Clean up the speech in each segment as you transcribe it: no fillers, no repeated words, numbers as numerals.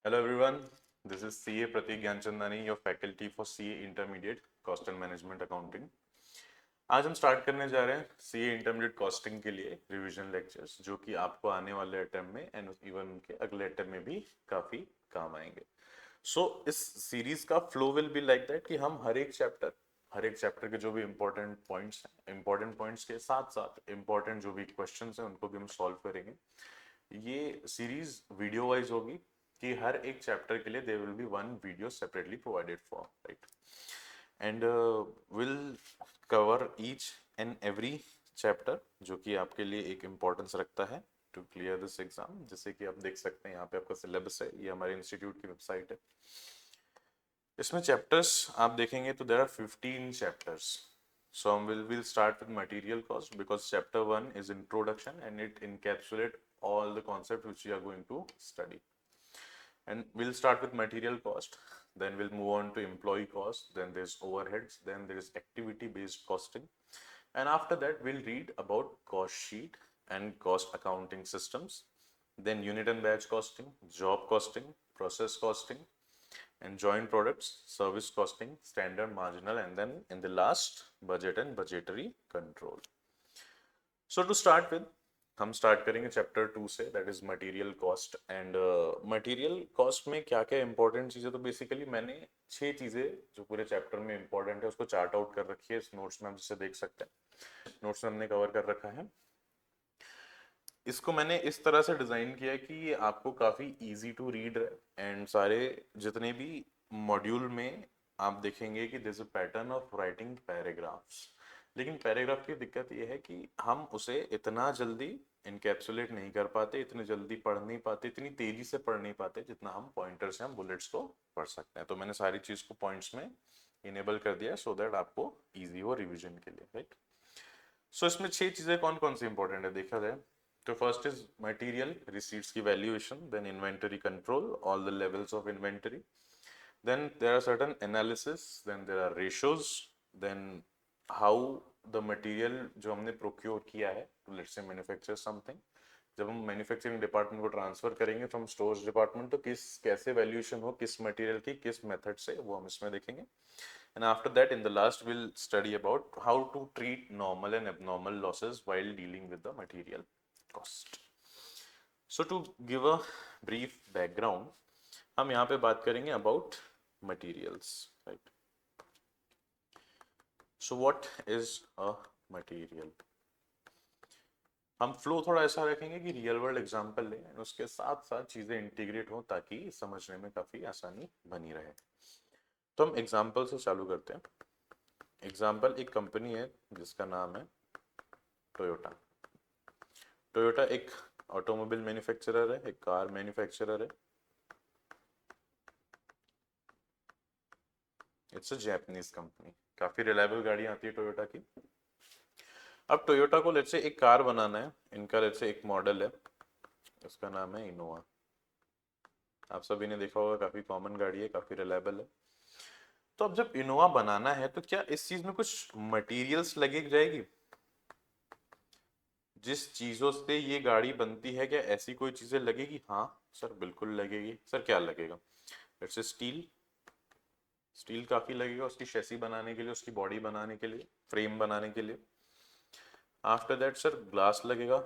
Hello everyone, this is CA Pratik Gyanchandani, your faculty for CA Intermediate Cost and Management Accounting. आज हम start करने जा रहे हैं CA Intermediate Costing के लिए रिवीजन लेक्चर्स जो कि आपको आने वाले अटेम्प्ट में एंड इवन उनके अगले अटेम्प्ट में भी काफ़ी काम आएंगे. इस सीरीज का flow will be like that कि हम हर एक चैप्टर के जो भी इंपॉर्टेंट पॉइंट्स के साथ साथ इंपॉर्टेंट जो भी क्वेश्चंस हैं उनको भी हम सॉल्व करेंगे. ये सीरीज वीडियो वाइज होगी कि हर एक चैप्टर के लिए there will be one video separately provided for, right. And will cover each and every chapter जो कि आपके लिए एक इम्पोर्टेंस रखता है टू क्लियर दिस एग्जाम. जैसे कि आप देख सकते हैं यहाँ पे आपका सिलेबस है, ये हमारे इंस्टीट्यूट की वेबसाइट है. इसमें चैप्टर्स आप देखेंगे तो there are 15 chapters. So we'll start with material cost because chapter 1 is introduction and it encapsulate all the concepts which we are going to study. And we'll start with material cost, then we'll move on to employee cost, then there's overheads, then there is activity based costing, and after that we'll read about cost sheet and cost accounting systems, then unit and batch costing, job costing, process costing, and joint products, service costing, standard marginal, and then in the last budget and budgetary control. So to start with, हम start करेंगे chapter 2 से, that is material cost. And material cost में क्या क्या important चीज़ें, तो basically मैंने 6 चीज़ें जो पूरे चैप्टर में इंपॉर्टेंट है उसको चार्ट आउट कर रखी है इस नोट्स में, हम जिसे देख सकते हैं. नोट्स में हमने कवर कर रखा है. इसको मैंने इस तरह से डिज़ाइन किया है कि ये आपको काफ़ी इजी टू रीड है एंड सारे जितने भी मॉड्यूल में आप देखेंगे कि this a pattern of writing paragraphs. लेकिन पैराग्राफ की दिक्कत ये है कि हम उसे इतना जल्दी इनकैप्सुलेट नहीं कर पाते, इतनी जल्दी पढ़ नहीं पाते, इतनी तेजी से पढ़ नहीं पाते जितना हम पॉइंटर से हम बुलेट्स को पढ़ सकते हैं. तो मैंने सारी चीज़ को पॉइंट्स में इनेबल कर दिया है सो दैट आपको ईजी हो रिविजन के लिए, राइट. इसमें 6 चीज़ें कौन कौन सी इंपॉर्टेंट है देखा जाए तो फर्स्ट इज मटेरियल रिसीट्स की valuation, then inventory control, all the levels of inventory, then there are certain analysis, then there are ratios, then how the material जो हमने procure किया है to let's say manufacture something, जब हम manufacturing department को transfer करेंगे from stores department तो किस कैसे वैल्यूएशन हो किस मटेरियल की किस मेथड से, वो हम इसमें देखेंगे. And after that in the last we'll study about how to treat normal and abnormal losses while dealing with the material cost. So to give a brief background, हम यहाँ पे बात करेंगे about materials, right. So what is a material? हम flow थोड़ा ऐसा रखेंगे कि रियल वर्ल्ड एग्जांपल लें, उसके साथ साथ चीज़ें इंटीग्रेट हो ताकि समझने में काफ़ी आसानी बनी रहे. तो हम एग्जांपल से चालू करते हैं. एग्जांपल एक कंपनी है जिसका नाम है टोयोटा. टोयोटा एक ऑटोमोबाइल मैन्युफैक्चरर है, एक कार मैन्युफैक्चरर है. इट्स अ जापानीज कंपनी, काफ़ी रिलायबल गाड़ियाँ आती है टोयोटा की. अब टोयोटा को लेट्स से एक कार बनाना है, इनका लेट्स से एक मॉडल है, उसका नाम है इनोवा. आप सभी ने देखा होगा, काफ़ी कॉमन गाड़ी है, काफ़ी रिलायबल है. तो अब जब इनोवा बनाना है तो क्या इस चीज़ में कुछ मटेरियल्स लगे जाएगी? जिस चीज़ों से ये गाड़ी बनती है क्या ऐसी कोई चीज़ें लगेगी? हाँ सर बिल्कुल लगेगी. सर क्या लगेगा? Let's say steel. स्टील काफ़ी लगेगा उसकी शैसी बनाने के लिए, उसकी बॉडी बनाने के लिए, फ्रेम बनाने के लिए. आफ्टर दैट सर ग्लास लगेगा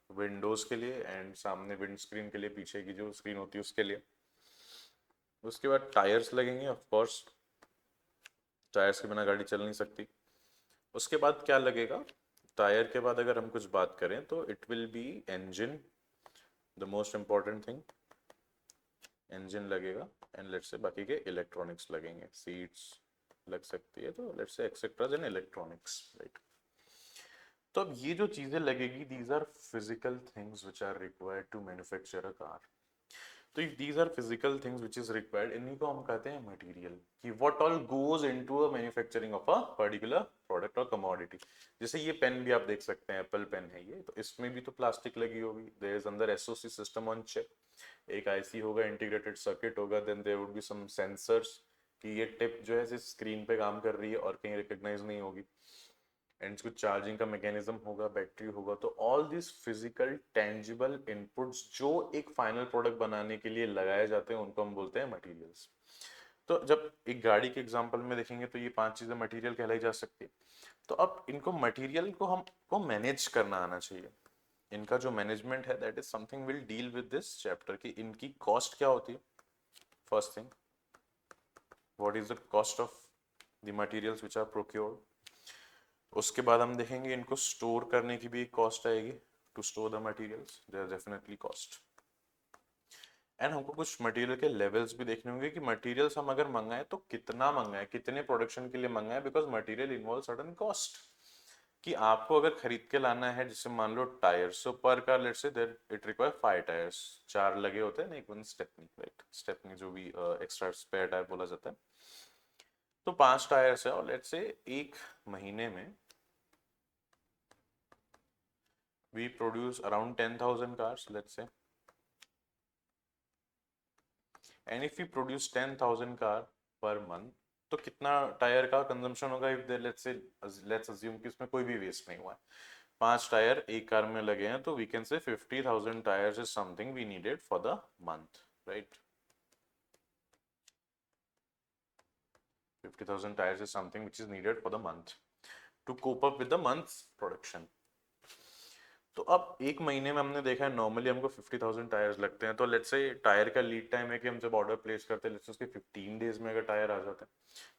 विंडोज के लिए एंड सामने विंड स्क्रीन के लिए, पीछे की जो स्क्रीन होती है उसके लिए. उसके बाद टायर्स लगेंगे, ऑफ कोर्स टायर्स के बिना गाड़ी चल नहीं सकती. उसके बाद क्या लगेगा? टायर के बाद अगर हम कुछ बात करें तो it will B engine, the most important thing. Engine लगेगा एंड लेट्स से बाकी के इलेक्ट्रॉनिक्स लगेंगे, सीट्स लग सकती है, तो let's say etcetera in electronics, right. तो अब ये जो चीजें लगेगी these are physical things which are required to manufacture a car. तो if these are physical things which is required, इन्हीं को हम कहते हैं मटेरियल. कि what all goes into a manufacturing of a particular product और कमोडिटी. जैसे ये पेन भी आप देख सकते हैं, एप्पल पेन है ये, तो इसमें भी तो प्लास्टिक लगी होगी. देयर इज अंदर एसओसी सिस्टम ऑन चिप, एक आईसी होगा, इंटीग्रेटेड सर्किट होगा, then there would be some sensors कि ये टिप जो है स्क्रीन पे काम कर रही है और कहीं रिकॉग्नाइज नहीं होगी. एंड कुछ चार्जिंग का मैकेनिज्म होगा, बैटरी होगा, तो all this physical tangible inputs जो एक फाइनल प्रोडक्ट बनाने के लिए लगाए जाते हैं उनको हम बोलते हैं मटेरियल्स। तो जब एक गाड़ी के एग्जांपल में देखेंगे तो ये 5 चीजें मटेरियल कहलाई जा सकती है। तो अब इनको मटेरियल को हमको मैनेज करना आना चाहिए। इनका जो मैनेजमेंट है that is something will deal with this chapter कि इनकी कॉस्ट क्या होती है। First thing, what is the cost of the materials which are procured. उसके बाद हम देखेंगे इनको स्टोर करने की भी एक कॉस्ट आएगी। To store the materials there is definitely cost. And हमको कुछ मटेरियल के लेवल्स भी देखने होंगे कि मटेरियल्स हम अगर मंगाए तो कितना मंगाए, कितने प्रोडक्शन के लिए मंगाए, because material involve certain cost. कि आपको अगर खरीद के लाना है, जैसे मान लो टायर, सो पर car let's say that it require 5 tyres, 4 लगे होते हैं ना, एक वन स्टेपनी, राइट, स्टेपनी जो भी एक्स्ट्रा स्पेयर टायर बोला जाता है। तो 5 टायर्स है और लेट्स से एक महीने में we produce around 10,000 cars let's say, and if you produce 10,000 car per month, तो कितना टायर का कंजम्पशन होगा if they let's say, let's assume कि उसमें कोई भी वेस्ट नहीं हुआ है, 5 टायर एक कार में लगे हैं, तो we can say 50,000 tyres is something we needed for the month, right. 50,000 tyres is something which is needed for the month to cope up with the month's production. तो अब एक महीने में हमने देखा है नॉर्मली हमको 50,000 टायर्स लगते हैं, तो लेट्स से टायर का लीड टाइम है कि हम जब ऑर्डर प्लेस करते हैं लेट्स से उसके 15 डेज में अगर टायर आ जाते हैं,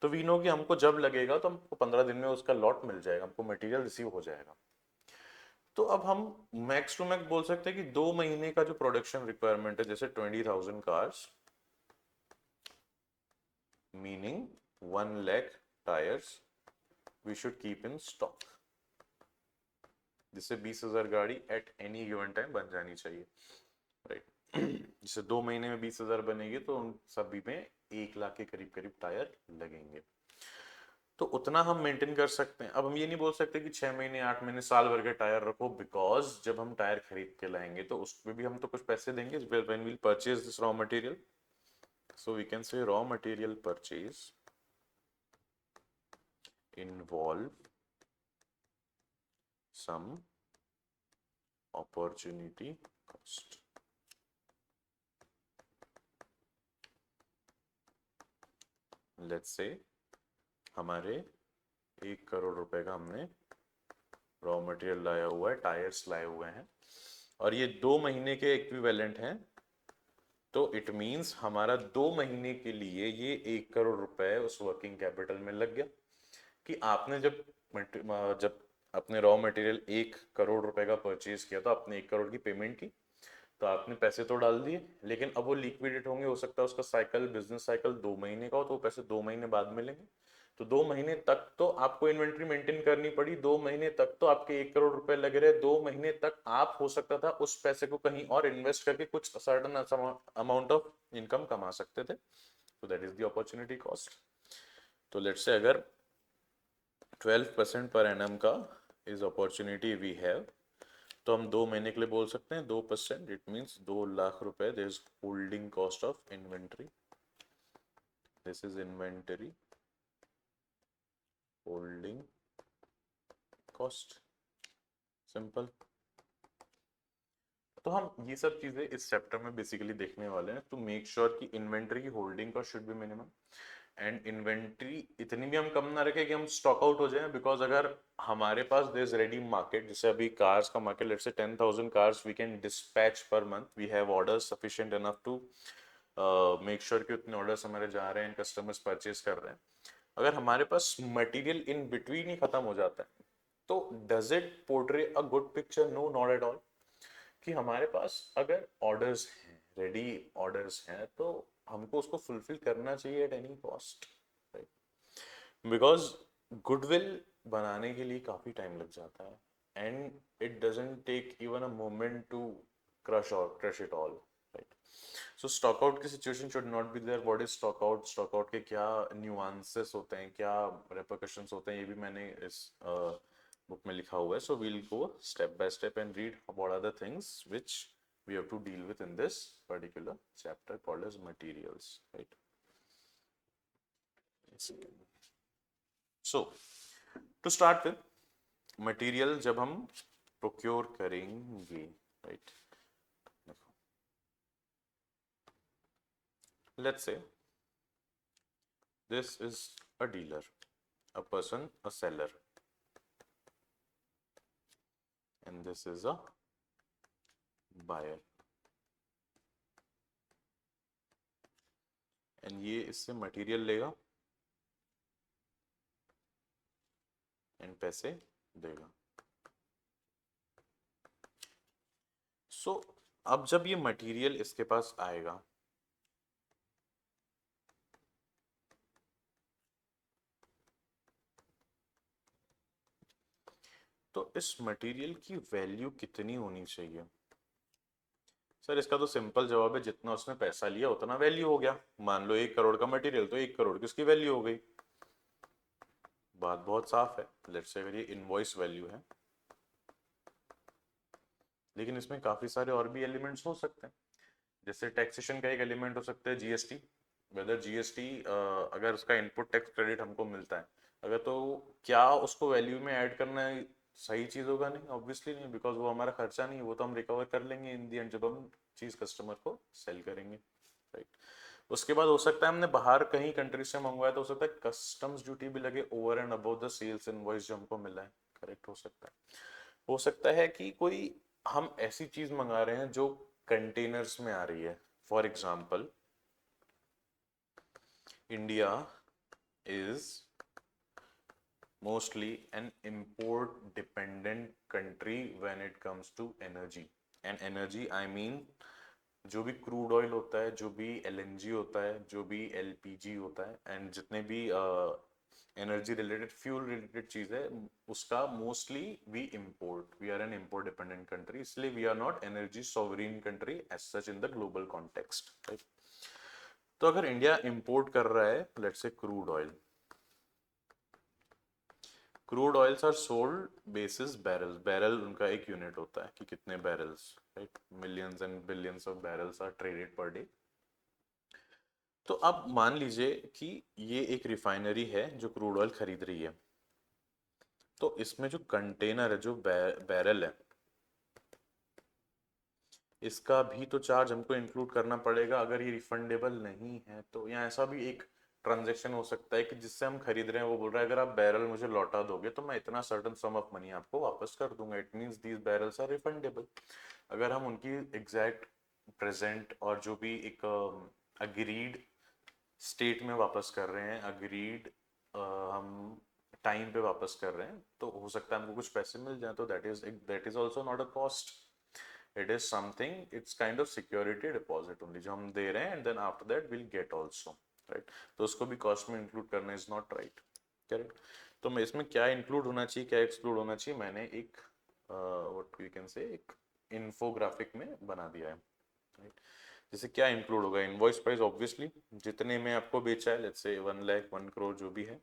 तो वी नो कि हमको जब लगेगा तो हमको 15 दिन में उसका लॉट मिल जाएगा, हमको मटेरियल रिसीव हो जाएगा। तो अब हम मैक्स टू मैक्स बोल सकते हैं कि 2 महीने का जो प्रोडक्शन रिक्वायरमेंट है, जैसे 20,000 cars, meaning 1 lakh tyres we should keep in stock, जिससे 20,000 गाड़ी एट एनी गिवन टाइम बन जानी चाहिए, राइट। जैसे 2 महीने में 20,000 बनेगी तो उन सभी में 1 लाख के करीब करीब टायर लगेंगे। तो उतना हम मेंटेन कर सकते हैं। अब हम ये नहीं बोल सकते कि 6 महीने 8 महीने साल भर के टायर रखो, बिकॉज जब हम टायर खरीद के लाएंगे तो उसमें भी हम तो कुछ पैसे देंगे when we'll purchase this raw material. So we can say raw material purchase involve some opportunity cost। Let's say हमारे 1 करोड़ रुपए का हमने रॉ मटेरियल लाया हुआ है, टायर्स लाए हुए हैं, और ये 2 महीने के इक्विवेलेंट हैं, तो इट मींस हमारा 2 महीने के लिए ये 1 करोड़ रुपए उस वर्किंग कैपिटल में लग गया। कि आपने जब अपने रॉ मटेरियल 1 करोड़ रुपए का परचेज किया तो आपने 1 करोड़ की पेमेंट की, तो आपने पैसे तो डाल दिए, लेकिन अब वो लिक्विडेट होंगे, हो सकता है उसका साइकिल, बिजनेस साइकिल 2 महीने का हो, तो वो पैसे 2 महीने बाद मिलेंगे। तो 2 महीने तक तो आपको इन्वेंट्री मेंटेन करनी पड़ी, 2 महीने तक तो आपके 1 करोड़ रुपए लग रहे, 2 महीने तक आप हो सकता था उस पैसे को कहीं और इन्वेस्ट करके कुछ सर्टन अमाउंट ऑफ इनकम कमा सकते थे। तो that is the opportunity cost. तो लेट्स से अगर 12% पर एनम का इज अपॉर्चुनिटी वी हैव, तो हम 2 महीने के लिए बोल सकते हैं 2%, इट मीन्स 2 लाख रुपए this is holding cost of inventory, this is inventory holding cost, simple. तो हम ये सब चीजें इस चैप्टर में बेसिकली देखने वाले हैं टू मेक श्योर कि इन्वेंटरी की holding cost should B minimum, and inventory इतनी भी हम कम ना रखें कि हम स्टॉक आउट हो जाएं, बिकॉज अगर हमारे पास देयर इज रेडी मार्केट, जैसे अभी कार्स का market let's say 10,000 cars we can dispatch per month, we have orders sufficient enough to make sure कि उतने ऑर्डर्स हमारे जा रहे हैं, कस्टमर्स परचेज कर रहे हैं। अगर हमारे पास मटेरियल इन बिटवीन ही खत्म हो जाता है, तो does it portray a good picture? No, not at all. कि हमारे पास अगर ऑर्डर्स हैं, रेडी ऑर्डर्स हैं, तो हमको उसको फुलफिल करना चाहिए at any cost, right. Because goodwill बनाने के लिए काफी टाइम लग जाता है, and it doesn't take even a moment to crush it all, right. So stock out की situation should not be there. What is stock out, stock out के क्या न्यूआंसेस होते हैं, क्या रेपरकशंस होते हैं, ये भी मैंने इस बुक में लिखा हुआ है। So we'll go step by step and read what are the things which we have to deal with in this particular chapter called as materials, right? So to start with, material जब हम procure करेंगे, right, let's say this is a dealer, a person, a seller, and this is a buyer, and ये इससे material लेगा and पैसे देगा. सो अब जब ये मटेरियल इसके पास आएगा, तो इस मटेरियल की वैल्यू कितनी होनी चाहिए? सर इसका तो सिंपल जवाब है, जितना उसने पैसा लिया उतना वैल्यू हो गया. मान लो 1 करोड़ का मटेरियल, तो 1 करोड़ की उसकी वैल्यू हो गई. बात बहुत साफ है. लेट्स से अगर ये इनवॉइस वैल्यू है, लेकिन इसमें काफी सारे और भी एलिमेंट्स हो सकते हैं. जैसे टैक्सेशन का एक एलिमेंट हो सकता है जीएसटी. वेदर जीएसटी अगर उसका इनपुट टैक्स क्रेडिट हमको मिलता है, अगर तो क्या उसको वैल्यू में ऐड करना है सही चीज होगा? नहीं, ऑब्वियसली नहीं, बिकॉज वो हमारा खर्चा नहीं है, वो तो हम रिकवर कर लेंगे इन दी एंड जब हम चीज कस्टमर को सेल करेंगे, राइट. उसके बाद हो सकता है हमने बाहर कहीं कंट्री से मंगवाया, तो हो सकता है कस्टम्स ड्यूटी भी लगे over and above the sales invoice जो हमको मिला है. करेक्ट, हो सकता है. हो सकता है कि कोई हम ऐसी चीज मंगा रहे हैं जो कंटेनर्स में आ रही है. For example, India is mostly an import dependent country when it comes to energy. and energy I mean जो भी क्रूड ऑयल होता है, जो भी एलएनजी होता है, जो भी एलपीजी होता है, एंड जितने भी एनर्जी रिलेटेड फ्यूल रिलेटेड चीज है, उसका mostly we import. We are an import dependent country, इसलिए we are not energy sovereign country as such in the global context, right. तो अगर इंडिया इंपोर्ट कर रहा है let's say crude oil, crude oils are sold basis barrels. Barrel उनका एक unit होता है कि कितने barrels, right. Millions and billions of barrels are traded per day. तो अब मान लीजिए कि ये एक रिफाइनरी है जो क्रूड ऑयल खरीद रही है, तो इसमें जो कंटेनर है, जो बैरल है, इसका भी तो चार्ज हमको इंक्लूड करना पड़ेगा. अगर ये रिफंडेबल नहीं है तो, या ऐसा भी एक ट्रांजैक्शन हो सकता है कि जिससे हम खरीद रहे हैं वो बोल रहा है अगर आप बैरल मुझे लौटा दोगे तो मैं इतना सर्टेन सम ऑफ मनी आपको वापस कर दूंगा. It means these barrels are refundable. अगर हम उनकी एग्जैक्ट प्रेजेंट और जो भी एक अग्रीड स्टेट में वापस कर रहे हैं, अग्रीड हम टाइम पे वापस कर रहे हैं, तो हो सकता है हमको कुछ पैसे मिल जाए. तो that is also not a cost. It is something, it's kind of security deposit only जो हम दे रहे हैं, and then after that we'll get also, right. तो उसको भी कॉस्ट में इंक्लूड करना इज नॉट राइट. करेक्ट. तो मैं इसमें क्या इंक्लूड होना चाहिए, क्या एक्सक्लूड होना चाहिए, मैंने एक व्हाट यू कैन से एक इन्फोग्राफिक में बना दिया है, राइट. जैसे क्या इंक्लूड होगा? इनवॉइस प्राइस ऑब्वियसली, जितने में आपको बेचा है, लेट्स से 1 लाख 1 करोड़ जो भी है,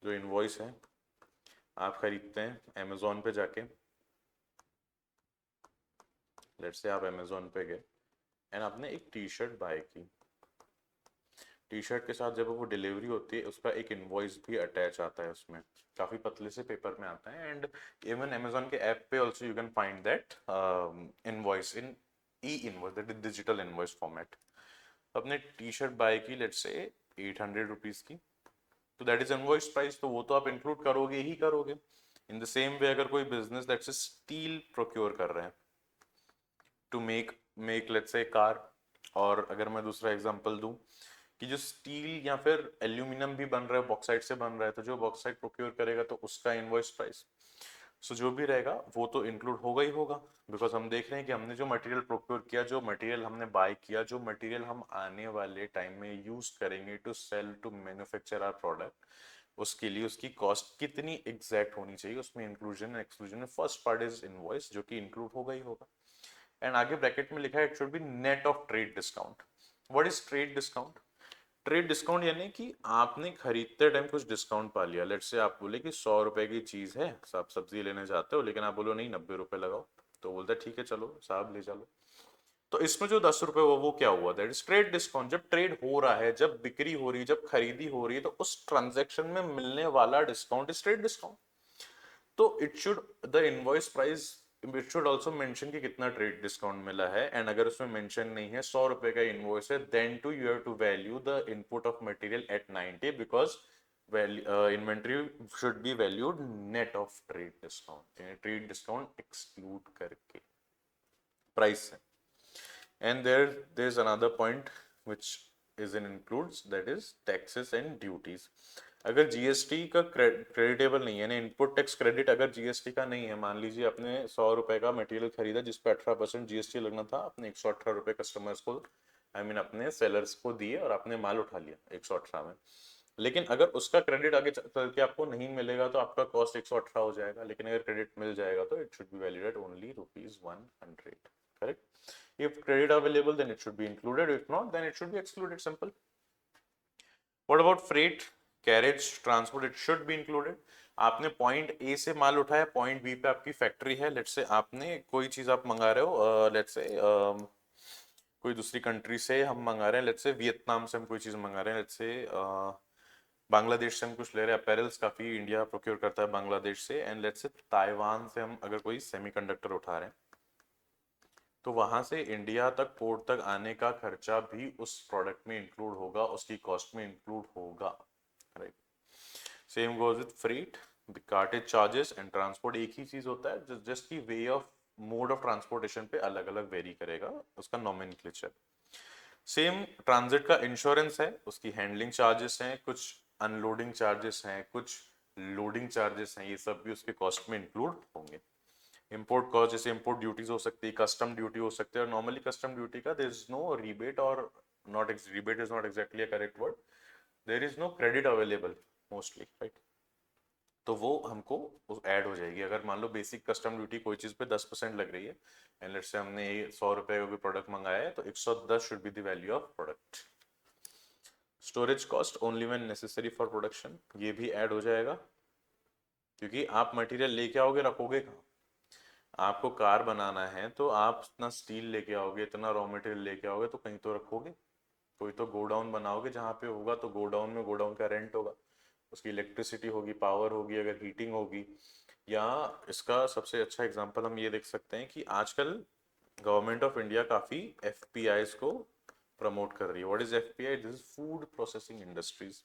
जो इनवॉइस है, आप खरीदते हैं अमेजोन पे जाके. लेट्स से आप अमेजोन पे गए एंड आपने एक टी शर्ट बाय की. टी शर्ट के साथ जब वो डिलीवरी होती है, उसका एक इनवॉइस भी अटैच आता है उसमें, काफी पतले से पेपर में आता है. एंड इवन अमेजोन के ऐप पे also you can find that invoice in E invoice, that is digital invoice format. अपने टी शर्ट बाय की लेट्स से 800 रुपीज की, तो दैट इज इनवॉइस प्राइस, तो वो तो आप इंक्लूड करोगे ही करोगे. इन द सेम वे अगर कोई बिजनेस दैट्स स्टील प्रोक्योर कर रहे हैं to make let's say car, और अगर मैं दूसरा एग्जांपल दूं कि जो स्टील या फिर एल्यूमिनियम भी बन रहा है, बॉक्साइट से बन रहा है, तो जो बॉक्साइट प्रोक्योर करेगा तो उसका इनवॉइस प्राइस, सो जो भी रहेगा वो तो इंक्लूड होगा ही होगा. बिकॉज हम देख रहे हैं कि हमने जो मटेरियल प्रोक्योर किया, जो मटेरियल हमने बाय किया, जो मटेरियल हम आने वाले टाइम में यूज करेंगे to sell to manufacture our product, उसके लिए उसकी कॉस्ट कितनी एग्जैक्ट होनी चाहिए, उसमें इंक्लूजन एंड एक्सक्लूजन में फर्स्ट पार्ट इज इनवॉइस, जो कि इंक्लूड होगा ही होगा. एंड आगे ब्रैकेट में लिखा है it should B net of trade discount. What is trade discount? Trade discount यानी कि आपने खरीदते टाइम कुछ डिस्काउंट पा लिया. लेट्स से आप बोले कि 100 रुपए की चीज है, आप सब्जी लेने जाते हो, लेकिन आप बोलो नहीं 90 रुपए लगाओ, तो बोलते हैं ठीक है चलो साहब ले चलो. तो इसमें जो 10 रुपए वो क्या हुआ? That is trade discount. जब ट्रेड हो रहा है, जब बिक्री हो रही है, जब खरीदी हो रही है, तो उस ट्रांजेक्शन में मिलने वाला डिस्काउंट इज ट्रेड डिस्काउंट. तो it should the invoice price it should also mention कि कितना ट्रेड डिस्काउंट मिला है, एंड अगर उसमें मेंशन नहीं है 100 रुपए का इनवॉइस है, then too you have to value the input of material at 90 because inventory should be valued net of trade discount, trade discount exclude करके प्राइस है. And there's another point which is in includes, that is taxes and duties. अगर GST का creditable नहीं है ना, input tax credit अगर GST का नहीं है, मान लीजिए आपने 100 रुपए का मटेरियल खरीदा जिस पे 18% जीएसटी लगना था, आपने 118 रुपए कस्टमर्स को अपने सेलर्स को दिए और आपने माल उठा लिया 118 में. लेकिन अगर उसका क्रेडिट आगे चल के आपको नहीं मिलेगा तो आपका कॉस्ट 118 हो जाएगा, लेकिन अगर क्रेडिट मिल जाएगा तो it should be valid at only ₹100. Correct. If credit available, then it should be included. If not, then it should be excluded. Simple. What about freight, carriage, transport? It should be included. आपने point A से माल उठाया, point B पे आपकी factory है, let's से आपने कोई चीज आप मंगा रहे हो, लेट्स से कोई दूसरी कंट्री से हम मंगा रहे हैं, लेट्स से वियतनाम से हम कोई चीज मंगा रहे हैं, लेट्स से बांग्लादेश से हम कुछ ले रहे हैं, अपैरल्स काफी इंडिया प्रोक्योर करता है बांग्लादेश से, एंड लेट्स से ताइवान से हम अगर कोई सेमीकंडक्टर उठा रहे हैं, तो वहां से इंडिया तक पोर्ट तक आने का खर्चा भी उस प्रोडक्ट में इंक्लूड होगा, उसकी कॉस्ट में इंक्लूड होगा. Right. Same goes with freight, the cartage charges and transport एक ही चीज होता है, जस्ट की way of mode of transportation पे अलग अलग वेरी करेगा उसका नोमेनक्लेचर. सेम ट्रांजिट का इंश्योरेंस है, उसकी हैंडलिंग चार्जेस हैं, कुछ अनलोडिंग चार्जेस हैं, कुछ लोडिंग चार्जेस हैं, ये सब भी उसके कॉस्ट में इंक्लूड होंगे. इंपोर्ट कॉस्ट जैसे इंपोर्ट ड्यूटीज हो सकती है, कस्टम ड्यूटी हो सकती है, और नॉर्मली कस्टम ड्यूटी का देयर इज नो रिबेट, और not rebate is not exactly a correct word, there is no credit available mostly. Right. तो वो हमको ऐड हो जाएगी. अगर मान लो बेसिक कस्टम ड्यूटी कोई चीज पे 10% लग रही है, एंड लेट्स से हमने 100 रुपए का कोई प्रोडक्ट मंगाया है, तो 110 should be the value of product. Storage cost only when necessary for production, ये भी ऐड हो जाएगा, क्योंकि आप मटेरियल लेके आओगे, रखोगे कहाँ? आपको कार बनाना है तो आप इतना स्टील लेके आओगे, इतना रॉ मटेरियल लेके आओगे, तो कहीं तो रखोगे, कोई तो गोडाउन बनाओगे, जहाँ पे होगा तो गोडाउन में गोडाउन का रेंट होगा, उसकी इलेक्ट्रिसिटी होगी, पावर होगी, अगर हीटिंग होगी. या इसका सबसे अच्छा एग्जांपल हम ये देख सकते हैं कि आजकल गवर्नमेंट ऑफ इंडिया काफ़ी एफपीआईज को प्रमोट कर रही है. What is FPI? This is food processing industries.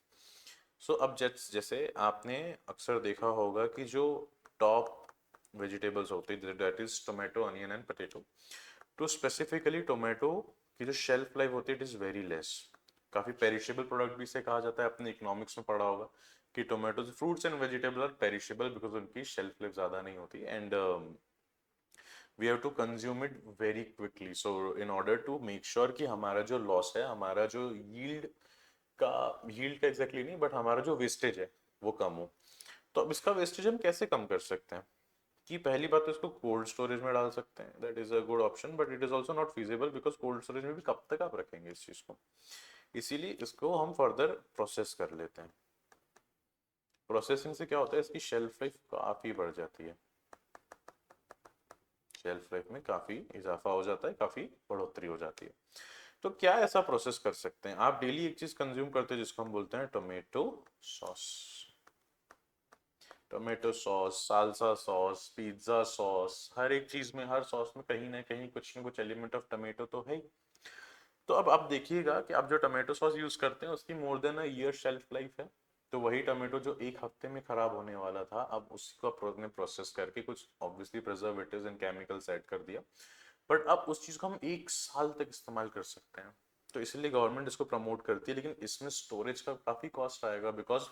So अब जैसे आपने अक्सर देखा होगा कि जो टॉप वेजिटेबल्स होते हैं, that is tomato, onion and potato, तो स्पेसिफिकली टोमेटो की जो शेल्फ लाइफ होती है इट इज़ वेरी लेस. काफ़ी पेरिशेबल प्रोडक्ट भी इसे कहा जाता है, अपने इकोनॉमिक्स में पढ़ा होगा कि tomatoes, fruits and vegetable are perishable because उनकी शेल्फ लाइफ ज़्यादा नहीं होती, and we have to consume it very quickly. So in order to make sure कि हमारा जो लॉस है, हमारा जो यील्ड का एग्जैक्टली नहीं, बट हमारा जो वेस्टेज है वो कम हो. तो अब इसका वेस्टेज हम कैसे कम कर सकते हैं? कि पहली बात तो इसको कोल्ड स्टोरेज में डाल सकते हैं, that is a good option, but it is also not feasible because cold storage में भी कब तक आप रखेंगे इस चीज को. इसीलिए इसको हम फर्दर प्रोसेस कर लेते हैं. प्रोसेसिंग से क्या होता है, इसकी शेल्फ लाइफ काफी बढ़ जाती है, शेल्फ लाइफ में काफी इजाफा हो जाता है, काफी बढ़ोतरी हो जाती है. तो क्या ऐसा प्रोसेस कर सकते हैं? आप डेली एक चीज कंज्यूम करते हैं जिसको हम बोलते हैं tomato sauce. Tomato sauce, salsa sauce, pizza sauce, हर एक चीज में, हर सॉस में कहीं ना कहीं कुछ ना कुछ एलिमेंट ऑफ टोमेटो तो है ही. तो अब आप देखिएगा कि आप जो टोमेटो सॉस यूज करते हैं उसकी more than a year shelf life है. तो वही टोमेटो जो एक हफ्ते में खराब होने वाला था, अब उसको आपने प्रोसेस करके कुछ obviously preservatives and chemicals add कर दिया, बट अब उस चीज को हम 1 साल तक इस्तेमाल कर सकते हैं. तो इसलिए गवर्नमेंट इसको प्रमोट करती है, लेकिन इसमें स्टोरेज का काफी कॉस्ट आएगा because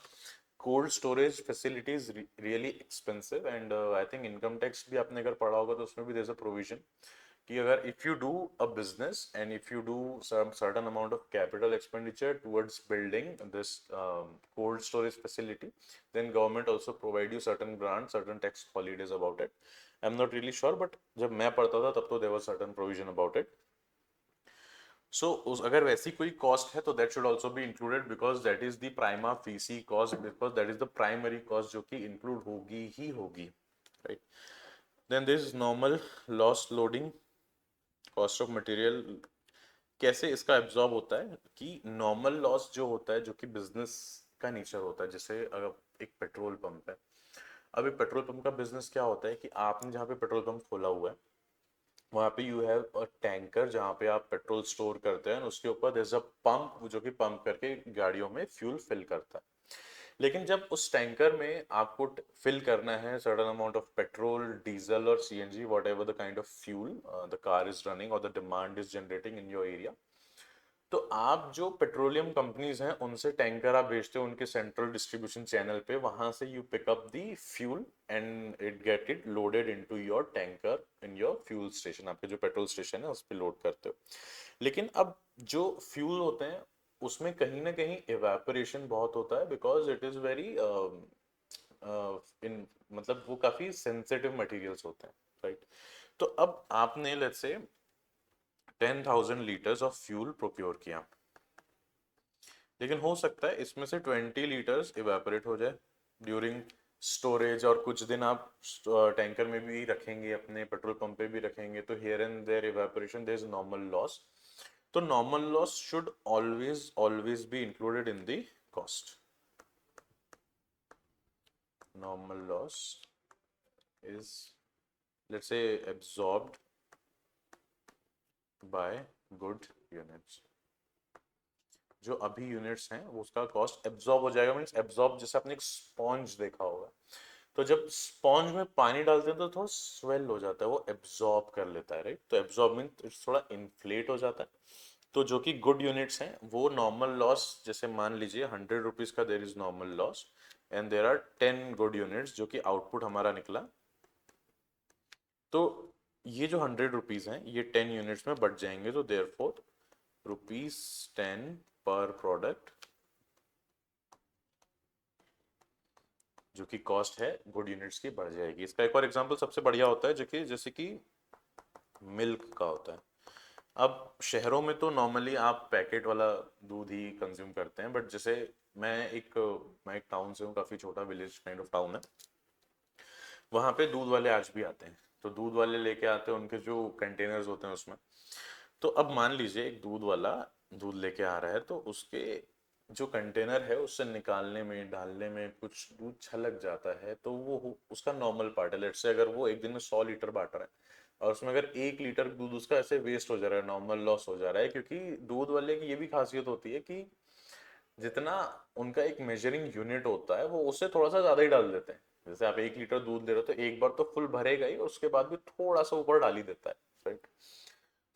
cold storage facilities really expensive, and I think income tax भी आपने अगर पढ़ा होगा तो उसमें भी देयर इज अ प्रोविजन कि अगर if you do a business and if you do some certain amount of capital expenditure towards building this cold storage facility, then government also provide you certain grant, certain tax holidays about it. I am not really sure, but जब मैं पढ़ता था तब तो there was certain provision about it. So अगर वैसी कोई cost है तो that should also be included because that is the prima facie cost, because that is the primary cost जो कि इंक्लूड होगी ही होगी. Right. Then this is normal loss loading cost of material. कैसे इसका एब्जॉर्ब होता है कि नॉर्मल लॉस जो होता है, जो कि बिजनेस का नेचर होता है, जैसे अगर एक पेट्रोल पंप है, अभी पेट्रोल पंप का बिजनेस क्या होता है कि आपने जहाँ पे पेट्रोल पंप खोला हुआ है वहाँ पे यू हैव अ टैंकर जहाँ पे आप पेट्रोल स्टोर करते हैं, उसके ऊपर देयर इज अ पंप जो कि पंप करके गाड़ियों में फ्यूल फिल करता है। लेकिन जब उस टैंकर में आपको फिल करना है certain amount of petrol, diesel और CNG, whatever the kind of fuel the car is running और the demand is generating in your area, तो आप जो पेट्रोलियम कंपनीज हैं उनसे टैंकर आप भेजते हो उनके सेंट्रल डिस्ट्रीब्यूशन चैनल पे, वहां से you pick up the fuel and it get it loaded into your tanker in your fuel station, आपके जो पेट्रोल स्टेशन है उस पर लोड करते हो। लेकिन अब जो फ्यूल होते हैं उसमें कहीं ना कहीं इवेपोरेशन बहुत होता है, because it is very in मतलब वो काफी सेंसिटिव मटेरियल्स होते हैं, राइट। तो अब आपने let's say 10,000 litres of fuel procure किया, लेकिन हो सकता है इसमें से 20 लीटर्स इवेपोरेट हो जाए ड्यूरिंग स्टोरेज, और कुछ दिन आप टैंकर में भी रखेंगे, अपने पेट्रोल पंप पे भी रखेंगे, तो here and there evaporation, there is normal loss. तो normal loss should always always be included in the cost. Normal loss is let's say absorbed by good units। जो अभी यूनिट्स हैं वो उसका कॉस्ट एब्जॉर्ब हो जाएगा, मीन्स एब्जॉर्ब जैसे आपने एक स्पॉन्ज देखा होगा, तो जब स्पॉन्ज में पानी डालते हैं तो थोड़ा स्वेल हो जाता है, वो एब्जॉर्ब कर लेता है, राइट। तो एब्जॉर्ब मीन्स थोड़ा इन्फ्लेट हो जाता है। तो जो कि गुड यूनिट्स हैं वो नॉर्मल लॉस, जैसे मान लीजिए 100 रुपीज का there is normal loss and there are 10 good units जो कि आउटपुट हमारा निकला, तो ये जो 100 रुपीज हैं ये 10 यूनिट्स में बढ़ जाएंगे, तो देयर फोर ₹10 पर प्रोडक्ट जो कि कॉस्ट है गुड यूनिट्स की बढ़ जाएगी। इसका एक और एग्जांपल सबसे बढ़िया होता है जो कि जैसे कि मिल्क का होता है। अब शहरों में तो नॉर्मली आप पैकेट वाला दूध ही कंज्यूम करते हैं, बट जैसे मैं एक मैं एक टाउन से हूँ, काफ़ी छोटा विलेज काइंड ऑफ टाउन है, वहाँ पे दूध वाले आज भी आते हैं। तो दूध वाले लेके आते हैं उनके जो कंटेनर्स होते हैं उसमें। तो अब मान लीजिए एक दूध वाला दूध लेके आ रहा है, तो उसके जो कंटेनर है उससे निकालने में डालने में कुछ दूध छलक जाता है, तो वो उसका नॉर्मल पार्ट है। लेट्स से अगर वो एक दिन में 100 लीटर बांट रहा है और उसमें अगर 1 लीटर दूध उसका ऐसे वेस्ट हो जा रहा है, नॉर्मल लॉस हो जा रहा है, क्योंकि दूध वाले की ये भी खासियत होती है कि जितना उनका एक मेजरिंग यूनिट होता है वो उससे थोड़ा सा ज्यादा ही डाल देते हैं। जैसे आप 1 लीटर दूध ले रहे हो तो एक बार तो फुल भरेगा ही, और उसके बाद भी थोड़ा सा ऊपर डाल ही देता है, राइट।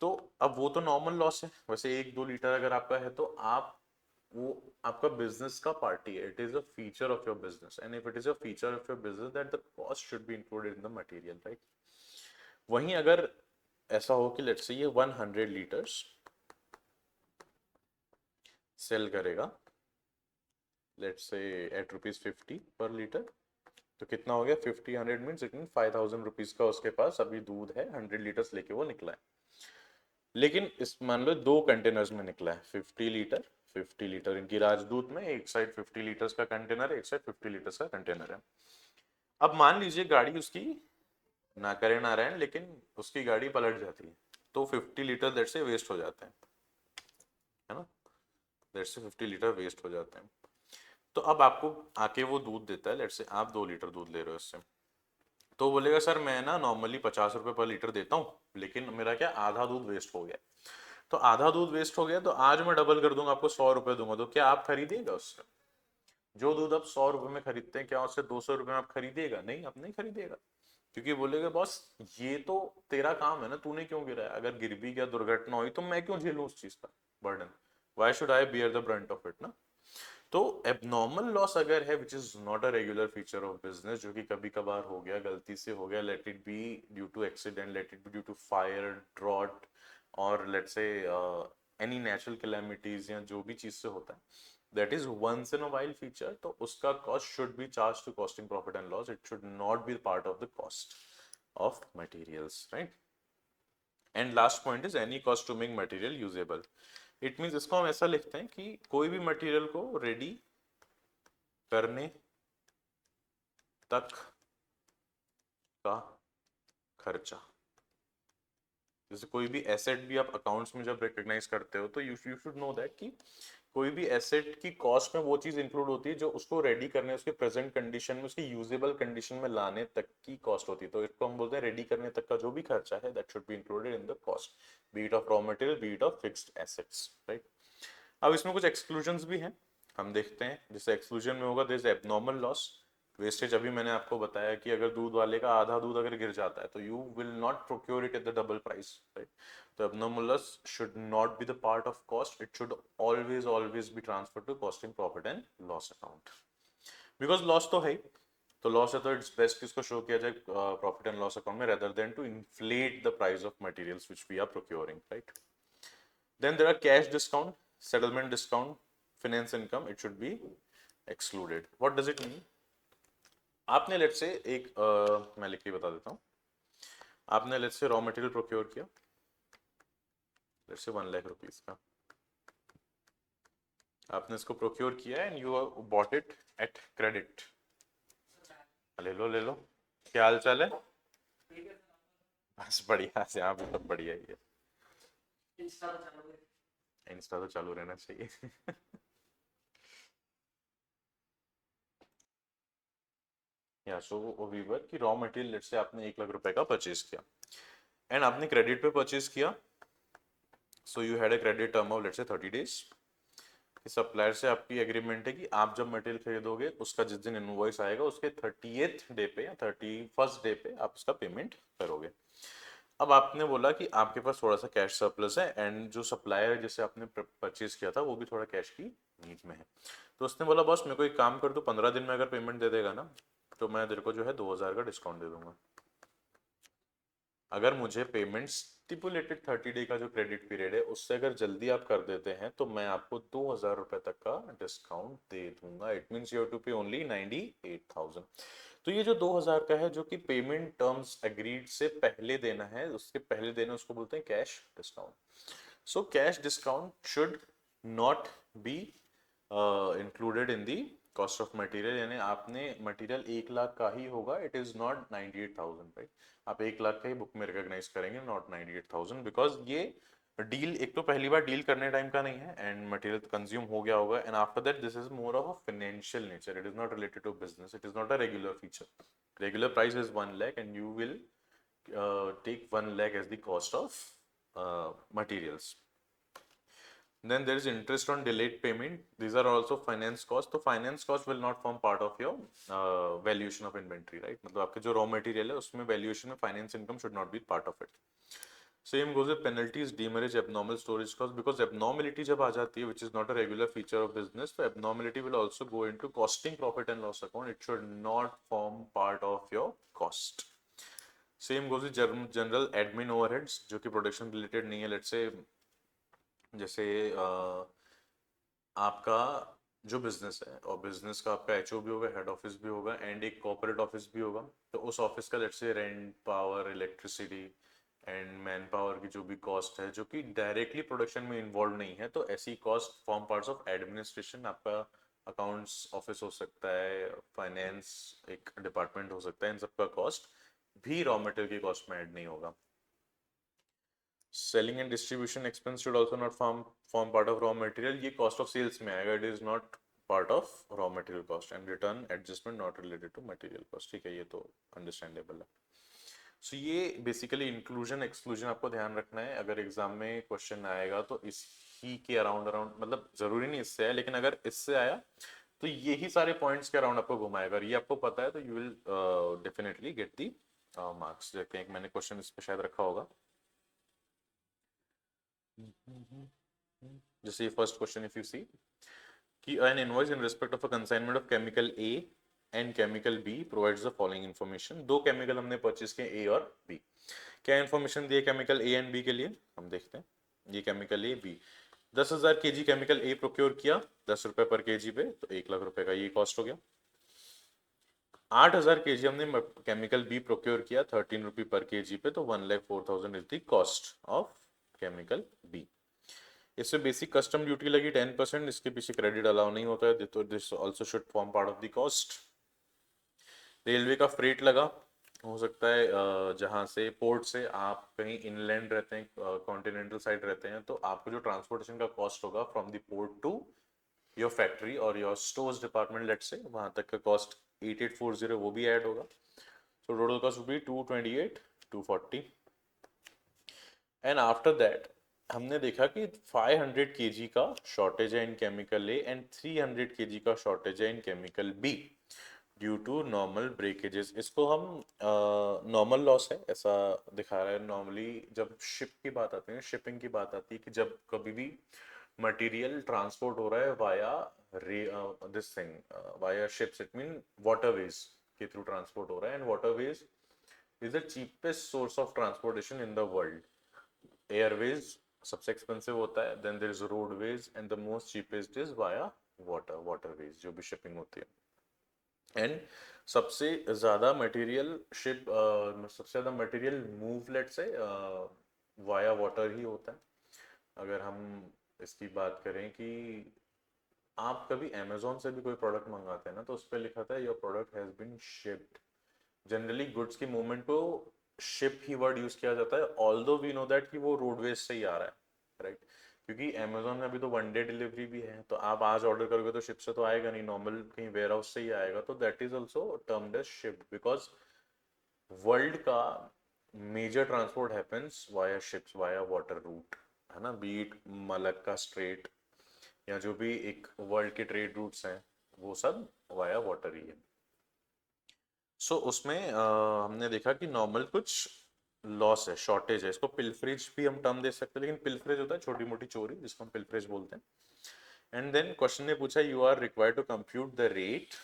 तो अब वो तो नॉर्मल लॉस है, वैसे 1-2 लीटर अगर आपका है तो आप वो आपका बिजनेस का पार्टी है, it is a feature of your business, and if it is a feature of your business that the cost should B included in the material, right. वहीं अगर ऐसा हो कि लेट्स से ये 100 लीटर्स सेल करेगा, let's say eight ₹50 पर litre, तो कितना हो गया 50 100 मीन्स इट मीन 5,000 रुपीज का उसके पास अभी दूध है, 100 लीटर्स लेके वो निकला है। लेकिन इस मान लो 2 कंटेनर्स में निकला है 50 लीटर, 50 लीटर इनकी राजदूत में, एक साइड 50 लीटर्स का कंटेनर है, एक साइड 50 लीटर्स का कंटेनर है। अब मान लीजिए गाड़ी उसकी ना करे ना रहे लेकिन उसकी गाड़ी पलट जाती है, तो 50 लीटर देर से वेस्ट हो जाते हैं, है ना, देर से 50 लीटर वेस्ट हो जाते हैं। तो अब आपको आके वो दूध देता है, लेट से आप 2 लीटर दूध ले रहे हो इससे, तो बोलेगा सर मैं ना नॉर्मली 50 रुपए पर लीटर देता हूँ, लेकिन मेरा क्या आधा दूध वेस्ट हो गया। तो आधा दूध वेस्ट हो गया तो आज मैं डबल कर दूंगा, आपको 100 रुपए दूंगा, तो क्या आप खरीदिएगा उससे? जो दूध आप 100 रुपए में खरीदते हैं क्या उससे 200 रुपए में आप खरीदिएगा? नहीं, आप नहीं खरीदिएगा, क्योंकि बोलेगा बॉस ये तो तेरा काम है ना, तूने क्यों गिराया, अगर गिर भी गया दुर्घटना हुई तो मैं क्यों झेलूं उस चीज का burden, why should I bear the Brunt of it ना। तो एबनॉर्मल लॉस अगर है which is not a regular feature of business, जो कि कभी कभार हो गया, गलती से हो गया, let it be due to accident, let it be due to fire, drought, और let say any natural calamities या जो भी चीज से होता है, that is once in a while feature, तो उसका cost should be charge to costing profit and loss, it should not be part of the cost of materials, right. And last point is any cost to make material usable. It means इसको हम ऐसा लिखते हैं कि कोई भी material को ready करने तक का खर्चा, जैसे कोई भी एसेट भी आप अकाउंट्स में जब रिकॉग्नाइज करते हो तो यू शुड नो दैट कि कोई भी एसेट की कॉस्ट में वो चीज इंक्लूड होती है जो उसको रेडी करने, उसके प्रेजेंट कंडीशन में, उसकी यूजेबल कंडीशन में लाने तक की कॉस्ट होती है। तो इसको हम बोलते हैं रेडी करने तक का जो भी खर्चा है that should be included in the cost, B it of raw material, B it of fixed assets, right. अब इसमें कुछ एक्सक्लूजन्स भी हैं, हम देखते हैं। जैसे एक्सक्लूजन में होगा दिस एबनॉर्मल लॉस, वेस्टेज। अभी मैंने आपको बताया कि अगर दूध वाले का आधा दूध अगर गिर जाता है तो you will not procure it at the double price, right. तो abnormal loss should not be the part of cost, it should always always be transfer to costing profit and loss account, because loss तो है ही। तो loss है तो it's best कि इसको show किया जाए प्रॉफिट एंड लॉस अकाउंट में, rather than to inflate the price of materials which we are procuring, right. Then there are cash discount, settlement discount, finance income. It should be excluded. What does it mean? आपने let's say एक मैं लिख के बता देता हूँ। आपने let's say raw material procure किया, लेट्स से 1,00,000 रुपीज का आपने इसको प्रोक्योर किया and you bought it at credit. ले लो ले लो, क्या हाल चाल है? बस बढ़िया से, यहाँ भी सब बढ़िया ही है। इंस्टा तो चालू रहना चाहिए। या सो वीवर की रॉ मटेरियल लेट्स से आपने 1,00,000 रुपए का परचेज किया एंड आपने क्रेडिट पे परचेज किया, so you had a credit term of let's say 30 days। Supplier से आपकी एग्रीमेंट है कि आप जब मटेरियल खरीदोगे उसका जिस दिन इनवॉइस आएगा उसके 30th डे पे या 31st डे पे आप उसका पेमेंट करोगे। अब आपने बोला कि आपके पास थोड़ा सा कैश सरप्लस है एंड जो सप्लायर है जिससे आपने परचेज किया था वो भी थोड़ा कैश की नीड में है। तो उसने बोला बॉस मेरे को एक काम कर दो, 15 दिन में अगर पेमेंट दे देगा ना तो मैं तेरे को जो है 2,000 का डिस्काउंट दे दूंगा। अगर मुझे पेमेंट स्टिपुलेटेड 30 डे का जो क्रेडिट पीरियड है उससे अगर जल्दी आप कर देते हैं तो मैं आपको 2,000 रुपए तक का डिस्काउंट दे दूंगा। It means you have to pay only 98,000। तो ये जो 2,000 का है जो कि पेमेंट टर्म्स एग्रीड से पहले देना है, उसके पहले देना उसको बोलते हैं cash discount. So cash discount should not B included in the cost of material, यानी आपने मटेरियल 1,00,000 का ही होगा, इट इज नॉट 98,000, राइट। आप 1,00,000 का ही बुक में रिकॉग्नाइज करेंगे, नॉट 98,000, बिकॉज ये डील एक तो पहली बार डील करने टाइम का नहीं है एंड मटेरियल कंज्यूम हो गया होगा and after that this is more of a financial nature, it is not related to business, it is not a regular feature. Regular price is 1,00,000 and you will take 1,00,000 as the cost of materials. Then there is interest on delayed payment. These are also finance costs. So finance cost will not form part of your valuation of inventory, right? मतलब आपके जो raw material है उसमें valuation में finance income should not be part of it. Same goes with penalties, demerge, abnormal storage cost, because abnormality जब आ जाती है, which is not a regular feature of business, so abnormality will also go into costing profit and loss account. It should not form part of your cost. Same goes general admin overheads जो कि production related नहीं है। Let's से जैसे आपका जो business है और बिजनेस का आपका एचओ भी होगा, हेड ऑफिस भी होगा एंड एक कॉर्पोरेट ऑफिस भी होगा। तो उस ऑफिस का let's say rent, power, electricity and man power की जो भी कॉस्ट है जो कि डायरेक्टली प्रोडक्शन में इन्वॉल्व नहीं है, तो ऐसी cost form parts of administration. आपका अकाउंट्स ऑफिस हो सकता है, फाइनेंस एक डिपार्टमेंट हो सकता है, इन सबका कॉस्ट भी रॉ मटेरियल की कॉस्ट में ऐड नहीं होगा। Selling and distribution expense should also not form part of raw material, ये कॉस्ट ऑफ सेल्स में आएगा, it is not part of raw material cost. And return adjustment not related to material cost, ठीक है, ये तो understandable है। सो ये basically inclusion exclusion आपको ध्यान रखना है, अगर एग्जाम में क्वेश्चन आएगा तो इसी के अराउंड अराउंड, मतलब जरूरी नहीं इससे है लेकिन अगर इससे आया तो यही सारे पॉइंट्स के अराउंड आपको घुमाएगा। ये आपको पता है तो you will definitely get the marks. देखते हैं, मैंने क्वेश्चन इस पे शायद रखा होगा। जैसे ये फर्स्ट क्वेश्चन इफ यू सी कि an invoice in respect of a consignment of chemical A and chemical B provides the following information। दो केमिकल हमने परचेज किए A और B, क्या इन्फॉर्मेशन दी है केमिकल A एंड B के लिए, हम देखते हैं। ये chemical A B 10,000 kg chemical A procure किया 10 रुपए पर केजी पे, तो 1,00,000 रुपए का ये कॉस्ट हो गया। 8,000 kg हमने केमिकल बी प्रोक्योर किया 13 रुपए पर केजी पे, तो 1,04,000 is the cost of chemical B. इससे बेसिक कस्टम ड्यूटी लगी 10%, इसके पीछे क्रेडिट अलाउ नहीं होता है, तो this also should form part of the cost. Railway का फ्रेट लगा हो सकता है जहाँ से पोर्ट से आप कहीं इनलैंड रहते हैं, कॉन्टिनेंटल साइड रहते हैं, तो आपको जो ट्रांसपोर्टेशन का कॉस्ट होगा from the port to your factory और your stores department, let's say वहाँ तक का कॉस्ट 8840 वो भी ऐड होगा। So total cost would be 228 240। And after that हमने देखा कि 500 केजी का शॉर्टेज है in chemical A and 300 KG का शॉर्टेज है in chemical B due to normal breakages. इसको हम नॉर्मल लॉस है ऐसा दिखा रहा है। नॉर्मली जब शिप की बात आती है, शिपिंग की बात आती है, कि जब कभी भी मटेरियल ट्रांसपोर्ट हो रहा है via this thing via ships, it mean waterways के थ्रू ट्रांसपोर्ट हो रहा है, and waterways is the cheapest source of transportation in the world. Airways सबसे एक्सपेंसिव होता है, then there is roadways, and the most cheapest is via waterways जो भी shipping होती है। एंड सबसे ज़्यादा मटेरियल शिप सबसे ज़्यादा मटेरियल मूव लेट से वाया वाटर ही होता है। अगर हम इसकी बात करें कि आप कभी अमेजोन से भी कोई प्रोडक्ट मंगाते हैं ना, तो उस पर लिखा था your product has been shipped. Generally goods की मूवमेंट को शिप ही वर्ड यूज किया जाता है, ऑल्दो वी नो दैट कि वो रोडवेज से ही आ रहा है, राइट। क्योंकि अमेजोन में अभी तो 1 डे डिलीवरी भी है, तो आप आज ऑर्डर करोगे तो शिप से तो आएगा नहीं, नॉर्मल कहीं वेयर हाउस से ही आएगा, तो that is also termed as shipped because world का major transport happens via ships, via water route, है ना, बीट मलक्का स्ट्रेट या जो भी एक वर्ल्ड के ट्रेड रूट्स हैं, वो सब वाया वाटर ही है। उसमें हमने देखा कि नॉर्मल कुछ लॉस है, शॉर्टेज है, इसको पिल्फरेज भी हम टर्म दे सकते हैं, लेकिन पिल्फरेज होता है छोटी मोटी चोरी जिसको हम पिल्फरेज बोलते हैं। एंड देन क्वेश्चन ने पूछा you are required to compute the rate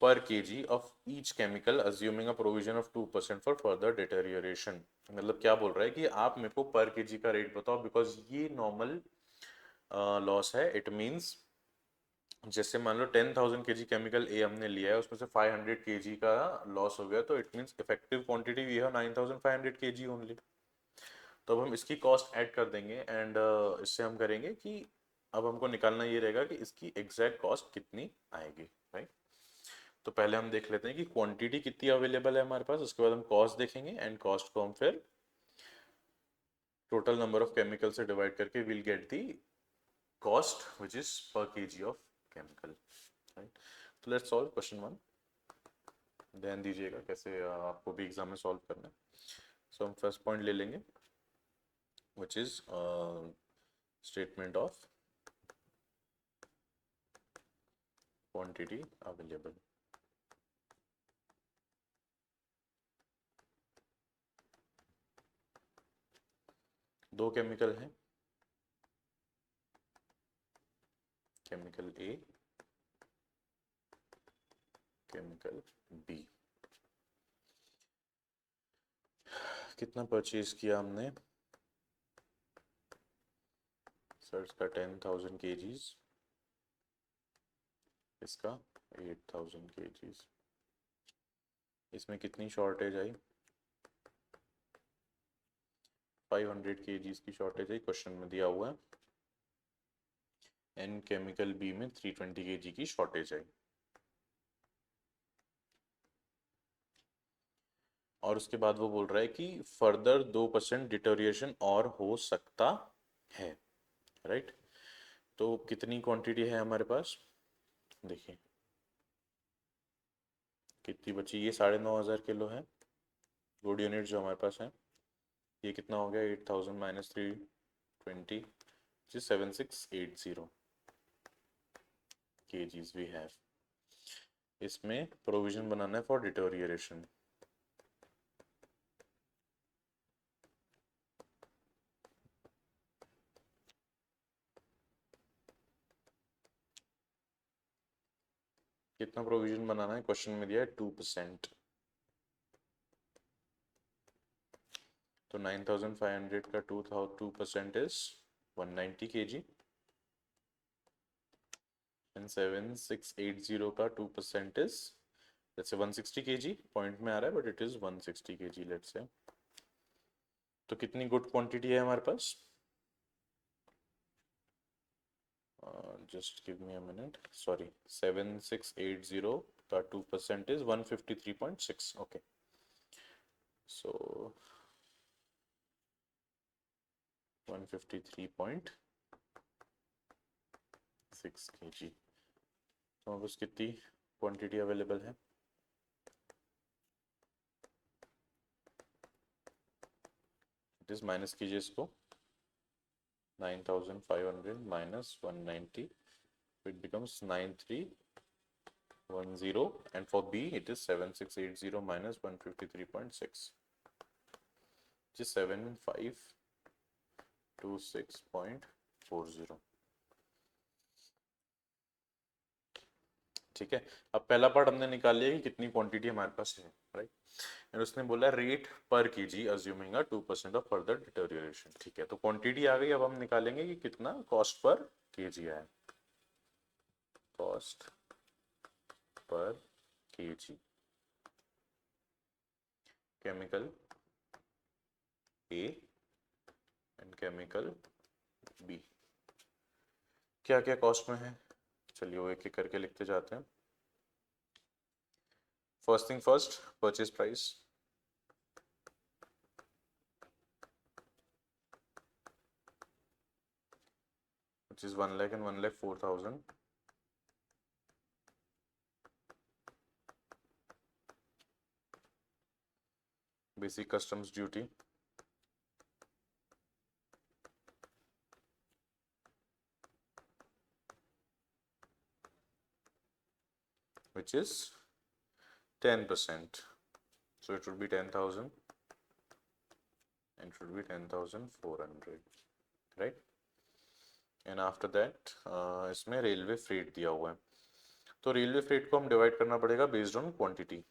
per kg of each chemical assuming a provision of 2% for further deterioration. मतलब क्या बोल रहा है कि आप मेरे को पर केजी का रेट बताओ, बिकॉज ये नॉर्मल लॉस है। इट मीन्स जैसे मान लो 10,000 केजी केमिकल ए हमने लिया है, उसमें से 500 केजी का लॉस हो गया, तो it means effective quantity we have 9,500 kg only. तो अब हम इसकी कॉस्ट ऐड कर देंगे एंड इससे हम करेंगे कि अब हमको निकालना ये रहेगा कि इसकी एग्जैक्ट कॉस्ट कितनी आएगी, राइट। तो पहले हम देख लेते हैं कि क्वांटिटी कितनी अवेलेबल है हमारे पास, उसके बाद हम कॉस्ट देखेंगे एंड कॉस्ट को हम फिर टोटल नंबर ऑफ केमिकल से डिवाइड करके will get the cost which is पर केजी ऑफ केमिकल, राइट। तो लेट्स सॉल्व क्वेश्चन 1। ध्यान दीजिएगा कैसे आपको भी एग्जाम में सॉल्व करना है। सो हम फर्स्ट पॉइंट ले लेंगे which is statement of quantity available। दो केमिकल हैं, केमिकल ए, केमिकल बी। कितना परचेज किया हमने सर? इसका 10,000 केजीज, इसका 8,000 केजीज। इसमें कितनी शॉर्टेज आई? 500 केजीज की शॉर्टेज आई, क्वेश्चन में दिया हुआ है। एंड केमिकल बी में 320 केजी की शॉर्टेज आई। और उसके बाद वो बोल रहा है कि फर्दर 2% डिटोरिएशन और हो सकता है, राइट। तो कितनी क्वांटिटी है हमारे पास? देखिए कितनी बची, ये 9,500 किलो है गुड यूनिट जो हमारे पास है। ये कितना हो गया? 8,000 माइनस 320 जी 7680 केजीज वी हैव। इसमें प्रोविजन बनाना है फॉर डिटोरिएशन। कितना प्रोविजन बनाना है? क्वेश्चन में दिया है 2%। तो 9,500 का 2% इज 190 केजी एंड 7680 का 2% इज लेट्स से 160 केजी। पॉइंट में आ रहा है but it is 160 kg let's say. तो कितनी गुड क्वांटिटी है हमारे पास? Just give me a minute, sorry 7680 का 2% इज 153.6। Okay, So 153.6 kg। तो अब उस कितनी क्वांटिटी अवेलेबल है? इट इज माइनस कीजिए इसको, 9500 minus 190, it becomes 9310, and for B it is 7680 minus 153.6, which is 7526.40। ठीक है, अब पहला पार्ट हमने निकाल लिया कि कितनी क्वांटिटी हमारे पास है, राइट। और उसने बोला rate per KG assuming a 2% of further deterioration. ठीक है, तो क्वांटिटी आ गई, अब हम निकालेंगे कि कितना कॉस्ट पर केजी आया। Cost per kg chemical A and chemical B, क्या क्या कॉस्ट में है, चलिए वो एक एक करके लिखते जाते हैं। First thing first, purchase price, which is 1 lakh and 1,04,000, basic customs duty, which is 10%, so it would be 10,000 and it would be 10,400, right? And after that इसमें रेलवे फ्रेट दिया हुआ है, तो रेलवे फ्रेट को हम डिवाइड करना पड़ेगा based on quantity.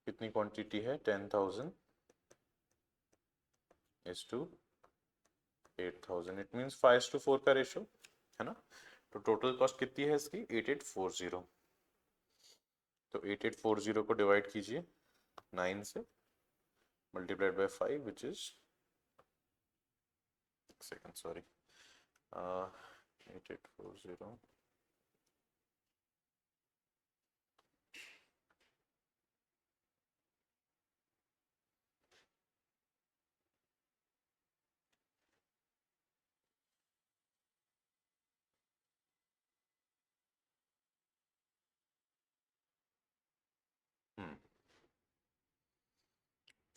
कितनी क्वांटिटी है? 10,000 इज टू 8,000, इट मीन्स 5:4 का रेशो है ना। तो टोटल कॉस्ट कितनी है इसकी? 8840। तो 8840 को डिवाइड कीजिए 9 से, multiplied by 5, which is second sorry 8840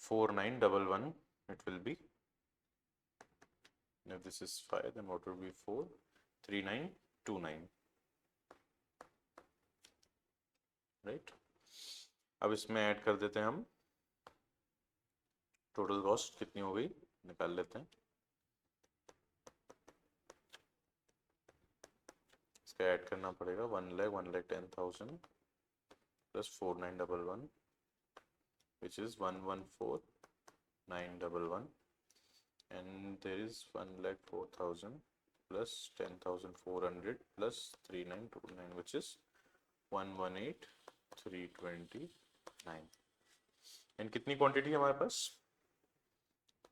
4911 it will be, if this is 5 then what will be 4, 3929, right. अब इसमें ऐड कर देते हैं हम, टोटल कॉस्ट कितनी हो गई निकाल लेते हैं। इसका ऐड करना पड़ेगा 1,10,000 plus 4911 which is 114,911, and there is 1,04,000 plus 10,400 plus 3,929 which is 118,329। And कितनी क्वांटिटी है हमारे पास?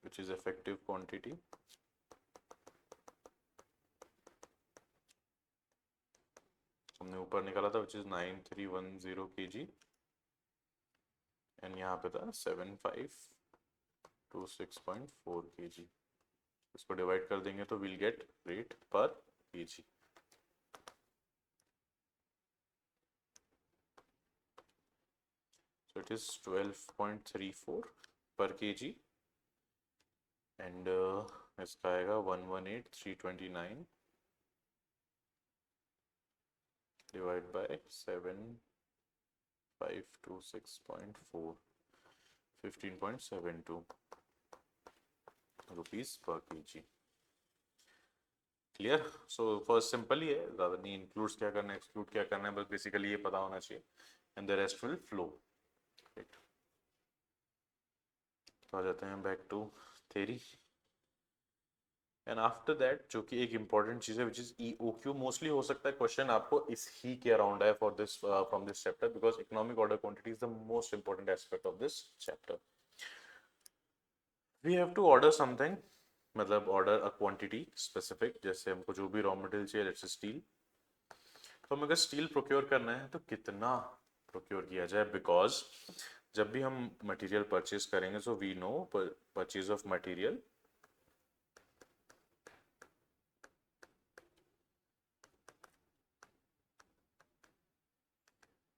which is effective quantity, हमने ऊपर निकाला था which is 9310 kg, एंड यहाँ पे था 7526.4 kg। इसको डिवाइड कर देंगे तो will get rate per kg. so it is 12.34 per kg, and इसका आएगा 118,329 divide by 7526.4, 15.72 rupees per kg. Clear? So first simple ही है, ज़्यादा नहीं इंक्लूड्स क्या करना है एक्सक्लूड क्या करना है, बस बेसिकली ये पता होना चाहिए, and the rest will flow. तो आ जाते हैं back to theory, and after that जो कि एक इंपॉर्टेंट चीज है विच इज EOQ, मोस्टली हो सकता है क्वेश्चन आपको इस ही के अराउंड है for this from this chapter, because economic order quantity is the most important aspect of this chapter. We have to order something मतलब ऑर्डर अ क्वांटिटी स्पेसिफिक, जैसे हमको जो भी रॉ मटेरियल चाहिए, लेट्स से स्टील, तो हमें अगर steel procure करना है तो कितना प्रोक्योर किया जाए, बिकॉज जब भी हम मटेरियल परचेज करेंगे so we know purchase of material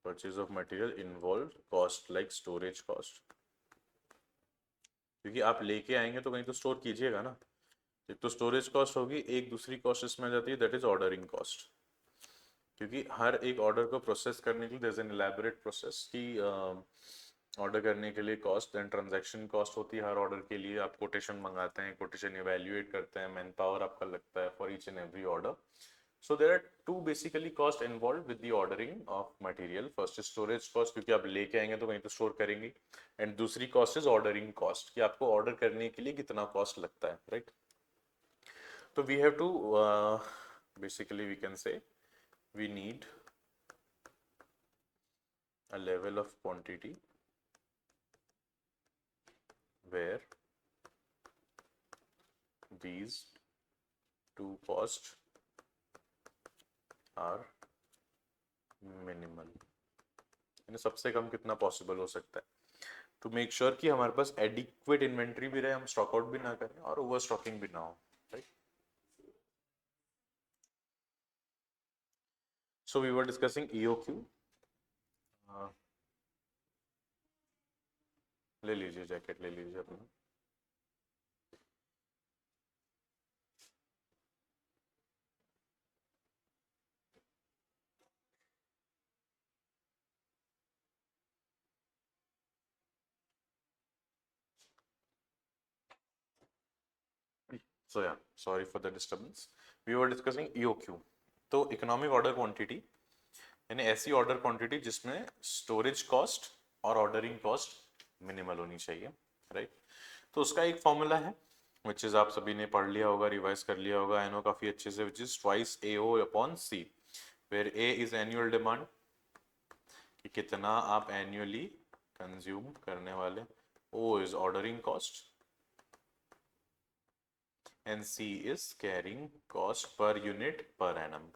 purchase of material involve cost like storage cost, क्योंकि आप लेके आएंगे तो कहीं तो स्टोर कीजिएगा ना। एक तो स्टोरेज कॉस्ट होगी, एक दूसरी कॉस्ट इसमें आ जाती है, दैट इज ऑर्डरिंग कॉस्ट, क्योंकि हर एक ऑर्डर को प्रोसेस करने के लिए there is an elaborate process की ऑर्डर करने के लिए कॉस्ट एंड ट्रांजैक्शन कॉस्ट होती है। हर ऑर्डर के लिए आप कोटेशन मंगाते हैं, कोटेशन इवैल्यूएट करते हैं, मैन पावर आपका लगता है for each and every order. So there are two basically cost involve with the ordering of material. First is storage cost, क्योंकि आप लेके आएंगे तो कहीं तो स्टोर करेंगे, एंड दूसरी कॉस्ट इज ऑर्डरिंग कॉस्ट, कि आपको ऑर्डर करने के लिए कितना कॉस्ट लगता है, राइट। तो we have to basically we can say we need a level of quantity where these two costs are minimal, यानी सबसे कम कितना पॉसिबल हो सकता है, टू मेक श्योर कि हमारे पास एडिक्वेट इन्वेंट्री भी रहे, हम स्टॉक आउट भी ना करें और ओवर स्टॉकिंग भी ना हो, right. So we were discussing EOQ. ले लीजिए जैकेट, ले लीजिए अपना। So yeah, sorry for the disturbance. We were discussing EOQ. तो इकोनॉमिक ऑर्डर क्वांटिटी यानी ऐसी ऑर्डर क्वांटिटी जिसमें स्टोरेज कॉस्ट और ऑर्डरिंग कॉस्ट मिनिमल होनी चाहिए, राइट। तो उसका एक फॉर्मूला है विच इज आप सभी ने पढ़ लिया होगा, रिवाइज कर लिया होगा, आई नो काफी अच्छे से, which is twice AO upon C, where A is annual demand, कि कितना आप एनुअली कंज्यूम करने वाले, O is ordering cost, and C is carrying cost per unit per annum,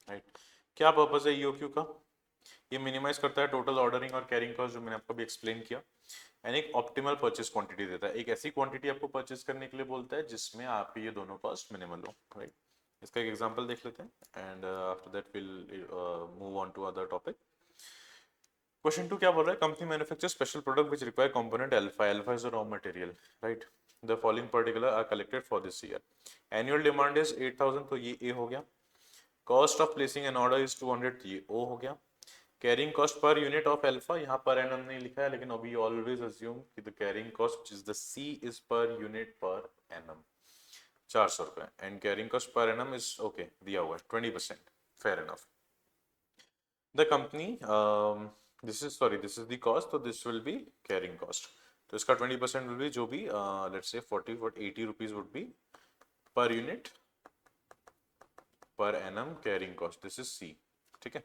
right. क्या पर्पस है ईओक्यू का? ये मिनिमाइज करता है टोटल ऑर्डरिंग और कैरिंग कॉस्ट, जो मैंने आपको भी एक्सप्लेन किया, एंड एक ऑप्टिमल परचेज क्वांटिटी देता है, एक ऐसी क्वांटिटी आपको परचेज करने के लिए बोलता है जिसमें आपके ये दोनों कॉस्ट मिनिमल हो, राइट। इसका एक एग्जांपल देख लेते हैं and after that will move on to other topic. Question 2 क्या बोल रहा है? Company manufacture special product which require component alpha, alpha is a raw material, right. The following particular are collected for this year, annual demand is 8000, तो ये A हो गया। Cost of placing an order is 200, ये O हो गया। Carrying cost per unit of alpha, यहाँ पर annum नहीं लिखा है, लेकिन अभी ऑलवेज अज्यूम कि the carrying cost is the C is per unit per annum, 400 रुपए, and carrying cost per annum is okay दिया हुआ है 20%, fair enough. The company this is sorry this is the cost, तो this will be carrying cost, तो इसका 20% will be जो भी let's say 80 rupees would be per unit per annum carrying cost, this is C, ठीक है।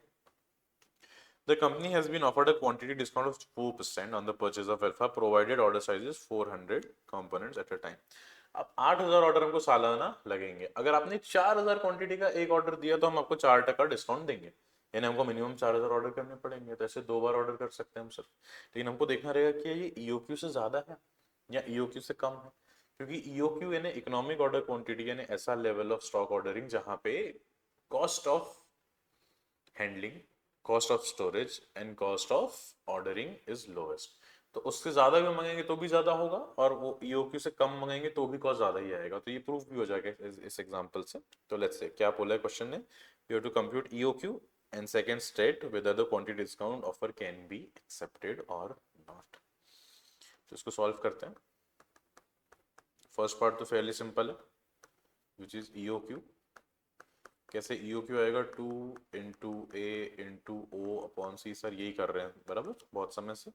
The company has been offered a quantity discount of 4% on the purchase of alpha provided order size is 400 components at a time। अब 8000 order हमको सालाना लगेंगे, अगर आपने 4000 quantity का एक ऑर्डर दिया तो हम आपको 4% डिस्काउंट देंगे, यानी हमको मिनिमम 4000 ऑर्डर करने पड़ेंगे, तो ऐसे 2 बार ऑर्डर कर सकते हैं हम सर। लेकिन हमको देखना रहेगा कि ये ईओक्यू से ज्यादा है या ईओक्यू से कम है, क्योंकि ईओक्यू यानी इकोनॉमिक ऑर्डर क्वांटिटी, यानी ऐसा लेवल ऑफ स्टॉक ऑर्डरिंग जहां पे cost of handling, cost of storage and cost of ordering is lowest, तो उससे ज्यादा भी मंगाएंगे तो भी ज्यादा होगा, और वो ईओक्यू से कम मंगाएंगे तो भी कॉस्ट ज्यादा ही आएगा, तो ये प्रूफ भी हो जाएगा इस एग्जांपल से। तो लेट्स से क्या बोला है क्वेश्चन ने, you have to compute EOQ and second state whether the quantity discount offer can be accepted or not। तो इसको सॉल्व करते हैं। फर्स्ट पार्ट तो फेयरली सिंपल है, विच इज ईओक्यू। कैसे ईओक्यू आएगा? 2 इंटू ए इंटू ओ अपॉन सी, sir यही कर रहे हैं बराबर बहुत समय से।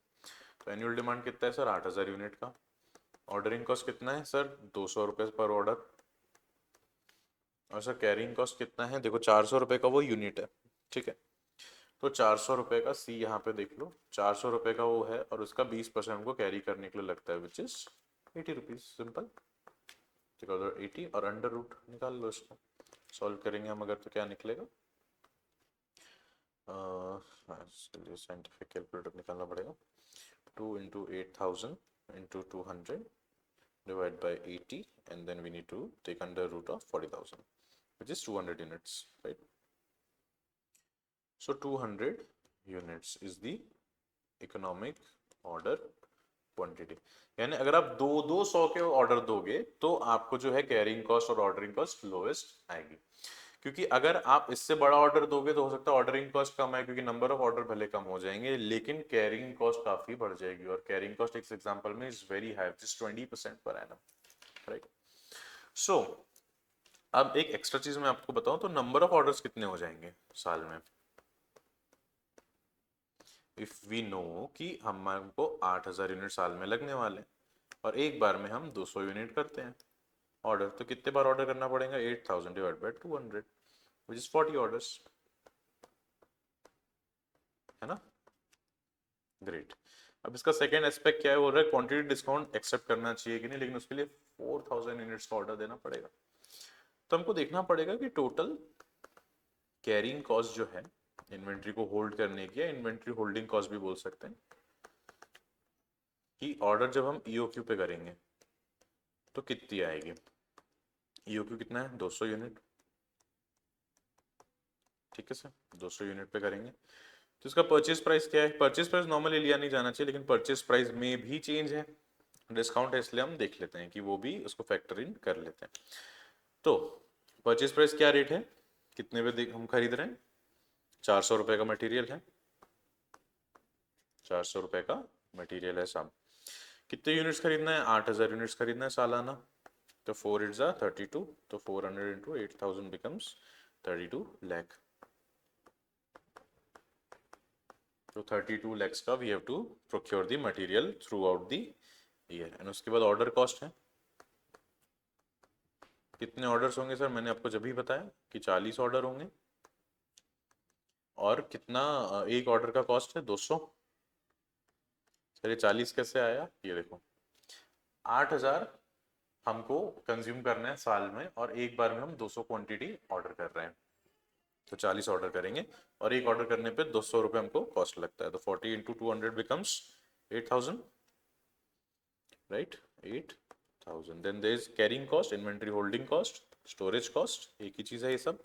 तो एनुअल डिमांड कितना है सर? 8000 यूनिट का। ऑर्डरिंग कॉस्ट कितना है सर? 200 रुपये पर ऑर्डर। और सर कैरिंग कॉस्ट कितना है? देखो 400 रुपये का वो यूनिट है, ठीक है। तो 400 रुपये का सी यहाँ पे देख लो, 400 रुपये का वो है, और उसका 20% हमको कैरी करने के लिए लगता है, विच इज ₹80 सिंपल। तो 80 और अंडर रूट निकाल लो इसको, सॉल्व करेंगे हम अगर तो क्या निकलेगा, साइंटिफिक कैलकुलेटर निकालना पड़ेगा। 2 into 8000 into 200 divided by 80 and then we need to take under root of 40,000 which is 200 units, right? So 200 units is the economic order quantity. यानी अगर आप 200 के ऑर्डर दोगे तो आपको जो है कैरिंग कॉस्ट और ऑर्डरिंग कॉस्ट लोएस्ट आएगी, क्योंकि अगर आप इससे बड़ा ऑर्डर दोगे तो हो सकता है ऑर्डरिंग कॉस्ट कम आए, क्योंकि नंबर ऑफ ऑर्डर भले कम हो जाएंगे लेकिन कैरिंग कॉस्ट काफी बढ़ जाएगी, और कैरिंग कॉस्ट एक एग्जांपल में is very high, just 20% per annum, right. सो अब एक एक्स्ट्रा चीज मैं आपको बताऊं तो नंबर ऑफ ऑर्डर्स कितने हो जाएंगे साल में। इफ वी नो कि हमको 8000 यूनिट साल में लगने वाले और एक बार में हम 200 यूनिट करते हैं ऑर्डर, तो कितने बार ऑर्डर करना पड़ेगा, 8000 divide by 200 which is 40 orders, है ना। ग्रेट। अब इसका सेकेंड एस्पेक्ट क्या है, वो है क्वांटिटी डिस्काउंट एक्सेप्ट करना चाहिए कि नहीं, लेकिन उसके लिए 4000 यूनिट्स का ऑर्डर देना पड़ेगा। तो हमको देखना पड़ेगा कि टोटल कैरिंग कॉस्ट जो है इन्वेंट्री को होल्ड करने की, इन्वेंट्री होल्डिंग कॉस्ट भी बोल सकते हैं, कि ऑर्डर जब हम ईओक्यू पे करेंगे तो कितनी आएगी। ईओक्यू कितना है, 200 यूनिट, ठीक है सर, 200 यूनिट पे करेंगे तो इसका परचेज प्राइस क्या है। परचेज प्राइस नॉर्मली लिया नहीं जाना चाहिए, लेकिन परचेज प्राइस में भी चेंज है, डिस्काउंट है, इसलिए हम देख लेते हैं कि वो भी उसको फैक्टर इन कर लेते हैं। तो परचेज प्राइस क्या रेट है, कितने पे हम खरीद रहे हैं, 400 रुपए का मटेरियल है, 400 रुपए का मटेरियल है साहब। कितने यूनिट्स खरीदना है, 8000 यूनिट्स खरीदना है सालाना, तो 4 8 32, तो 400 into 8000 becomes 32 lakh। तो 32 lakhs का we have to procure the material throughout the year. And उसके बाद ऑर्डर कॉस्ट है, कितने ऑर्डर्स होंगे सर, मैंने आपको जब भी बताया कि 40 ऑर्डर होंगे, और कितना एक ऑर्डर का कॉस्ट है 200। चलिए 40 कैसे आया, ये देखो 8000 हमको कंज्यूम करना है साल में, और एक बार में हम 200 क्वांटिटी ऑर्डर कर रहे हैं, तो 40 ऑर्डर करेंगे और एक ऑर्डर करने पे 200 रुपये हमको कॉस्ट लगता है, तो 40 into 200 becomes 8000, right, 8000। Then there is carrying cost, inventory holding cost, storage cost, एक ही चीज है ये सब।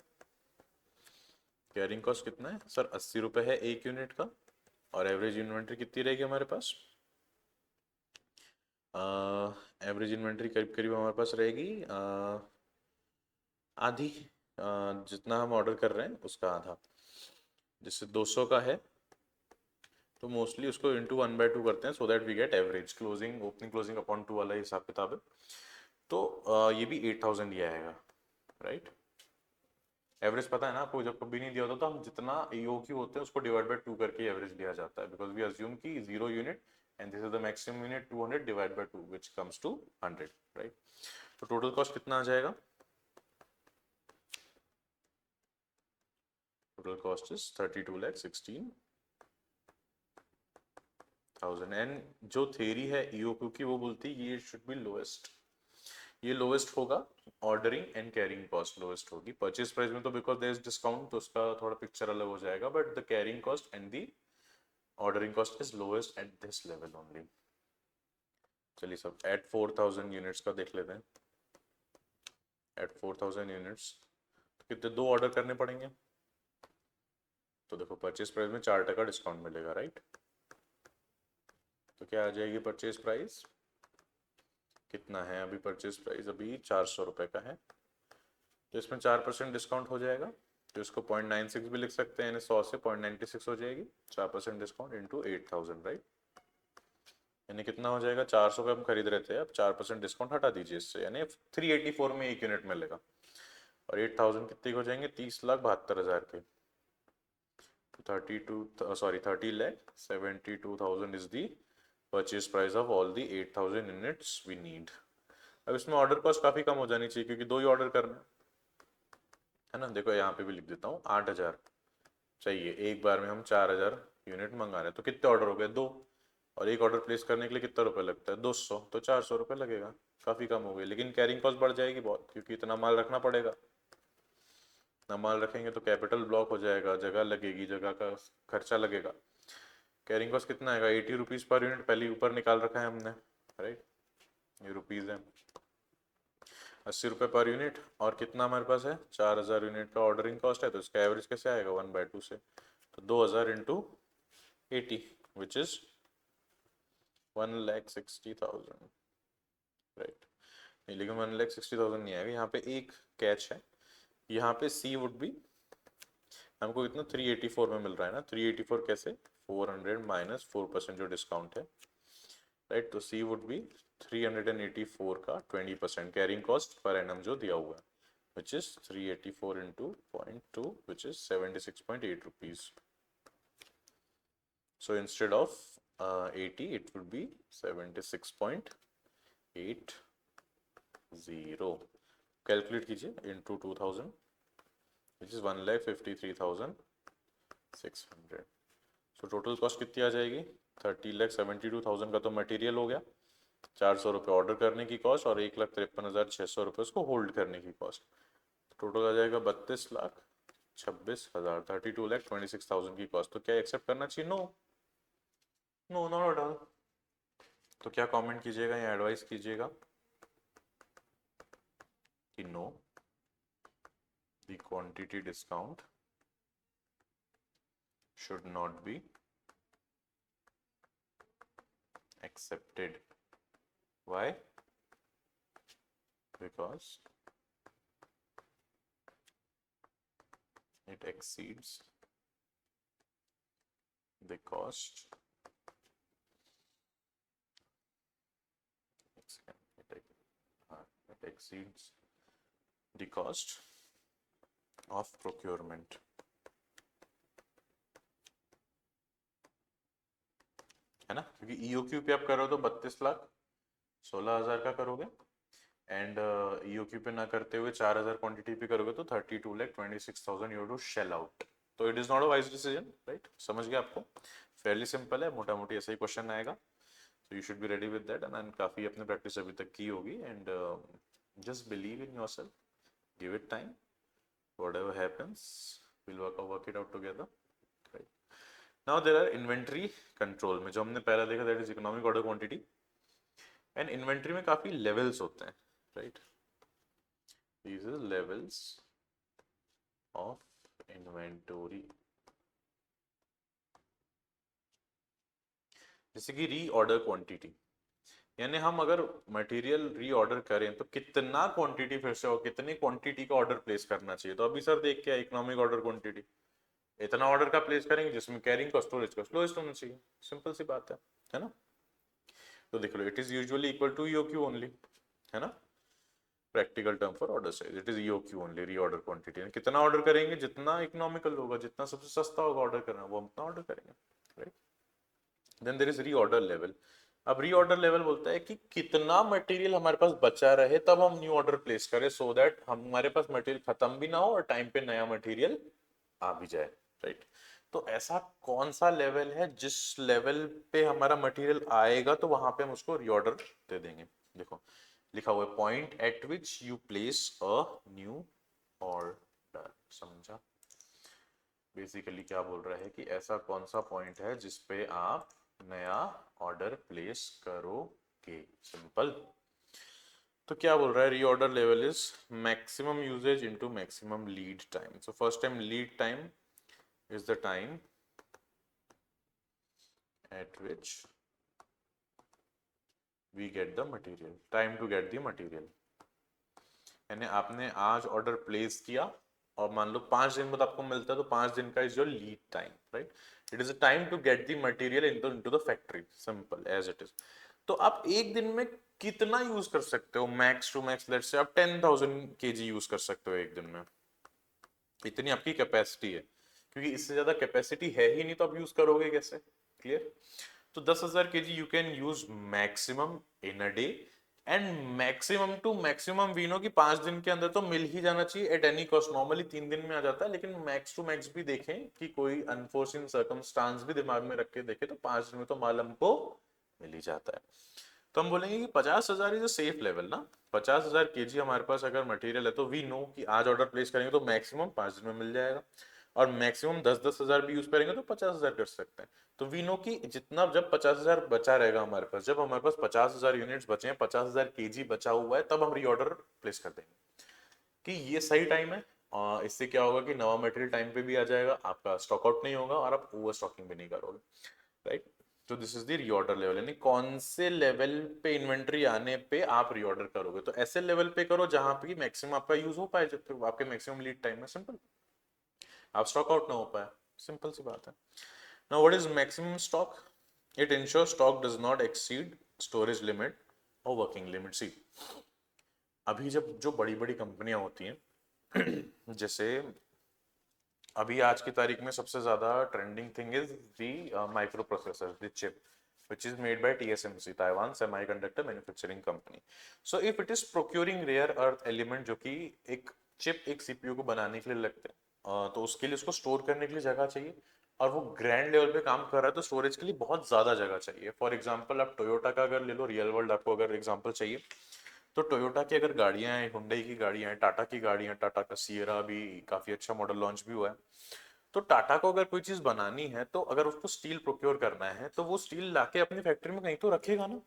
कैरिंग कॉस्ट कितना है सर, 80 रुपये है एक यूनिट का, और एवरेज इन्वेंट्री कितनी रहेगी हमारे पास, एवरेज इन्वेंट्री करीब करीब हमारे पास रहेगी आधी, जितना हम ऑर्डर कर रहे हैं उसका आधा, जैसे 200 का है तो मोस्टली उसको इंटू 1/2 करते हैं, so that we get average, closing opening closing upon 2 वाला हिसाब किताब है। तो ये भी 8000 ही आएगा, राइट। एवरेज पता है ना आपको, जब कभी नहीं दिया होता तो हम जितना ईओक्यू होते हैं उसको डिवाइड बाय 2 करके एवरेज लिया जाता है, बिकॉज वी अज्यूम कि 0 unit and this is the maximum unit 200 divide by 2 which comes to 100, right. तो टोटल कॉस्ट कितना आ जाएगा, टोटल कॉस्ट इज 32,16,000। एंड जो थ्योरी है ईओक्यू की वो बोलती है ये शुड बी लोएस्ट, ये लोएस्ट होगा, ordering and carrying cost lowest होगी। परचेज प्राइस में तो बिकॉज देयर इज डिस्काउंट तो उसका थोड़ा पिक्चर अलग हो जाएगा, but the carrying cost and the ordering cost is lowest at this level only. चलिए सब एट 4000 यूनिट्स का देख लेते हैं। एट 4000 यूनिट्स तो कितने दो ऑर्डर करने पड़ेंगे, तो देखो परचेज प्राइस में 4% डिस्काउंट मिलेगा, राइट। तो क्या आ जाएगी परचेज प्राइस, कितना है अभी परचेज प्राइस, अभी 400 रुपए का है, तो इसमें 4% डिस्काउंट हो जाएगा, तो इसको 0.96 भी लिख सकते हैं, यानी 100 से 0.96 हो जाएगी, 4% डिस्काउंट इंटू 8000, राइट। यानी कितना हो जाएगा, 400 पे हम खरीद रहे थे, अब 4% डिस्काउंट हटा दीजिए इससे, यानी 384 में एक यूनिट मिलेगा, और 8000 कितने हो जाएंगे, 30,72,000 के, 30,72,000 is the purchase price of all the 8000 units we need। अब इसमें ऑर्डर कॉस्ट काफी कम हो जानी चाहिए, क्योंकि दो ही ऑर्डर करना है ना। देखो यहाँ पे भी लिख देता हूँ, 8000 चाहिए, एक बार में हम 4000 यूनिट मंगा रहे हैं, तो कितने ऑर्डर हो गए, दो, और एक ऑर्डर प्लेस करने के लिए कितना रुपए लगता है, 200, तो 400 रुपये लगेगा, काफ़ी कम हो गई। लेकिन कैरिंग कॉस्ट बढ़ जाएगी बहुत, क्योंकि इतना माल रखना पड़ेगा। इतना माल रखेंगे तो कैपिटल ब्लॉक हो जाएगा, जगह लगेगी, जगह का खर्चा लगेगा। कैरिंग कॉस्ट कितना आएगा, 80 रुपीज़ पर यूनिट, पहले ऊपर निकाल रखा है हमने, राइट, ये रुपीज़ है। 80 रुपये पर यूनिट, और कितना हमारे पास है, 4000 यूनिट का ऑर्डरिंग कॉस्ट है, तो इसका एवरेज कैसे आएगा, 1/2 से, तो 2000 इंटू 80 विच इज 1,60,000, राइट। नहीं, लेकिन 1,60,000 नहीं आएगा, यहाँ पे एक कैच है, यहाँ पे सी वुड बी, हमको कितना 384 में मिल रहा है ना, 384 कैसे, 400 माइनस 4% जो डिस्काउंट है, राइट, तो सी वुड बी 384 का 20% कैरिंग कॉस्ट पर एनम जो दिया हुआ है, which is 384 into 0.2, which is 76.8 rupees. So instead of 80, it would be 76.80. Calculate कीजिए into 2000, which is 1,53,600. So total cost कितनी आ जाएगी, 30,72,000 का तो मटेरियल हो गया, 400 रुपये ऑर्डर करने की कॉस्ट, और 1,53,600 रुपये उसको होल्ड करने की कॉस्ट। टोटल आ जाएगा 32,26,000, 32,26,000 की कॉस्ट। तो क्या एक्सेप्ट करना चाहिए, no, no not at all. तो क्या कमेंट कीजिएगा या एडवाइस कीजिएगा कि no, the quantity discount should not be accepted. Why? Because it exceeds the cost. It exceeds the cost of procurement. है ना, क्योंकि EOQ पे आप करो तो 32,16,000 का करोगे, एंड EOQ पे ना करते हुए 4000 क्वांटिटी पे करोगे तो 32,26,000 यू टू शेल आउट। तो it is not a wise decision, right, समझ गए आपको, फेयरली सिंपल है, मोटा मोटी ऐसा ही क्वेश्चन आएगा, so you should be ready with that, and काफी अपने प्रैक्टिस अभी तक की होगी, and just believe in yourself, give it time, whatever happens we'll work it out together, right? Now there are inventory control में जो हमने पहला देखा, that is economic order quantity, and inventory में काफी levels होते हैं, right? These are levels of inventory. जैसे कि रीऑर्डर क्वांटिटी, यानी हम अगर मटेरियल रीऑर्डर करें तो कितना क्वांटिटी फिर से हो, कितनी क्वांटिटी का ऑर्डर प्लेस करना चाहिए। तो अभी सर देख के इकोनॉमिक ऑर्डर क्वांटिटी, इतना ऑर्डर का प्लेस करेंगे जिसमें कैरिंग का स्टोरेज का लोएस्ट होना चाहिए, सिंपल सी बात है ना। तो देख लो, it is usually equal to EOQ only, है ना, practical term for order size, it is EOQ only, reorder quantity. कितना ऑर्डर करेंगे, जितना इकोनॉमिकल होगा, जितना सबसे सस्ता होगा ऑर्डर करना, वो हम उतना ऑर्डर करेंगे, right. Then there is reorder level. अब रीऑर्डर लेवल बोलता है कि कितना मटेरियल हमारे पास बचा रहे तब हम न्यू ऑर्डर प्लेस करें, सो दैट हमारे पास मटेरियल खत्म भी ना हो और टाइम पे नया मटेरियल आ भी जाए, राइट। तो ऐसा कौन सा लेवल है जिस लेवल पे हमारा मटेरियल आएगा तो वहां पे हम उसको रीऑर्डर दे देंगे। देखो लिखा हुआ है, point eight which you place a new order. समझा, बेसिकली क्या बोल रहा है कि ऐसा कौन सा पॉइंट है जिसपे आप नया ऑर्डर प्लेस करोगे, सिंपल। तो क्या बोल रहा है, reorder level is maximum usage into maximum lead time. So first time lead time is the time at which we get the material, time to get the material। यानी आपने आज order place किया और मान लो 5 दिन बाद आपको मिलता है, तो 5 दिन का is your lead time, right. It is a time to get the material into the factory, simple as it is. तो आप एक दिन में कितना यूज कर सकते हो, max to max let's say आप 10,000 kg यूज कर सकते हो एक दिन में, इतनी आपकी कैपेसिटी है, क्योंकि इससे ज्यादा कैपेसिटी है ही नहीं, तो आप यूज करोगे कैसे, क्लियर। तो 10,000 kg you can use maximum in a day, and maximum to maximum we know कि 5 दिन के अंदर तो मिल ही जाना चाहिए एट एनी कॉस्ट। नॉर्मली 3 दिन में आ जाता है, लेकिन मैक्स टू मैक्स भी देखें कि कोई अनफोर्सिन सर्कमस्टांस भी दिमाग में रख के देखे तो 5 दिन में तो माल हमको मिल ही जाता है। तो हम बोलेंगे कि 50,000 इज अ सेफ लेवल ना। 50,000 केजी हमारे पास अगर मटेरियल है तो वी नो कि आज ऑर्डर प्लेस करेंगे तो मैक्सिमम 5 दिन में मिल जाएगा, और मैक्सिमम 10-10 हज़ार भी यूज करेंगे तो 50,000 कर सकते हैं। तो वी नो कि जितना जब 50,000 बचा रहेगा हमारे पास, जब हमारे पास 50,000 यूनिट्स बचे हैं, 50,000 केजी बचा हुआ है, तब हम रीऑर्डर प्लेस कर देंगे कि ये सही टाइम है। इससे क्या होगा कि नवा मटेरियल टाइम पे भी आ जाएगा, आपका स्टॉक आउट नहीं होगा और आप ओवर स्टॉकिंग भी नहीं करोगे, राइट। तो this is the reorder level, यानी कौन से लेवल पे इन्वेंट्री आने पे आप रीऑर्डर करोगे। तो ऐसे लेवल पे करो जहां पे मैक्सिमम आपका यूज हो पाए, जब तक आपके मैक्सिमम लीड टाइम है, सिंपल, आप स्टॉक आउट ना हो पाए, सिंपल सी बात है। Now what is maximum stock? It ensure stock does not exceed storage limit और वर्किंग लिमिट। सी, अभी जब जो बड़ी बड़ी कंपनियां होती हैं जैसे अभी आज की तारीख में सबसे ज्यादा trending thing is the micro processor, the chip which is made by TSMC, Taiwan Semiconductor Manufacturing Company. So if it is procuring rare earth element, जो कि एक चिप एक सीपीयू को बनाने के लिए लगते हैं, तो उसके लिए उसको स्टोर करने के लिए जगह चाहिए, और वो ग्रैंड लेवल पे काम कर रहा है तो स्टोरेज के लिए बहुत ज्यादा जगह चाहिए। फॉर एग्जांपल आप टोयोटा का अगर ले लो, रियल वर्ल्ड आपको अगर एग्जांपल चाहिए, तो टोयोटा की अगर गाड़ियां हैं, हुंडई की गाड़ियां हैं, टाटा की गाड़ियां, टाटा का सियरा भी काफी अच्छा मॉडल लॉन्च भी हुआ है। तो टाटा को अगर कोई चीज बनानी है तो अगर उसको स्टील प्रोक्योर करना है तो वो स्टील लाके अपनी फैक्ट्री में कहीं तो रखेगा ना।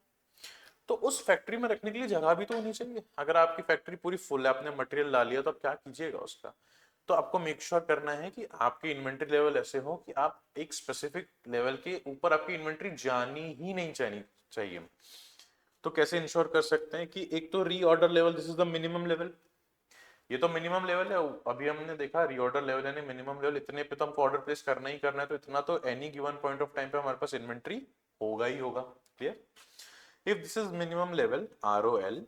तो उस फैक्ट्री में रखने के लिए जगह भी तो होनी चाहिए। अगर आपकी फैक्ट्री पूरी फुल है, आपने मटेरियल ला लिया, तो आप क्या कीजिएगा उसका। तो आपको मेक श्योर करना है कि आपकी इन्वेंट्री लेवल ऐसे हो कि आप एक स्पेसिफिक लेवल के ऊपर आपकी इन्वेंट्री जानी ही नहीं चाहिए। तो कैसे इंश्योर कर सकते हैं कि एक तो reorder level, this is the minimum level, ये तो मिनिमम लेवल है। अभी हमने देखा रीऑर्डर लेवल यानी मिनिमम लेवल, इतने पे तो हमको ऑर्डर प्लेस करना ही करना है, तो इतना तो any given point of time पे हमारे पास इन्वेंट्री होगा ही होगा। Clear? If this is minimum level ROL,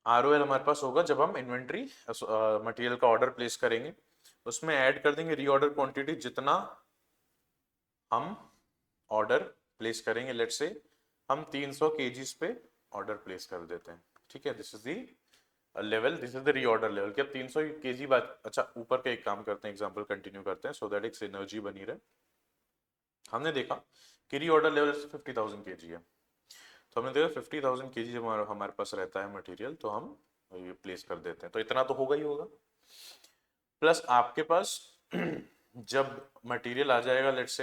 ROL हमारे पास होगा जब हम इन्वेंट्री मटेरियल का ऑर्डर प्लेस करेंगे, उसमें ऐड कर देंगे रीऑर्डर क्वांटिटी, जितना हम ऑर्डर प्लेस करेंगे। लेट्स से हम 300 केजीज पे ऑर्डर प्लेस कर देते हैं, ठीक है। This is the level, this is the reorder level कि अब 300 केजी बात। अच्छा, ऊपर का एक काम करते हैं, एग्जांपल कंटिन्यू करते हैं सो दैट एक सिनर्जी बनी रहे। हमने देखा कि रीऑर्डर लेवल 50,000 केजी है, तो हमने देखा 50,000 केजी जब हमारे पास रहता है मटेरियल तो हम ये प्लेस कर देते हैं, तो इतना तो होगा ही होगा। प्लस आपके पास जब मटेरियल आ जाएगा, let's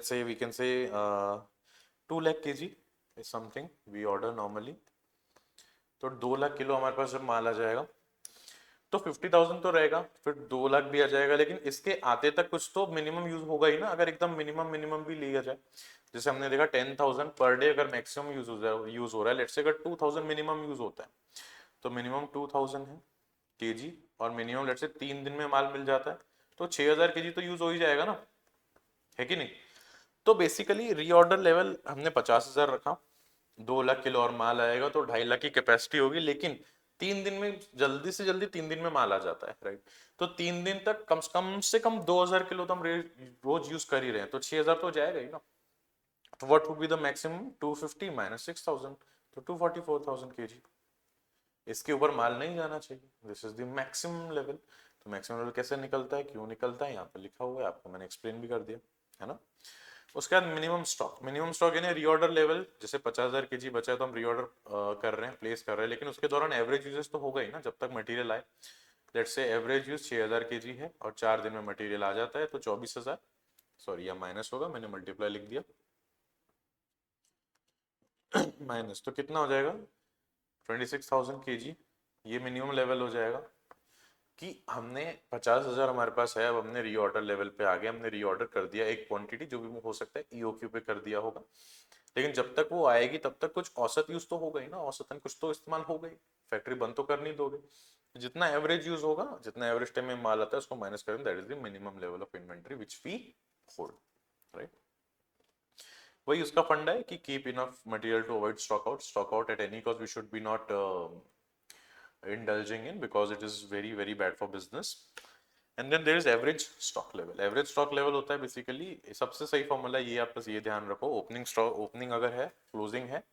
say we can say 2 lakh kg is something we order normally, तो 2 लाख किलो हमारे पास जब माल आ जाएगा तो 50,000 तो रहेगा, फिर 2 लाख भी आ जाएगा, लेकिन इसके आते तक कुछ तो मिनिमम यूज होगा ही ना। अगर एकदम मिनिमम मिनिमम भी लिया जाए, जैसे हमने देखा 10,000 पर डे अगर मैक्सिमम यूज हो रहा है, लेट्स से अगर 2,000 मिनिमम यूज होता है, तो मिनिमम 2,000 है केजी, और मिनिमम लेट्स से 3 दिन में माल मिल जाता है, तो 6,000 केजी तो यूज हो ही जाएगा ना, है कि नहीं। तो बेसिकली रीऑर्डर लेवल हमने 50,000 रखा, 2 लाख किलो और माल आएगा तो 2.5 लाख की कैपेसिटी होगी, लेकिन 3 दिन में, जल्दी से जल्दी 3 दिन में माल आ जाता है, राइट। तो 3 दिन तक कम से कम 2,000 किलो तो हम रोज यूज कर ही रहे हैं, तो 6,000 तो जाएगा ही ना। तो what would be the maximum? 250 minus 6,000, तो 244,000 केजी। इसके ऊपर माल नहीं जाना चाहिए, this is the maximum level. तो मैक्सिमम लेवल कैसे निकलता है, क्यों निकलता है, यहाँ पे लिखा हुआ है, आपको मैंने एक्सप्लेन भी कर दिया है ना। उसके बाद मिनिमम स्टॉक यानी रीऑर्डर लेवल, जैसे 50,000 केजी बचा है तो हम रीऑर्डर कर रहे हैं, प्लेस कर रहे हैं, लेकिन उसके दौरान एवरेज यूजेस तो होगा ही ना जब तक मटेरियल आए। Let's say average use 6,000 KG है और 4 दिन में मटेरियल आ जाता है, तो 24,000, सॉरी यह माइनस होगा, मैंने मल्टीप्लाई लिख दिया माइनस, तो कितना हो जाएगा 26,000 केजी। ये मिनिमम लेवल हो जाएगा कि हमने 50,000 हमारे पास है, अब हमने रीऑर्डर लेवल पे आ गए, हमने रीऑर्डर कर दिया एक क्वांटिटी, जो भी हो सकता है EOQ पे कर दिया होगा, लेकिन जब तक वो आएगी तब तक कुछ औसत यूज तो होगा ही ना, औसतन कुछ तो इस्तेमाल हो गई, फैक्ट्री बंद तो कर नहीं दोगे। जितना एवरेज यूज होगा, जितना एवरेज टाइम में माल आता है उसको माइनस करें, that is the minimum level of inventory which we hold, right. वही उसका फंडा है कि keep enough material to avoid stock out at any cost, we should be not indulging in because it is very very bad for business. And then there is average stock level होता है basically, सबसे सही formula ये, आप बस ये ध्यान रखो, ओपनिंग अगर है, क्लोजिंग है,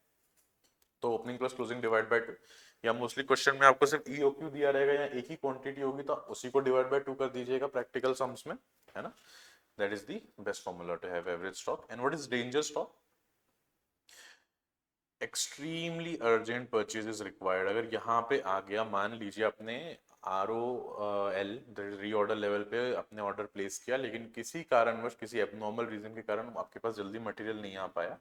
तो opening plus closing divide by 2, या मोस्टली क्वेश्चन में आपको सिर्फ EOQ दिया रहेगा या एक ही क्वांटिटी होगी तो उसी को डिवाइड बाय 2 कर दीजिएगा प्रैक्टिकल सम्स में, है ना। That is the best formula to have average stock. And what is danger stock? Extremely urgent purchase is required. अगर यहाँ पे आ गया, मान लीजिए अपने ROL रीऑर्डर लेवल पे अपने ऑर्डर प्लेस किया, लेकिन किसी कारणवश, किसी एबनॉर्मल रीजन के कारण आपके पास जल्दी मटेरियल नहीं आ पाया,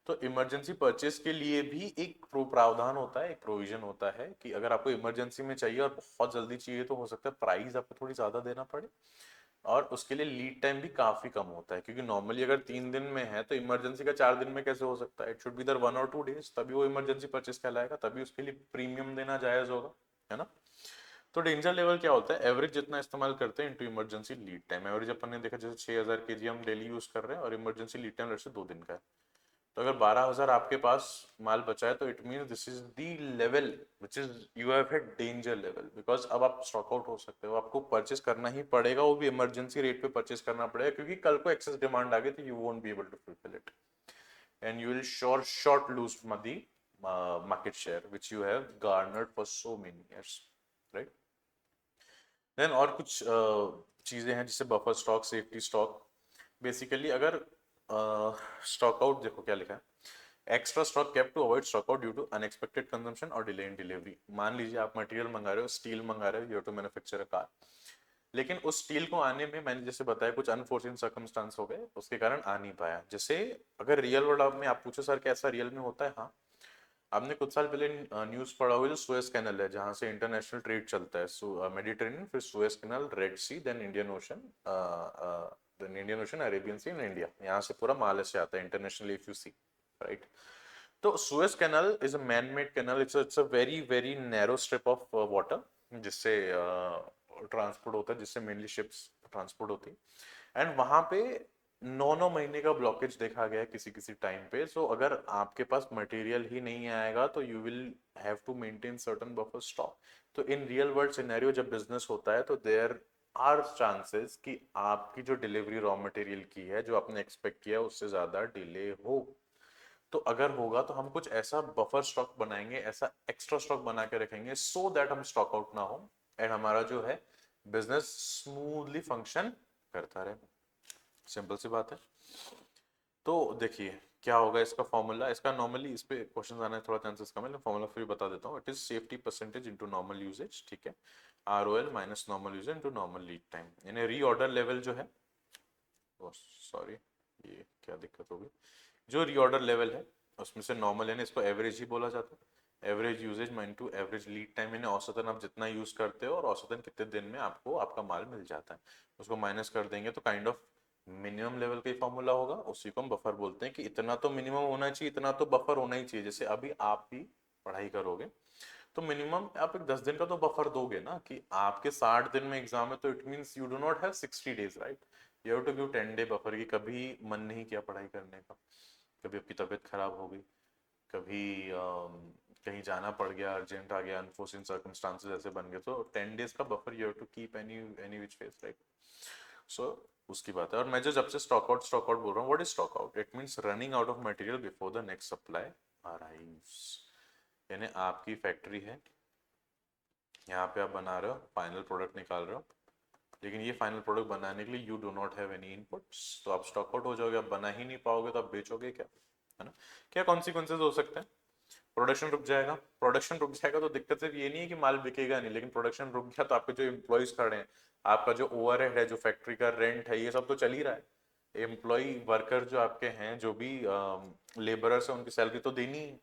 तो इमरजेंसी परचेज के लिए भी एक प्रावधान होता है, एक प्रोविजन होता है कि अगर आपको इमरजेंसी में चाहिए और बहुत जल्दी चाहिए तो हो सकता है प्राइस आपको थोड़ी ज्यादा देना पड़े, और उसके लिए लीड टाइम भी काफी कम होता है, क्योंकि नॉर्मली अगर 3 दिन में है तो इमरजेंसी का 4 दिन में कैसे हो सकता है? इट शुड बी दर 1 और 2 डेज, तभी वो इमरजेंसी परचेस कहलाएगा, तभी उसके लिए प्रीमियम देना जायज होगा, है ना। तो डेंजर लेवल क्या होता है? एवरेज जितना इस्तेमाल करते हैं into emergency lead time. Average अपन ने देखा जैसे 6000 kg हम डेली यूज कर रहे हैं और इमरजेंसी लीड टाइम जैसे 2 दिन का है, तो अगर 12,000 आपके पास माल बचा है तो it mean this is the level which is you have hit danger level, because अब आप स्टॉक आउट हो सकते हो, आपको परचेस करना ही पड़ेगा, वो भी इमरजेंसी रेट पे परचेस करना पड़ेगा, क्योंकि कल को एक्सेस डिमांड आ गई तो you won't be able to fulfil it and you will short lose the market share which you have garnered for so many years, right? Then और कुछ चीज़ें हैं जैसे buffer stock, safety stock. Basically अगर stock out, देखो क्या लिखा है, extra stock kept to avoid stock out due to unexpected consumption और डिले इन डिलीवरी। मान लीजिए आप मटेरियल मंगा रहे हो, स्टील मंगा रहे हो, you to manufacture a car, लेकिन उस स्टील को आने में मैंने जैसे बताया कुछ अनफोर्चुनेट सर्कमस्टांस हो गए, उसके कारण आ नहीं पाया। जैसे अगर रियल वर्ल्ड में आप पूछो सर कैसा रियल में होता है, हाँ, आपने कुछ साल पहले न्यूज पढ़ा होगा जो सुएज कैनल है जहां से इंटरनेशनल ट्रेड चलता है, मेडिटेरेनियन, फिर Suez canal, red sea, then Indian ocean, Arabian sea, in India, यहाँ से पूरा माल से आता है international, if you see, right. तो Suez canal is a man made canal, it's a very very narrow strip of water जिससे transport होता है, जिससे मेनली शिप्स ट्रांसपोर्ट होती है, एंड वहां पे 9 महीने का ब्लॉकेज देखा गया है किसी किसी टाइम पे। सो अगर आपके पास मटेरियल ही नहीं आएगा तो you will have to maintain certain buffer stock. तो इन रियल वर्ल्ड सिनेरियो जब बिजनेस होता है तो देयर आर चांसेस कि आपकी जो डिलीवरी रॉ मटेरियल की है, जो आपने एक्सपेक्ट किया उससे ज्यादा डिले हो। तो अगर होगा तो हम कुछ ऐसा बफर स्टॉक बनाएंगे, ऐसा एक्स्ट्रा स्टॉक बना के रखेंगे सो दैट हम स्टॉक आउट ना हो एंड हमारा जो है बिजनेस स्मूथली फंक्शन करता रहे। सिंपल सी बात है। तो देखिए क्या होगा इसका फॉर्मूला, इसका नॉर्मली इस पे क्वेश्चन आने थोड़ा चांसेस कम है, लेकिन फॉर्मूला फिर बता देता हूँ। It is safety percentage into normal usage, ठीक है, ROL minus normal usage into normal lead time. यानी रीऑर्डर लेवल जो है, सॉरी ये क्या दिक्कत होगी, जो रीऑर्डर लेवल है उसमें से नॉर्मल, यानी इसको एवरेज ही बोला जाता है, average usage mine to average lead time, यानी औसतन आप जितना यूज करते हो और औसतन कितने दिन में आपको आपका माल मिल जाता है, उसको माइनस कर देंगे तो काइंड ऑफ मिनिमम लेवल का ही फॉर्मूला होगा, उसी को हम बफर बोलते हैं कि इतना तो मिनिमम होना चाहिए, इतना तो बफर होना ही चाहिए। जैसे अभी आप भी पढ़ाई करोगे तो मिनिमम आप एक 10 दिन का तो बफर दोगे ना, कि आपके 60 दिन में एग्जाम है तो it means you do not have 60 days, right? You have to give 10 day buffer, की कभी मन नहीं किया पढ़ाई करने का, कभी आपकी तबीयत खराब हो गई, कभी कहीं जाना पड़ गया, अर्जेंट आ गया, अनफोर्सिन सर्कमस्टांसेस ऐसे बन गए, तो 10 days का buffer you have to keep any any which face, right? So उसकी बात है। और मैं जो जब से स्टॉक आउट बोल रहा हूँ, what is stock out? It means running out of material before the next supply arrives. यानी आपकी फैक्ट्री है, यहाँ पे आप बना रहे हो, फाइनल प्रोडक्ट निकाल रहे हो, लेकिन ये फाइनल प्रोडक्ट बनाने के लिए you do not have any inputs, तो आप स्टॉक आउट हो जाओगे, आप बना ही नहीं पाओगे तो आप बेचोगे क्या, है ना? क्या कॉन्सिक्वेंसेज हो सकते हैं? प्रोडक्शन रुक जाएगा। प्रोडक्शन रुक जाएगा तो दिक्कत सिर्फ ये नहीं है कि माल बिकेगा नहीं, लेकिन प्रोडक्शन रुक गया तो आपके जो एम्प्लॉयज खड़े हैं, आपका जो ओवरहेड है, जो फैक्ट्री का रेंट है, ये सब तो चल ही रहा है। एम्प्लॉय वर्कर जो आपके हैं, जो भी लेबरर्स है, उनकी सैलरी तो देनी है,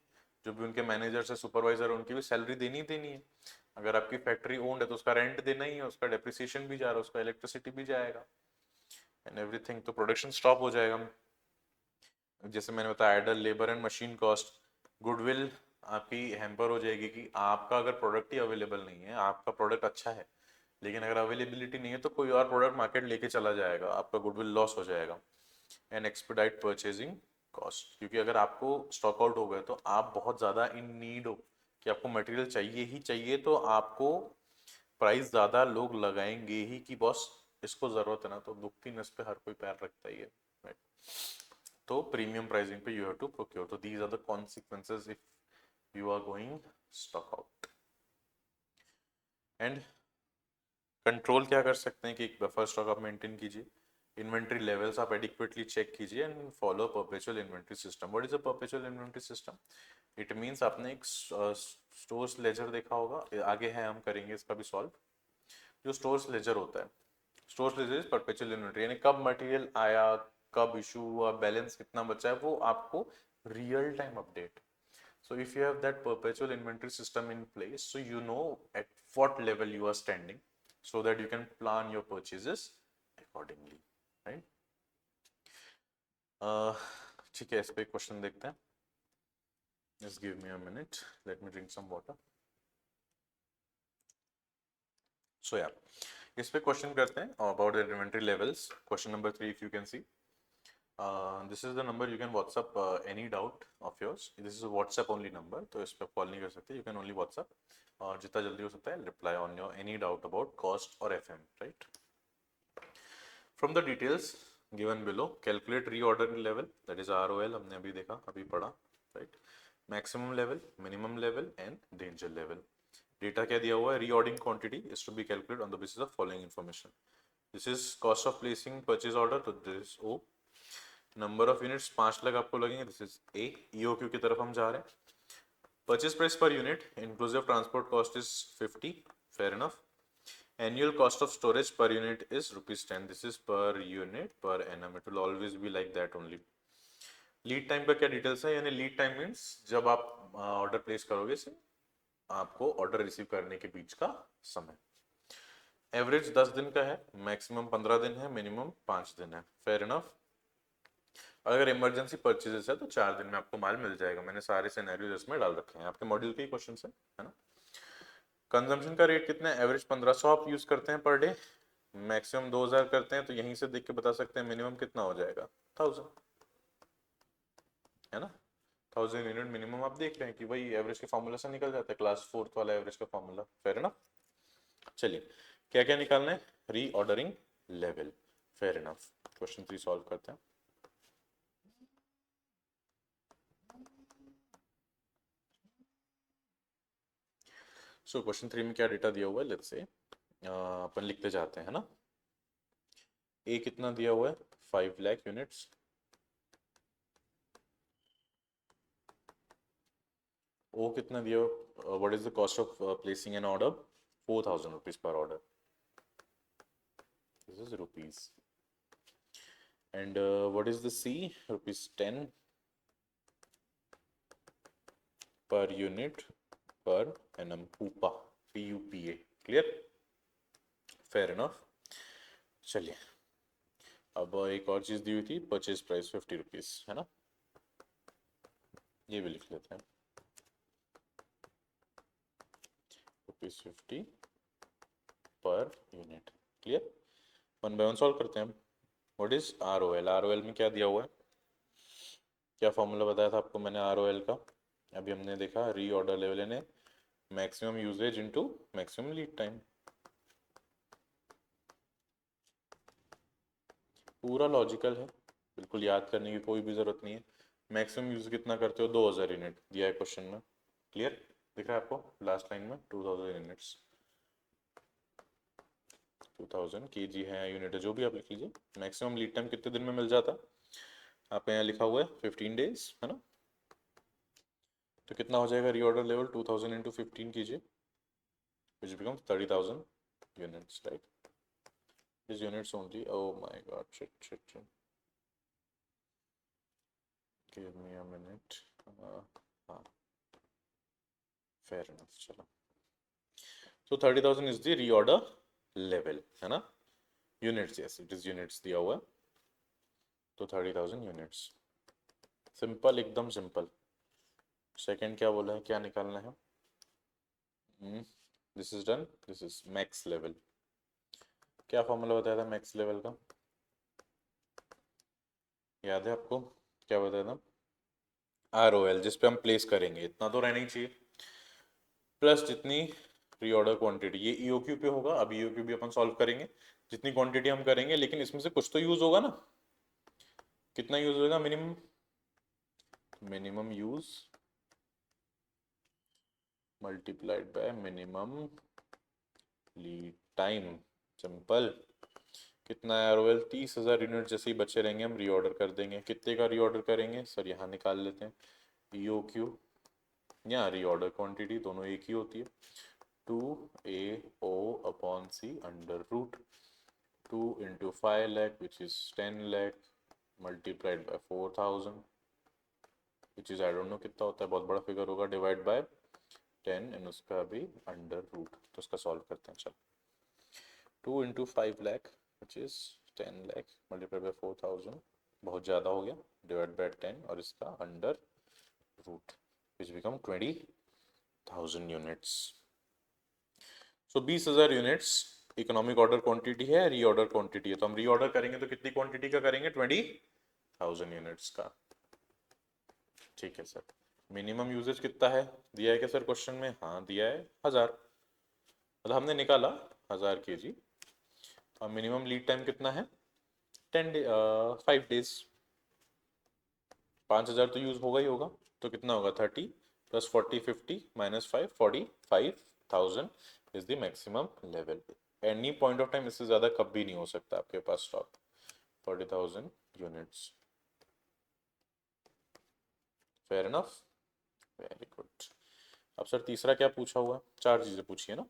जो भी उनके मैनेजर्स है, सुपरवाइजर है, उनकी भी सैलरी देनी ही देनी है। अगर आपकी फैक्ट्री ओन्ड है तो उसका रेंट देना ही है, उसका डेप्रिसिएशन भी जा रहा है, उसका इलेक्ट्रिसिटी भी जाएगा एंड एवरीथिंग, तो प्रोडक्शन स्टॉप हो जाएगा। जैसे मैंने बताया, idle labour and machine cost, goodwill आपकी हैम्पर हो जाएगी, कि आपका अगर प्रोडक्ट ही अवेलेबल नहीं है, आपका प्रोडक्ट अच्छा है लेकिन अगर अवेलेबिलिटी नहीं है तो कोई और प्रोडक्ट मार्केट लेके चला जाएगा, आपका गुडविल लॉस हो जाएगा। एंड एक्सपेडाइट परचेजिंग कॉस्ट, क्योंकि अगर आपको स्टॉक आउट हो गए तो आप बहुत ज़्यादा इन नीड हो कि आपको मटेरियल चाहिए ही चाहिए, तो आपको प्राइस ज़्यादा लोग लगाएंगे ही कि बॉस इसको ज़रूरत है ना, तो दुखती नस पे हर कोई पैर रखता ही है, right? तो प्रीमियम प्राइसिंग पे यू हैव टू प्रोक्योर, तो these are the consequences if you are going stock out. And control क्या कर सकते हैं कि एक बफर स्टॉक आप मेंटेन कीजिए, इन्वेंट्री लेवल्स आप एडिक्वेटली चेक कीजिए and follow perpetual inventory system. What is a perpetual inventory system? It means आपने एक स्टोर्स लेजर देखा होगा, आगे है हम करेंगे इसका भी सॉल्व। जो स्टोर्स लेजर होता है, stores ledger is perpetual inventory, यानी कब मटेरियल आया, कब इशू हुआ, बैलेंस कितना बचा है, वो आपको real time update. So if you have that perpetual inventory system in place, so you know at what level you are standing, so that you can plan your purchases accordingly, right? ठीक है, इस पे question देखते हैं। Just give me a minute. Let me drink some water. So yeah, इस पे question करते हैं about the inventory levels. Question number 3, if you can see. This is the number you can WhatsApp any doubt of yours. This is a WhatsApp only number, तो इस पे call नहीं कर सकते. You can only WhatsApp. और जितना जल्दी हो सकता है reply on your any doubt about cost or FM, right? From the details given below, calculate reordering level, that is ROL, हमने अभी देखा, अभी पढ़ा, right? Maximum level, minimum level and danger level. Data क्या दिया हुआ है? Reordering quantity is to be calculated on the basis of following information. This is cost of placing purchase order, तो this is O. Number of units 5 lakh आपको लगेंगे, this is a. EOQ की तरफ हम जा रहे हैं। Purchase price per unit inclusive transport cost is 50, fair enough. Annual cost of storage पर unit is ₹10, this is per unit per annum, it will always be like that only. Lead time का क्या details है, यानी lead time means जब आप order place करोगे से आपको ऑर्डर रिसीव करने के बीच का समय। एवरेज 10 दिन का है, मैक्सिमम 15 दिन है, मिनिमम 5 दिन है, फेयर इनफ। अगर इमरजेंसी परचेजेस है तो 4 दिन में आपको माल मिल जाएगा। मैंने सारे सिनेरियोज इसमें डाल रखे हैं, आपके मॉड्यूल के ही क्वेश्चन है ना। कंजम्पशन का रेट कितना है? एवरेज 1500 आप यूज करते हैं पर डे, मैक्सिमम 2000 करते हैं, तो यहीं से देख के बता सकते हैं मिनिमम कितना हो जाएगा, 1000, है ना। 1000 यूनिट मिनिमम आप देख रहे हैं कि भाई एवरेज के फॉर्मूला से निकल जाता है, क्लास 4th वाला एवरेज का फॉर्मूला, फेयर है ना। चलिए क्या क्या निकालना है? Reordering level, fair enough. Question 3 solve करते हैं। सो क्वेश्चन 3 में क्या डेटा दिया हुआ है, लेट्स से अपन लिखते जाते हैं, है ना। ए कितना दिया हुआ है? 5 लाख यूनिट्स। ओ कितना दिया हुआ? What is the cost of placing an order? 4000 rupees per order, this is rupees. And what is the C? ₹10 per unit per annum, PUPA, PUPA, clear, fair enough. चलिए अब एक और चीज दी हुई थी, परचेज प्राइस 50 रुपीज, है ना, ये भी लिख लेते हैं, ₹50 per unit, clear. One by one solve करते हैं हम। What is ROL? ROL में क्या दिया हुआ है? क्या फॉर्मूला बताया था आपको मैंने ROL का? अभी हमने देखा, रीऑर्डर लेवल यानी maximum usage into maximum lead time. पूरा लॉजिकल है, बिल्कुल याद करने की कोई भी जरूरत नहीं है। मैक्सिमम यूज कितना करते हो? 2000 यूनिट दिया है क्वेश्चन में, क्लियर, दिख रहा है आपको लास्ट लाइन में 2000 यूनिट्स, 2000 kg है, यूनिट है, जो भी आप लिख लीजिए। मैक्सिमम लीड टाइम कितने दिन में मिल जाता? आपके यहाँ लिखा हुआ है 15 डेज, है ना। तो कितना हो जाएगा रीऑर्डर लेवल? 2000 इंटू 15 कीजिए, which becomes 30,000 units, right. These units only. Oh my god, shit. Give me a minute. हाँ, fair enough, चलो। So 30,000 is the reorder level, है ना। Units, yes, it is units दिया हुआ है, तो 30,000 units। सिंपल, एकदम सिंपल। सेकंड क्या बोला है, क्या निकालना है? This is done, this is max level. क्या फॉर्मूला बताया था मैक्स लेवल का? याद है आपको? क्या बताया था? ROL, जिस पे हम प्लेस करेंगे, इतना तो रहना ही चाहिए, प्लस जितनी रीऑर्डर क्वांटिटी, ये EOQ पे होगा। अब EOQ भी अपन सॉल्व करेंगे, जितनी क्वांटिटी हम करेंगे, लेकिन इसमें से कुछ तो यूज होगा ना। कितना यूज होगा? Minimum use multiplied by minimum lead time, simple. कितना है ROL? 30,000 यूनिट जैसे ही बचे रहेंगे हम रीऑर्डर कर देंगे। कितने का रीऑर्डर करेंगे सर? यहाँ निकाल लेते हैं, EOQ या रीऑर्डर क्वांटिटी दोनों एक ही होती है, 2AO/C under root 2 into 5 lakh which is 10 lakh multiplied by 4,000 which is I don't know कितना होता है, बहुत बड़ा फिगर होगा, डिवाइड बाय 10 एंड उसका भी अंडर रूट। तो उसका सॉल्व करते हैं, चलो। 2 into 5 lakh which is 10 lakh multiplied by 4,000 बहुत ज़्यादा हो गया, डिवाइड बाय 10 और इसका under root which become 20,000 units. सो 20,000 यूनिट्स इकोनॉमिक ऑर्डर क्वांटिटी है, रीऑर्डर क्वांटिटी है। तो हम रीऑर्डर करेंगे तो कितनी क्वांटिटी का करेंगे? 20,000 यूनिट्स का। ठीक है सर। मिनिमम यूजेज कितना है दिया है क्या सर क्वेश्चन में? हाँ दिया है 1000, मतलब हमने निकाला 1000 kg। और मिनिमम लीड टाइम कितना है? 5 डेज। 5000 तो यूज होगा ही होगा, तो कितना होगा? 30 + 40 50 - 5 45,000 is the maximum level. Any point of time इससे ज्यादा कभी नहीं हो सकता आपके पास stock, 40,000 units. Fair enough, very good. अब सर तीसरा क्या पूछा हुआ है? 4 चीजें पूछी है ना।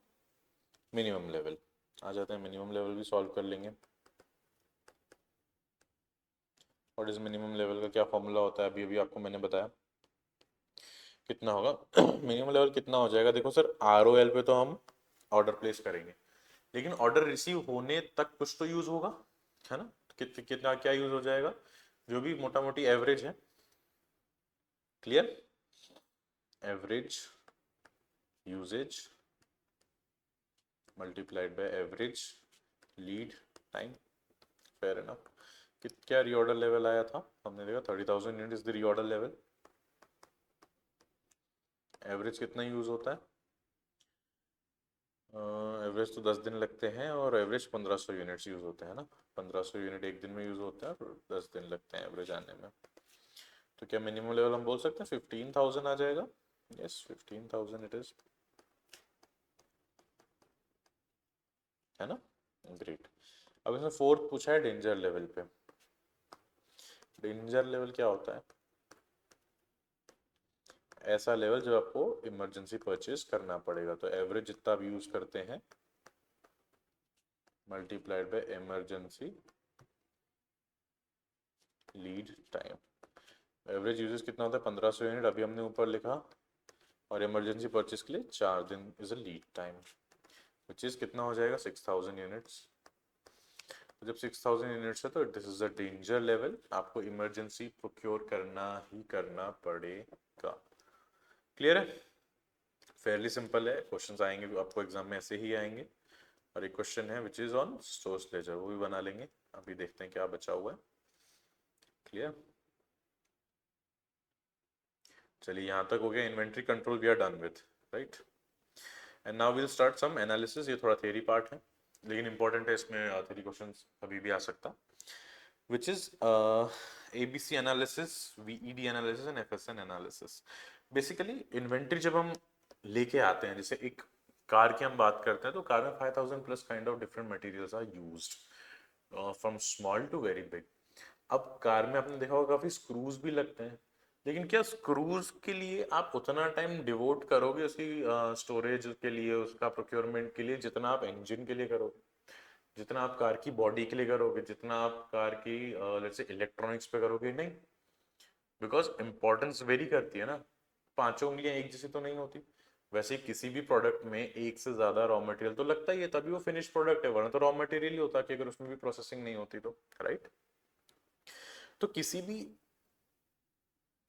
मिनिमम लेवल, आ जाते हैं, मिनिमम लेवल भी सॉल्व कर लेंगे। और इस मिनिमम लेवल का क्या फॉर्मूला होता है? अभी अभी आपको मैंने बताया। कितना होगा मिनिमम लेवल कितना हो जाएगा? देखो सर, ROL पे तो हम ऑर्डर प्लेस करेंगे, लेकिन ऑर्डर रिसीव होने तक कुछ तो यूज होगा, है ना? कितना क्या यूज हो जाएगा? जो भी मोटा मोटी एवरेज है, clear, average usage multiplied by average lead time. Fair enough. क्या रीऑर्डर लेवल आया था? हमने देखा 30,000 unit is the reorder level. Average कितना यूज होता है? एवरेज तो 10 दिन लगते हैं, और एवरेज 1500 यूनिट्स यूज होते हैं ना। 1500 यूनिट एक दिन में यूज होता है और 10 दिन लगते हैं एवरेज आने में। तो क्या मिनिमम लेवल हम बोल सकते हैं 15,000 आ जाएगा? यस, 15,000 इट इज, है ना। ग्रेट। अब इसमें फोर्थ पूछा है डेंजर लेवल पे। डेंजर लेवल क्या होता है? ऐसा लेवल जो आपको इमरजेंसी परचेज करना पड़ेगा। तो एवरेज जितना आप यूज करते हैं multiplied by emergency lead time. Average uses कितना होता है? 1500 यूनिट, अभी हमने ऊपर लिखा। और इमरजेंसी परचेज के लिए 4 दिन is a lead time, which is कितना हो जाएगा? 6,000 यूनिट्स। तो जब 6,000 यूनिट्स है तो this is a danger level, आपको इमरजेंसी प्रोक्योर करना ही करना पड़ेगा। क्लियर है? फेयरली सिंपल है। क्वेश्चंस आएंगे आपको एग्जाम में ऐसे ही आएंगे। और एक क्वेश्चन है which is on stores ledger, वो भी बना लेंगे। अभी देखते हैं क्या बचा हुआ है। क्लियर? चलिए, यहाँ तक हो गया। Inventory control we are done with, right. And now will start some analysis. ये थोड़ा थ्योरी पार्ट है, लेकिन इंपॉर्टेंट है। इसमें थ्योरी क्वेश्चंस कभी भी आ सकता, which is ABC analysis, VED analysis and FSN analysis। Basically inventory जब हम लेके आते हैं, जैसे एक कार की हम बात करते हैं, तो कार में 5,000 plus kind of different materials are used from small to very big. अब कार में आपने देखा होगा काफी स्क्रूज भी लगते हैं, लेकिन क्या स्क्रूज के लिए आप उतना टाइम डिवोट करोगे उसकी स्टोरेज के लिए, उसका प्रोक्योरमेंट के लिए, जितना आप इंजन के लिए करोगे, जितना आप कार की बॉडी के लिए करोगे, जितना आप कार की लेट्स से इलेक्ट्रॉनिक्स पे करोगे? नहीं, बिकॉज इंपॉर्टेंस वेरी करती है ना। पांचों उंगलियां एक जैसी तो नहीं होती। वैसे किसी भी प्रोडक्ट में एक से ज्यादा रॉ मटेरियल तो लगता ही है, तभी वो फिनिश प्रोडक्ट है, वरना तो रॉ मटेरियल ही होता कि अगर उसमें भी प्रोसेसिंग नहीं होती तो, राइट। तो किसी भी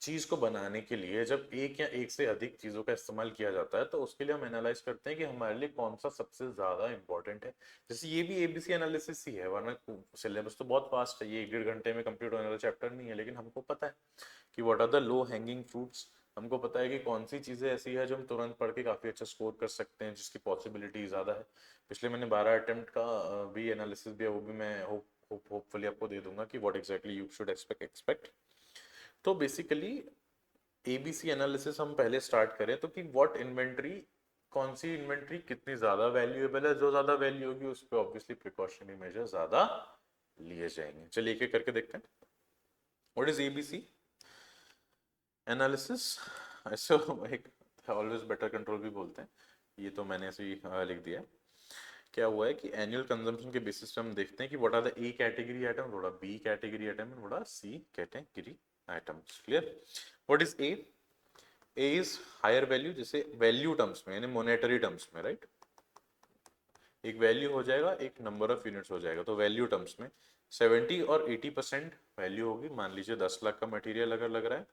चीज को बनाने के लिए जब एक या एक से अधिक चीजों का इस्तेमाल किया जाता है, तो उसके लिए हम एनालाइज करते हैं कि हमारे लिए कौन सा सबसे ज्यादा इंपॉर्टेंट है। जैसे ये भी ABC एनालिसिस ही है, वरना सिलेबस तो बहुत फास्ट है, ये 1.5 घंटे में कंप्लीट होने वाला चैप्टर नहीं है। लेकिन हमको पता है कि what are the low hanging fruits. हमको पता है कि कौन सी चीजें ऐसी है जो हम तुरंत पढ़ के काफी अच्छा स्कोर कर सकते हैं, जिसकी पॉसिबिलिटी ज्यादा है। पिछले मैंने 12 अटेम्प्ट का भी एनालिसिस भी है, वो भी मैं होपफुली आपको दे दूंगा कि what exactly you should expect. तो बेसिकली ABC एनालिसिस हम पहले स्टार्ट करें तो कि व्हाट इन्वेंट्री कौन सी इन्वेंट्री कितनी ज्यादा वैल्यूएबल है, जो ज्यादा वैल्यू होगी उस पर ऑब्वियसली प्रिकॉशनरी मेजर ज्यादा लिए जाएंगे। चलिए एक एक करके देखते हैं। What is ABC analysis? ऐसे एक ऑलवेज बेटर कंट्रोल भी बोलते हैं, ये तो मैंने ऐसे ही लिख दिया है। क्या हुआ है कि एनुअल कंजम्पशन के बेसिस पे हम देखते हैं कि what are the A category item, what are B category item and what are C category items. Clear? What is A? A is higher value, जैसे वैल्यू टर्म्स में यानी मॉनेटरी टर्म्स में, राइट? एक वैल्यू हो जाएगा, एक number of units हो जाएगा। तो वैल्यू टर्म्स में 70 और 80% वैल्यू होगी। मान लीजिए 10 लाख का मटेरियल अगर लग रहा है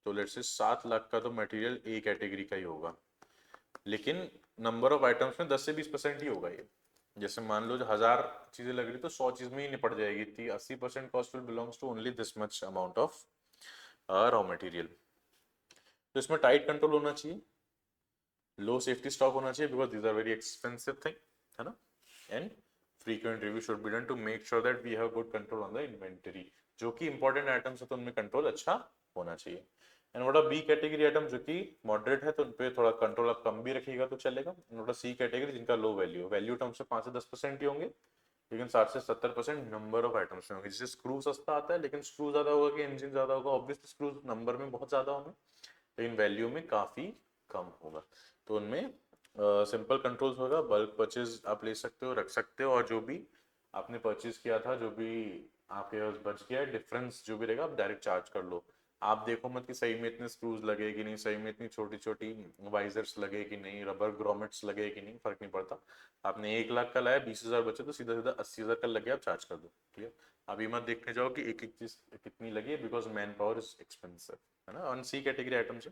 तो लेट्स से 7 लाख का तो मटेरियल ए कैटेगरी का ही होगा, लेकिन नंबर ऑफ आइटम्स में 10 से 20% ही होगा ये। जैसे मान लो जो 1000 चीजें लग रही तो 100 चीज में ही निपट जाएगी, इतनी 80% cost will belongs to only this much amount of raw material. तो इसमें टाइट कंट्रोल होना चाहिए, लो सेफ्टी स्टॉक होना चाहिए, because these are very expensive thing, है ना? And frequent review should be done to make sure that we have good control on the inventory। जो कि इंपॉर्टेंट आइटम्स है तो उनमें कंट्रोल अच्छा होना चाहिए। And what are B category item, जो कि मॉडरेट है तो उन पे थोड़ा कंट्रोल आप कम भी रखिएगा तो चलेगा। व्हाट आर सी कैटेगरी, जिनका लो वैल्यू, वैल्यू टर्म से 5 से 10% ही होंगे, लेकिन 60 से 70% नंबर ऑफ आइटम्स में होंगे। जैसे स्क्रू सस्ता आता है लेकिन स्क्रू ज्यादा होगा कि इंजन ज्यादा होगा, ऑब्वियसली स्क्रू नंबर में बहुत ज्यादा होंगे लेकिन वैल्यू में काफी कम होगा। तो उनमें सिंपल कंट्रोल्स होगा, बल्क परचेज आप ले सकते हो, रख सकते हो, और जो भी आपने परचेज किया था, जो भी आपके पास बच गया है, डिफरेंस जो भी रहेगा आप डायरेक्ट चार्ज कर लो। आप देखो मत कि सही में इतने स्क्रूज लगे कि नहीं, सही में इतनी छोटी छोटी वाइजर्स लगे कि नहीं, रबर ग्रोमेट्स लगे कि नहीं, फर्क नहीं पड़ता। आपने 1 लाख का लाया, 20,000 बचे तो सीधा सीधा 80,000 का लग गया, आप चार्ज कर दो। क्लियर? अभी मत देखने जाओ कि एक एक चीज कितनी लगी है, because man power is expensive, है ना? ऑन सी कैटेगरी आइटम से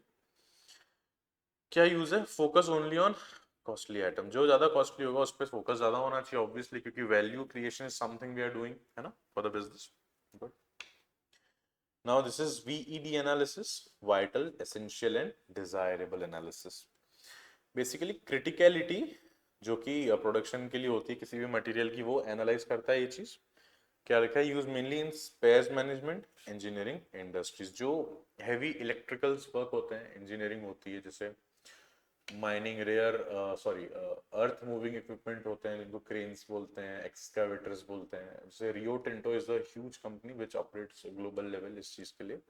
क्या यूज है? Focus only on costly item, जो ज्यादा कॉस्टली होगा उस पर फोकस ज्यादा होना चाहिए ऑब्वियसली, क्योंकि value creation is something we are doing, है ना, for the business. Good. Now this is VED analysis, vital, essential and desirable analysis. Basically criticality जो कि प्रोडक्शन के लिए होती है किसी भी मटेरियल की, वो एनालाइज करता है। ये चीज क्या रखा है? Use mainly in spares management, engineering industries. जो हैवी इलेक्ट्रिकल्स वर्क होते हैं, इंजीनियरिंग होती है, जैसे mining, rare sorry earth moving equipment होते हैं जिनको क्रेन्स बोलते हैं, एक्सकावेटर्स बोलते हैं। जैसे Rio Tinto is a huge company which operates global level इस चीज के लिए।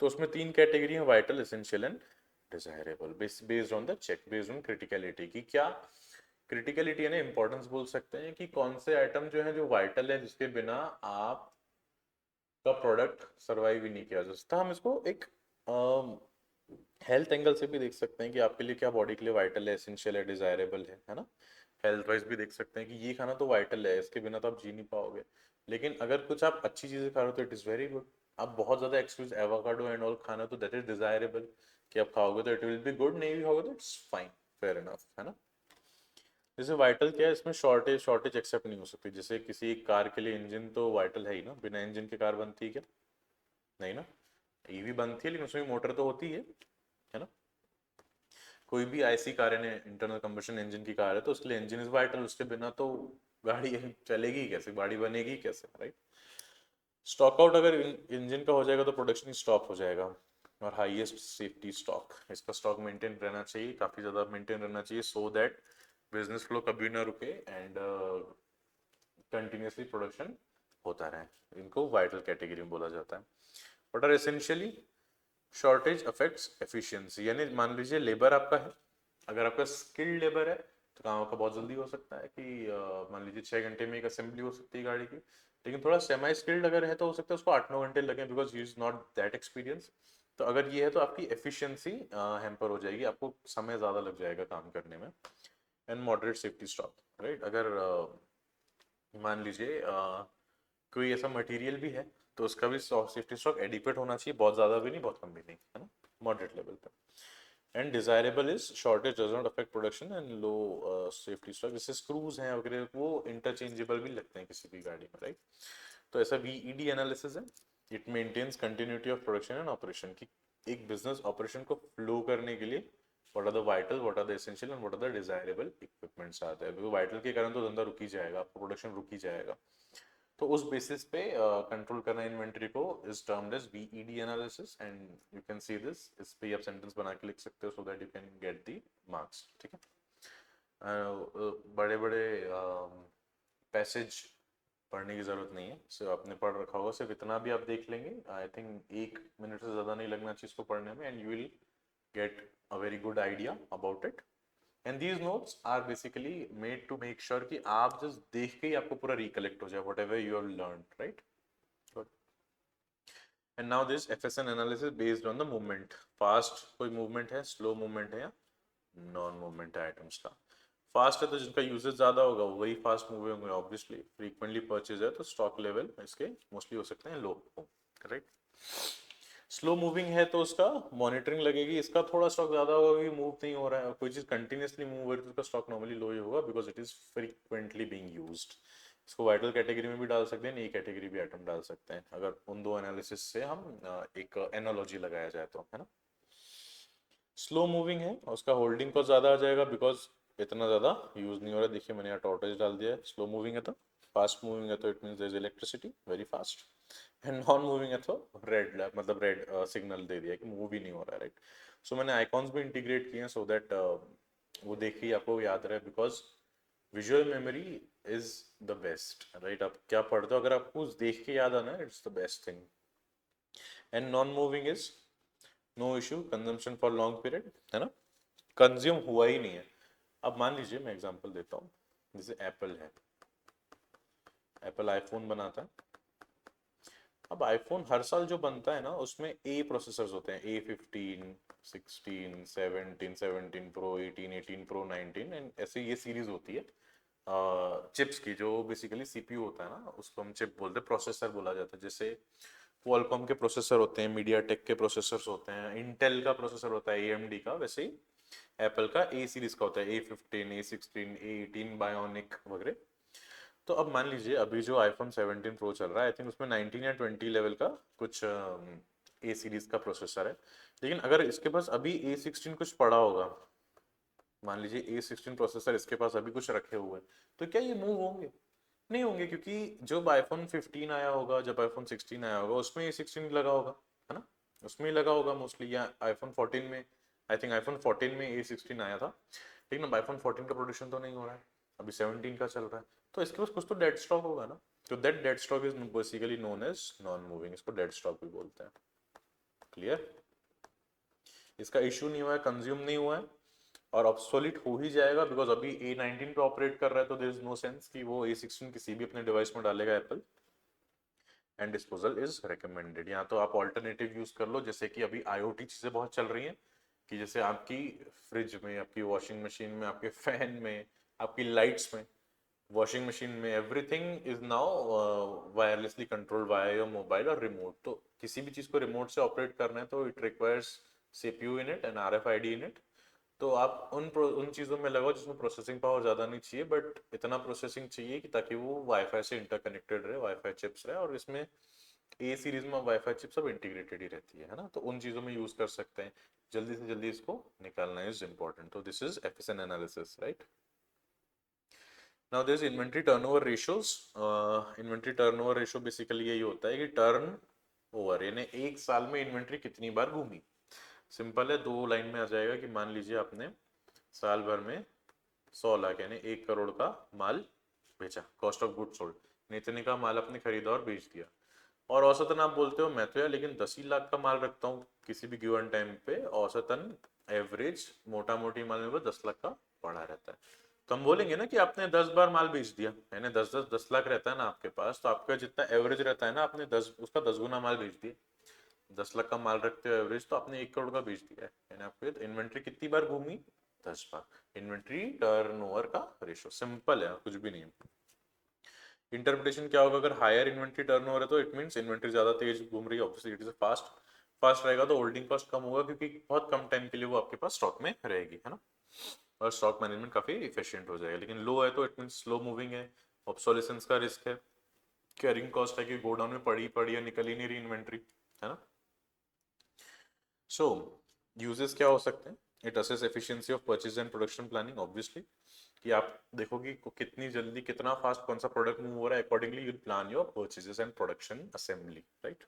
तो उसमें 3 कैटेगरी है, vital, essential and desirable, based on the check, based on criticality की। क्या क्रिटिकलिटी यानी इंपॉर्टेंस बोल सकते हैं कि कौन से आइटम जो है जो वाइटल है, जिसके बिना आप का प्रोडक्ट सरवाइव ही नहीं किया जा सकता। हम इसको एक हेल्थ एंगल से भी देख सकते हैं कि आपके लिए क्या बॉडी के लिए वाइटल है, एसेंशियल है, डिजायरेबल है ना? हेल्थ वाइज भी देख सकते हैं कि ये खाना तो वाइटल है, इसके बिना तो आप जी नहीं पाओगे। लेकिन अगर कुछ आप अच्छी चीजें खा रहे हो तो इट इज वेरी गुड। आप बहुत ज्यादा एक्सक्यूज एवोकाडो एंड ऑल खाना तो दैट इज डिजायरेबल, कि आप खाओगे तो इट विल बी गुड, नहीं भी खाओगे तो इट्स फाइन, फेयर इनफ, है ना? जैसे वाइटल क्या है, इसमें शॉर्टेज शॉर्टेज एक्सेप्ट नहीं हो सकती। जैसे किसी कार के लिए इंजन तो वाइटल है ही ना, बिना इंजन के कार बनती है क्या? नहीं ना। ईवी बनती है लेकिन उसमें मोटर तो होती है ना? कोई भी ऐसी कार है, इंटरनल कंबशन इंजन की कार है, तो उसके लिए इंजन इज वाइटल, उसके बिना तो गाड़ी चलेगी ही कैसे, गाड़ी बनेगी ही कैसे, राइट? स्टॉक आउट अगर इंजन का हो जाएगा तो प्रोडक्शन स्टॉप हो जाएगा। और हाईएस्ट सेफ्टी स्टॉक, इसका स्टॉक मेंटेन रहना चाहिए, काफी ज्यादा मेंटेन रहना चाहिए, सो दैट बिजनेस फ्लो कभी ना रुके एंड कंटिन्यूसली प्रोडक्शन होता रहे। इनको वाइटल कैटेगरी में बोला जाता है। What are essentially? Shortage affects efficiency, यानी मान लीजिए लेबर आपका है, अगर आपका स्किल्ड लेबर है तो काम आपका बहुत जल्दी हो सकता है कि मान लीजिए 6 घंटे में एक असेंबली हो सकती है गाड़ी की। लेकिन थोड़ा सेमी स्किल्ड अगर है तो हो सकता है उसको 8-9 घंटे लगे, because he is not that experience. तो अगर ये है तो आपकी एफिशिएंसी हैम्पर हो जाएगी, आपको समय ज़्यादा लग जाएगा काम करने में। And moderate safety stock, right? अगर मान लीजिए कोई ऐसा मटेरियल भी है तो उसका भी सेफ्टी स्टॉक एडिक्वेट होना चाहिए, बहुत ज़्यादा भी नहीं बहुत कम भी नहीं, है ना? मॉडरेट लेवल पे। And desirable is shortage does not affect production and low safety stock. जैसे स्क्रूज हैं वगैरह, वो इंटरचेंजेबल भी लगते हैं किसी भी गाड़ी में, राइट? तो ऐसा वीईडी एनालिसिस है। It maintains continuity of production and operation की, एक बिजनेस ऑपरेशन को फ्लो करने के लिए what are the vital, what are the essential and what are the desirable equipments आते हैं। क्योंकि वाइटल के कारण तो धंधा रुक ही जाएगा, आपका प्रोडक्शन रुक ही जाएगा। तो उस बेसिस पे कंट्रोल करना इन्वेंट्री को is termed as VED analysis, and you can see this, इस पे आप सेंटेंस बना के लिख सकते हो so that you can get the marks, ठीक है। बड़े बड़े पैसेज पढ़ने की जरूरत नहीं है, सिर्फ आपने पढ़ रखा होगा, सिर्फ इतना भी आप देख लेंगे, आई थिंक 1 मिनट से ज्यादा नहीं लगना चाहिए इसको पढ़ने में, and you will get a very good idea about it. And these notes are basically made to make sure कि आप just देख के ही आपको पूरा recollect हो जाए whatever you have learned, right? Good. And now this FSN analysis based on the movement. Fast कोई movement है, slow movement है या non movement है items का। फास्ट है तो जिनका यूजेज ज्यादा होगा वही फास्ट मूव होंगे ऑब्वियसली। फ्रीक्वेंटली परचेज है तो स्टॉक लेवल इसके मोस्टली हो सकते हैं लो, करेक्ट। स्लो मूविंग है तो उसका मॉनिटरिंग लगेगी, इसका थोड़ा स्टॉक ज्यादा होगा कि मूव नहीं हो रहा है, कोई चीज कंटिन्यूसली मूव हो रही है तो उसका स्टॉक नॉर्मली लो ही होगा because it is frequently being used. इसको वाइटल कैटेगरी में भी डाल सकते हैं, नई कैटेगरी भी आइटम डाल सकते हैं अगर उन दो एनालिसिस से हम एक एनालॉजी लगाया जाए तो, है ना। स्लो मूविंग है उसका होल्डिंग कॉस्ट ज्यादा आ जाएगा बिकॉज इतना ज्यादा यूज नहीं हो रहा है। देखिए मैंने यहाँ टॉर्टोइज डाल दिया है। स्लो मूविंग है तो, फास्ट मूविंग है तो it means there is electricity very fast, and non moving है तो रेड मतलब रेड सिग्नल दे दिया कि मूव ही नहीं हो रहा है, राइट। सो मैंने आइकॉन्स भी इंटीग्रेट किए हैं सो दैट वो देख के आपको याद रहे, because visual memory is the best, right. आप क्या पढ़ते हो अगर आपको देख के याद आना है, it's the best thing. And non moving is no issue, consumption for long period, है ना, कंज्यूम हुआ ही नहीं है। अब मान लीजिए मैं एग्जांपल देता हूँ, जैसे एप्पल है, एप्पल आईफोन बनाता है। अब आईफोन हर साल जो बनता है ना उसमें ए प्रोसेसर्स होते हैं, A15, 16, 17, 17 प्रो, 18, 18 प्रो, 19, एंड ऐसे ये सीरीज होती है चिप्स की, जो बेसिकली CPU होता है ना उसको हम चिप बोलते हैं, प्रोसेसर बोला जाता है। जैसे क्वालकॉम के प्रोसेसर होते हैं, मीडियाटेक के प्रोसेसर्स होते हैं, इंटेल का प्रोसेसर होता है, AMD का, वैसे ही एप्पल का ए सीरीज का होता है, A15, A16, A18 बायोनिक वगैरह। तो अब मान लीजिए अभी जो आईफोन 17 प्रो चल रहा है, आई थिंक उसमें 19 या 20 लेवल का कुछ ए सीरीज का प्रोसेसर है। लेकिन अगर इसके पास अभी A16 कुछ पड़ा होगा, मान लीजिए A16 प्रोसेसर इसके पास अभी कुछ रखे हुए हैं, तो क्या ये मूव होंगे? नहीं होंगे, क्योंकि जब आईफोन 15 आया होगा, जब आईफोन 16 आया होगा, उसमें A16 लगा होगा, है ना, उसमें ही लगा होगा मोस्टली, या आईफोन 14 में, आई थिंक आईफोन 14 में A16 आया था। लेकिन अब आईफोन 14 का प्रोडक्शन तो नहीं हो रहा है, अभी 17 का चल रहा है, तो इसके पास कुछ तो डेड स्टॉक होगा ना। तो that dead stock is basically known as non moving, इसको डेड स्टॉक भी बोलते हैं। क्लियर? इसका इश्यू नहीं हुआ है, कंज्यूम नहीं हुआ है, और ऑब्सोलिट हो ही जाएगा बिकॉज अभी A19 पे ऑपरेट कर रहा है, तो देयर इज नो सेंस कि वो A16 किसी भी अपने डिवाइस में डालेगा Apple. And disposal is recommended. या तो आप ऑल्टरनेटिव यूज कर लो, जैसे कि अभी IoT चीजें बहुत चल रही हैं, कि जैसे आपकी फ्रिज में, आपकी वॉशिंग मशीन में, आपके फैन में, आपकी लाइट्स में, वॉशिंग मशीन में, everything is now wirelessly controlled via your mobile और रिमोट। तो किसी भी चीज को रिमोट से ऑपरेट करना है तो it requires CPU in it and RFID in it. तो आप उन चीज़ों में लगाओ जिसमें प्रोसेसिंग पावर ज़्यादा नहीं चाहिए, बट इतना प्रोसेसिंग चाहिए कि ताकि वो वाईफाई से इंटरकनेक्टेड रहे, वाईफाई चिप्स रहे, और इसमें ए सीरीज में वाईफाई चिप सब इंटीग्रेटेड ही रहती है ना, तो उन चीज़ों में यूज़ कर सकते हैं। जल्दी से जल्दी इसको निकालना इज इम्पोर्टेंट। तो this is FSN analysis, right. Now this inventory turnover ratios. Inventory turnover ratio basically यही होता है कि टर्न ओवर, यानी एक साल में इन्वेंट्री कितनी बार घूमी। सिंपल है, 2 लाइन में आ जाएगा कि मान लीजिए आपने साल भर में 100 लाख यानी 1 करोड़ का माल बेचा, कॉस्ट ऑफ गुड सोल्ड। इतने का माल आपने खरीदा और बेच दिया, और औसतन आप बोलते हो मैं तो यार लेकिन 10 ही लाख का माल रखता हूँ किसी भी गिवन टाइम पे, औसतन एवरेज मोटा मोटी माल में वो 10 लाख का पड़ा रहता है। तो हम बोलेंगे ना कि आपने 10 बार माल बेच दिया, यानी 10 लाख रहता है ना आपके पास, तो आपका जितना एवरेज रहता है ना, आपने 10 उसका 10 गुना माल बेच दिया। 10 लाख का माल रखते हो एवरेज, तो आपने 1 करोड़ का बेच दिया है, यानी आपकी इन्वेंट्री कितनी बार घूमी? 10 बार। इन्वेंट्री टर्नओवर का रेशियो सिंपल है, कुछ भी नहीं है। इंटरप्रिटेशन क्या होगा, अगर हायर इन्वेंट्री टर्नओवर है तो इट मींस इन्वेंट्री ज्यादा तेज घूम रही है, obviously it is fast. Fast रहेगा तो होल्डिंग कॉस्ट कम होगा, क्योंकि बहुत कम टाइम के लिए वो आपके पास स्टॉक में रहेगी, है ना, और स्टॉक मैनेजमेंट काफी इफिशियंट हो जाएगा। लेकिन लो है तो इट मींस स्लो मूविंग है, ऑब्सोलेसेंस का रिस्क है, कैरिंग कॉस्ट है कि गोडाउन में पड़ी पड़ी है, निकल ही नहीं रही इन्वेंट्री, है ना। सो यूजेस क्या हो सकते हैं? It assess efficiency of purchase and production planning, obviously कि आप देखोगे कितनी जल्दी कितना फास्ट कौन सा प्रोडक्ट मूव हो रहा है, accordingly you plan your purchases and production assembly, right.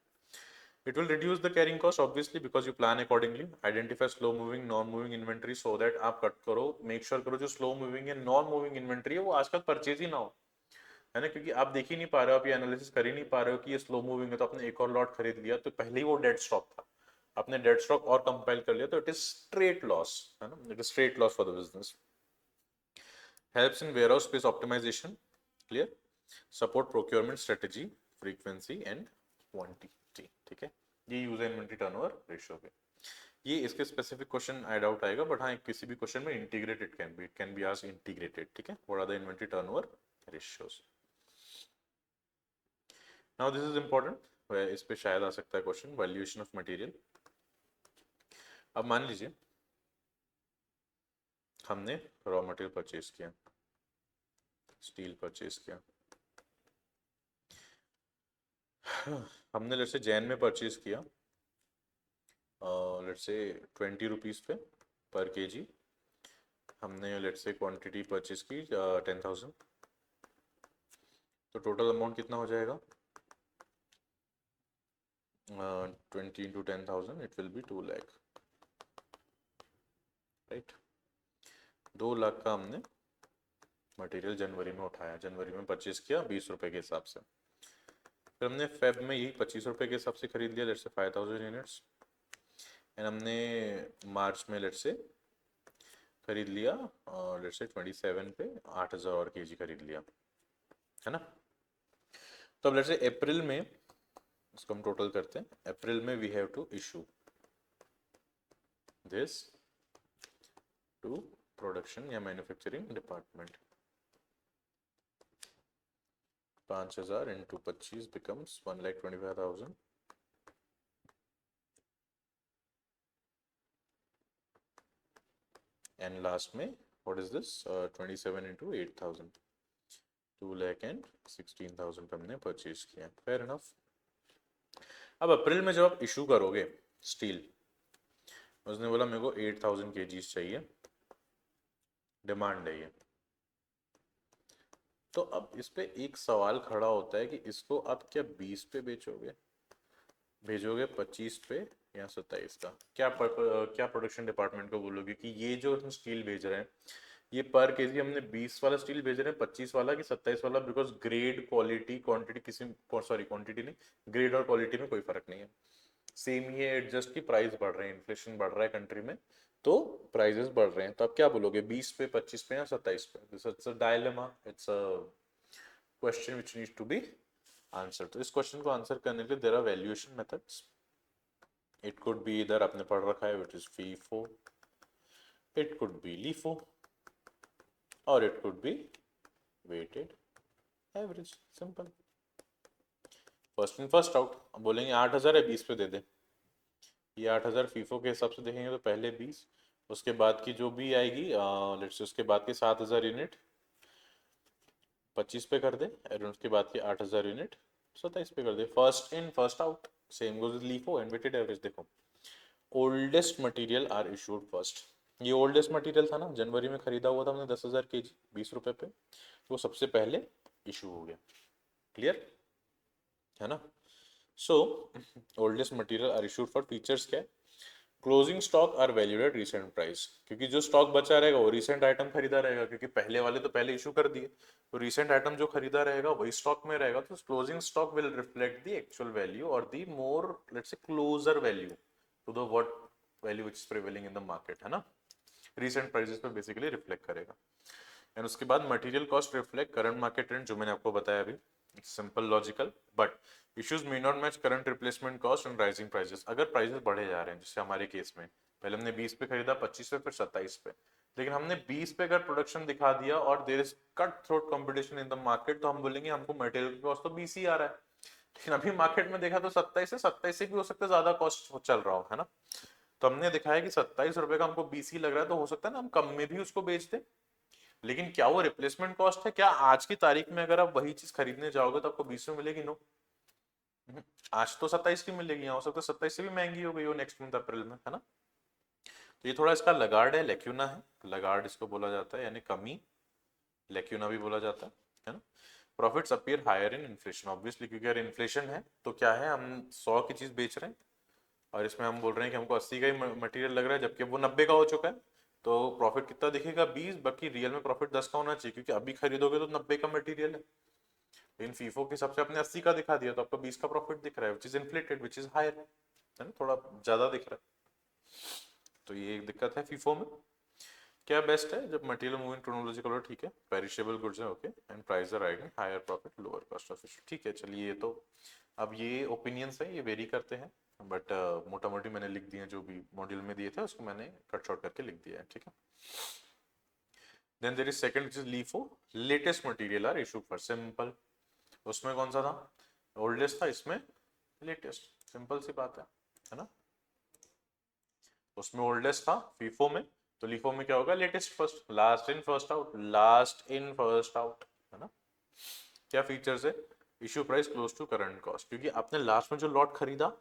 It will reduce the carrying cost obviously because you plan accordingly. Identify slow moving, non moving inventory so that आप cut करो, make sure करो जो slow moving है, non moving inventory है वो आज तक purchase ही ना हो, है ना, क्योंकि आप देख ही नहीं पा रहे हो, आप ये एनालिसिस कर ही नहीं पा रहे हो कि ये स्लो मूविंग है, तो आपने एक और लॉट खरीद लिया तो पहले ही वो डेड स्टॉक था, आपने डेड स्टॉक और कंपाइल कर लिया, तो इट इज स्ट्रेट लॉस, है ना, it is straight loss for the business. Helps in warehouse space optimisation, clear. Support procurement strategy, frequency and quantity, ठीक है. ये यूजर इन्वेंटरी टर्नओवर रेशियो पे, ये इसके स्पेसिफिक क्वेश्चन आई डाउट आएगा, but हाँ किसी भी क्वेश्चन में integrated can be asked integrated, ठीक है. What are the inventory turnover ratios. Now this is important, इस पे शायद आ सकता है क्वेश्चन, वैल्यूएशन ऑफ मटेरियल. अब मान लीजिए हमने रॉ मटेरियल परचेज किया, स्टील परचेज किया, हमने लेट्स से जैन में परचेज किया, लेट्स से 20 रुपीज़ पे पर केजी, हमने लेट्स से क्वांटिटी परचेज की 10,000, तो टोटल अमाउंट कितना हो जाएगा, 20 into 10,000 it will be 2 lakh, right. 2 lakh का हमने मटेरियल जनवरी में उठाया, जनवरी में परचेज किया 20 रुपए के हिसाब से, फिर हमने फेब में यही 25 रुपए के हिसाब से खरीद लिया, लेट्स से 5,000 यूनिट्स, एंड हमने मार्च में लेट्स से खरीद लिया लेट्स से 27 पे 8,000 और केजी खरीद लिया, है ना. तो अब लेट्स से अप्रैल में इसको हम टोटल करते हैं, अप्रैल में we have to issue this to production या manufacturing department. 5,000 into 25 becomes 1,25,000, and last में what is this 27 into 8,000, 2,16,000 पे हमने परचेज किया. Fair enough. अब अप्रैल में जब आप इशू करोगे स्टील, उसने बोला मेरे को 8,000 kgs चाहिए, डिमांड है ये, तो अब इस पे एक सवाल खड़ा होता है कि इसको आप क्या 20 पे बेचोगे, भेजोगे 25 पे या 27 का, क्या प्रोडक्शन डिपार्टमेंट को बोलोगे कि ये जो हम स्टील भेज रहे हैं ये पर केजी हमने 20 वाला स्टील भेज रहे हैं 25 वाला कि 27 वाला, बिकॉज ग्रेड क्वालिटी क्वांटिटी किसी, सॉरी क्वांटिटी नहीं, ग्रेड और क्वालिटी में कोई फर्क नहीं है, सेम ही है, एडजस्ट की प्राइस बढ़ रहे हैं, इन्फ्लेशन बढ़ रहा है कंट्री में, तो प्राइसेस बढ़ रहे हैं, तो आप क्या बोलोगे 20 पे 25 पे या 27 पे. This it's a dilemma, it's a question which needs to be answer. तो इस क्वेश्चन को आंसर करने के लिए there are valuation methods. It could be इधर आपने पढ़ रखा है which is FIFO, it could be LIFO, और it could be weighted average. Simple, first in first out. अब बोलेंगे 8,000 है 20 पे दे दे, ये 8,000 फीफो के हिसाब से देखेंगे तो पहले 20, उसके बाद की जो भी आएगी लेट्स से उसके बाद के 7,000 यूनिट 25 पे कर दे, और उसके बाद के 8,000 यूनिट 27 पे कर दे. First in first out, same goes with LIFO and weighted average. देखो oldest material are issued first, ये ओल्डेस्ट मटेरियल था ना, जनवरी में खरीदा हुआ था हमने 10,000 kg 20 रुपए पे, तो वो सबसे पहले इशू हो गया. क्लियर है ना. So oldest material are issued for features क्या है, closing stock are valued at recent price, क्योंकि जो स्टॉक बचा रहेगा वो रीसेंट आइटम खरीदा रहेगा, क्योंकि पहले वाले तो पहले इशू कर दिए, तो रीसेंट आइटम जो खरीदा रहेगा वही स्टॉक में रहेगा, तो closing stock will reflect the actual value और the more let's say closer value to the what value which is prevailing in the market, है ना. रीसेंट प्राइसेस पे बेसिकली रिफ्लेक्ट करेगा. एंड उसके बाद material cost reflect current market trend, जो मैंने आपको बताया अभी, simple logical, but issues may not match current replacement cost and rising prices. अगर प्राइसेस बढ़े जा रहे हैं, जैसे हमारे केस में पहले हमने 20 पे खरीदा 25 पे फिर 27 पे, लेकिन हमने 20 पे अगर प्रोडक्शन दिखा दिया और there is cut throat competition in the market, तो हम बोलेंगे हमको मटेरियल कॉस्ट तो 20 ही आ रहा है, लेकिन अभी मार्केट में देखा तो 27 से भी हो सकता है ज्यादा कॉस्ट चल रहा हो, है ना. तो हमने दिखाया कि 27 रुपए का हमको 20 ही लग रहा है, तो हो सकता है ना हम कम में भी उसको बेच दें, लेकिन क्या वो रिप्लेसमेंट कॉस्ट है, क्या आज की तारीख में अगर आप वही चीज खरीदने जाओगे तो आपको 20 में मिलेगी? नो. आज तो 27 की मिलेगी, हो सकता है 27 से भी महंगी हो गई हो नेक्स्ट मंथ अप्रैल में, है ना. तो ये थोड़ा इसका लगार्ड है, लेक्यूना है, लगार्ड इसको बोला जाता है, यानी कमी, लेक्यूना भी बोला जाता है ना। Profits appear higher in inflation, obviously, क्योंकि अगर इन्फ्लेशन है तो क्या है, हम 100 की चीज बेच रहे हैं और इसमें हम बोल रहे हैं कि हमको 80 का ही मटेरियल लग रहा है, जबकि वो 90 का हो चुका है, तो प्रॉफिट कितना दिखेगा, 20, बाकी रियल में प्रॉफिट 10 का होना चाहिए, क्योंकि अभी खरीदोगे तो 90 का मटेरियल है, लेकिन फीफो के हिसाब से आपने 80 का दिखा दिया तो आपको 20 का प्रॉफिट दिख रहा है, which is inflated, which is higher, है ना, थोड़ा ज्यादा दिख रहा है। तो ये एक दिक्कत है फीफो में। क्या बेस्ट है, जब मटेरियल मूविंग क्रोनोलॉजिकल और ठीक है, पेरिशेबल गुड्स है, okay, and price are rising, higher profit, lower cost of issue, ठीक है, चलिए ये तो, अब ये ओपिनियंस है, ये वेरी करते हैं, बट मोटा मोटी मैंने लिख दिए जो भी मॉड्यूल में दिए थे उसको मैंने कट शॉर्ट करके लिख दिया है, ठीक है। Then there is second which is LIFO, latest material are issue for, simple, उसमें कौन सा था, ओल्डेस्ट था, इसमें लेटेस्ट, सिंपल सी बात है ना, उसमें ओल्डेस्ट था फीफो में, तो लीफो में क्या होगा, latest first, last in first out, last in first out, है ना। क्या फीचर्स है, issue price close to current cost, क्योंकि आपने लास्ट में जो लॉट खरीदा,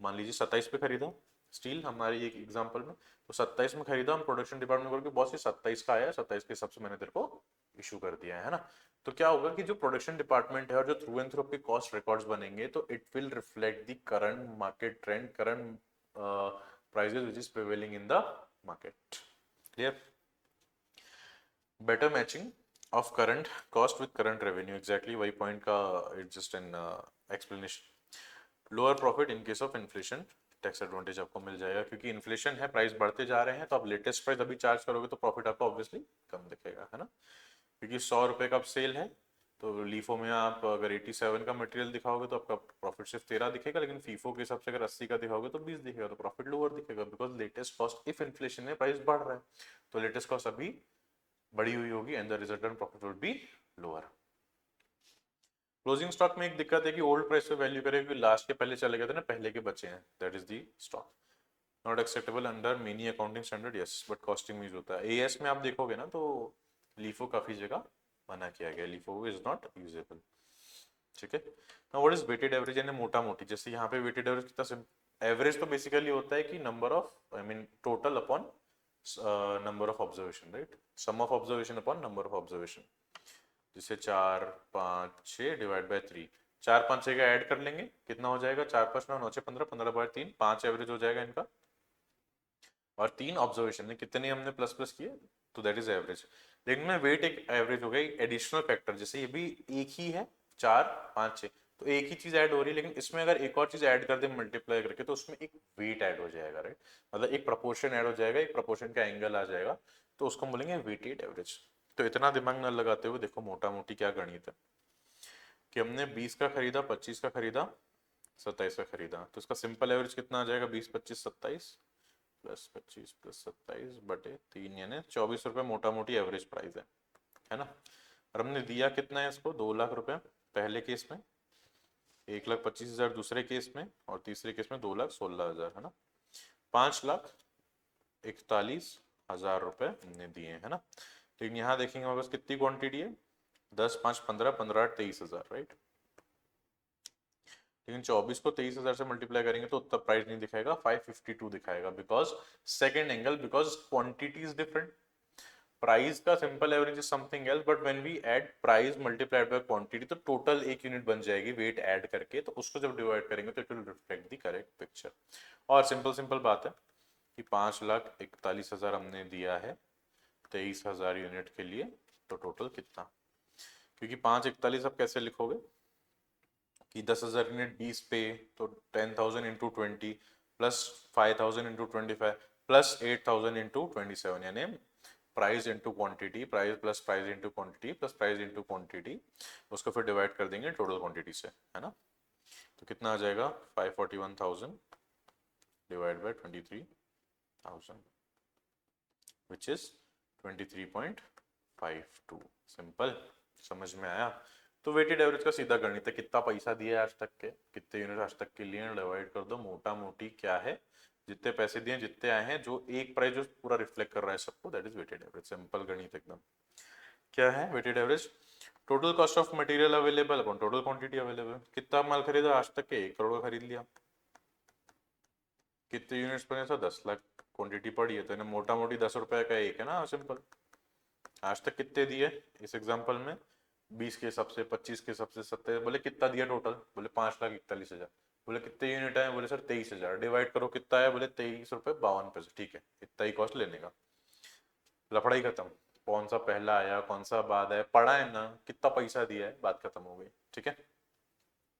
मान लीजिए 27 पे खरीदा स्टील, हमारी एक एग्जांपल में, तो 27 में खरीदा, हम प्रोडक्शन डिपार्टमेंट में बोल के बॉस ये 27 का आया, 27 के हिसाब से मैंने तेरे को इशू कर दिया है ना। तो क्या होगा कि जो प्रोडक्शन डिपार्टमेंट है और जो थ्रू एंड थ्रू आपके कॉस्ट रिकॉर्ड्स बनेंगे, तो it will reflect the current market trend, current prices which is prevailing in the market, clear. Better matching of current cost with current revenue, exactly वही point का, it's just an explanation. Lower profit in case of inflation, tax advantage आपको मिल जाएगा, क्योंकि inflation है, price बढ़ते जा रहे हैं, तो आप लेटेस्ट प्राइस अभी चार्ज करोगे तो प्रॉफिट आपको ऑब्वियसली कम दिखेगा, है ना, क्योंकि 100 रुपए का सेल है, तो लीफो में आप अगर 87 का मटेरियल दिखाओगे तो आपका प्रॉफिट सिर्फ 13 दिखेगा, लेकिन फीफो के हिसाब से अगर 80 का दिखाओगे तो 20 दिखेगा, तो प्रॉफिट लोअर दिखेगा, because latest cost, if inflation है, प्राइस बढ़ रहा है, तो लेटेस्ट कॉस्ट अभी बढ़ी हुई होगी, and the resultant profit will be lower. Closing stock में एक दिक्कत है कि ओल्ड प्राइस पे वैल्यू करेगा, क्योंकि लास्ट के पहले चले गए थे ना, पहले के बचे हैं, that is the stock, not acceptable under many accounting standard, yes, but costing में यूज होता है। एएस में आप देखोगे ना, तो लीफो काफी जगह मना किया गया, लीफो इज नॉट यूजेबल, ठीक है। Now what is weighted average, यानी मोटा मोटी, जैसे यहाँ पे वेटेड एवरेज कितना, एवरेज तो बेसिकली होता है कि number of, I mean total upon number of observation, right, sum of observation upon number of observation, जिसे 4 5 6 डिवाइड बाय 3, 4 5 6 का ऐड कर लेंगे, कितना हो जाएगा, 4 5 9 9 6 15, 15 बाय 3, 5 एवरेज हो जाएगा इनका, और 3 ऑब्जर्वेशन है, कितने हमने प्लस प्लस किए, तो दैट इज एवरेज। लेकिन में वेट एक एवरेज हो गई, एडिशनल फैक्टर, जैसे ये भी एक ही है, 4 5 6, तो एक ही चीज ऐड हो रही है, लेकिन इसमें अगर एक और चीज ऐड कर दे मल्टीप्लाई करके, तो उसमें एक वेट ऐड हो जाएगा, राइट, मतलब एक प्रपोर्शन ऐड हो जाएगा, एक प्रपोर्शन का एंगल आ जाएगा, तो उसको बोलेंगे वेटेड एवरेज। तो इतना दिमाग न लगाते हुए देखो मोटा मोटी क्या गणित है, कि हमने 20 का खरीदा, 25 का खरीदा, 27 का खरीदा, तो इसका सिंपल एवरेज कितना आ जाएगा, 20 25 27 प्लस 25 प्लस 27 बटे 3, यानी 24 रुपये मोटा मोटी एवरेज प्राइस है ना। और हमने दिया कितना है इसको, 2 लाख रुपए पहले केस में, 1,25,000 दूसरे केस में, और तीसरे केस में 2,16,000, है ना, 5,41,000 रुपए हमने दिए, है ना। लेकिन यहाँ देखेंगे हमारे पास कितनी क्वांटिटी है, 10 5 15 15 8 23,000, राइट, लेकिन 24 को 23,000 से मल्टीप्लाई करेंगे तो उतना प्राइस नहीं दिखाएगा, 552 दिखाएगा, because second angle, because quantity is different, price का simple average is something else, but when we add price multiplied by quantity, तो टोटल एक यूनिट बन जाएगी वेट ऐड करके, तो उसको जब डिवाइड करेंगे तो it will reflect the correct picture. और सिंपल सिंपल बात है कि 5,41,000 हमने दिया है 23,000 यूनिट के लिए, तो टोटल कितना, क्योंकि 5,41 आप कैसे लिखोगे कि 10,000 यूनिट 20 पे, तो 10,000 into 20 plus 5,000 into 25 plus 8,000 into 27, यानी price into quantity, price plus price into quantity plus price into quantity, उसको फिर डिवाइड कर देंगे टोटल क्वांटिटी से, है ना। तो कितना आ जाएगा, 541,000 divide by 23,000 which is 23.52, simple, समझ में आया। तो वेटेड एवरेज का सीधा गणित है, कितना पैसा दिया है आज तक के, कितने यूनिट आज तक के लिए, डिवाइड कर दो, मोटा मोटी क्या है, जितने पैसे दिए जितने आए हैं, जो एक प्राइस जो पूरा रिफ्लेक्ट कर रहा है सबको, that is weighted average, simple गणित एकदम। क्या है weighted average, total cost of material available upon total quantity available, कितना माल खरीदा आज तक के, 1 करोड़ का खरीद लिया, कितने यूनिट्स बने सर? 10 लाख क्वांटिटी पड़ी है, तो इन्हें मोटा मोटी 10 रुपए का एक है ना, सिंपल। आज तक कितने दिए इस एग्जाम्पल में? 20 के हिसाब से, 25 के हिसाब से, 70। बोले कितना दिया टोटल? बोले 5,41,000। बोले कितने यूनिट है? बोले सर 23,000। डिवाइड करो कितना है? बोले 23 रुपये 52 पैसे। ठीक है, इतना ही कॉस्ट लेने का। लफड़ा ही खत्म। कौन सा पहला आया, कौन सा बाद है, पढ़ा है ना, कितना पैसा दिया है, बात खत्म हो गई। ठीक है।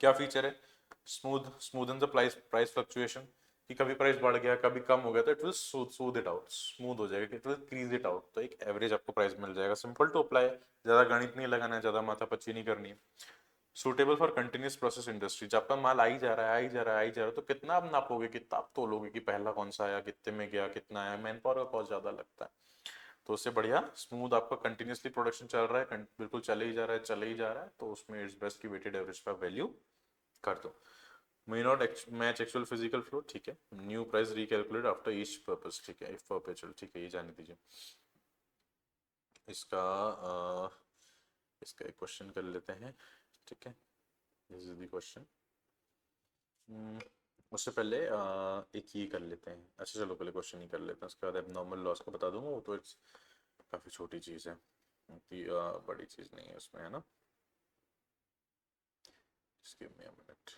क्या फीचर है? Smoothen the price price fluctuation, कि कभी प्राइस बढ़ गया कभी कम हो गया तो it will smooth it out, smooth हो जाएगा, it will crease it out, तो एक एवरेज आपको प्राइस मिल जाएगा। सिंपल टू अप्लाई, ज्यादा गणित नहीं लगाना है, ज्यादा माथापच्ची नहीं करनी है। Suitable for continuous process industry, जब आपका माल आई जा रहा है, आई जा रहा है, आई जा रहा है, तो कितना आप नापोगे, कितना आप तोलोगे कि पहला कौन सा आया, कितने में गया, कितना आया, मैन पावर का कॉस्ट ज्यादा लगता है। तो उससे बढ़िया स्मूथ आपका कंटिन्यूसली प्रोडक्शन चल रहा है, बिल्कुल चले ही जा रहा है, चले ही जा रहा है, तो उसमें इट्स बेस्ट की वेटेड एवरेज पर वैल्यू कर दो। मे not match actual physical flow, ठीक है। New price recalculate after each purpose, ठीक है, इफ परपेचुअल, ठीक है, ये जाने दीजिए। इसका इसका एक क्वेश्चन कर लेते हैं, ठीक है। This is the question. उससे पहले एक ये कर लेते हैं। अच्छा चलो, पहले क्वेश्चन ही कर लेते हैं, उसके बाद एबनॉर्मल लॉस का बता दूंगा, वो तो इट्स काफ़ी छोटी चीज़ है, बड़ी चीज़ नहीं है उसमें, है ना। Just give me a minute.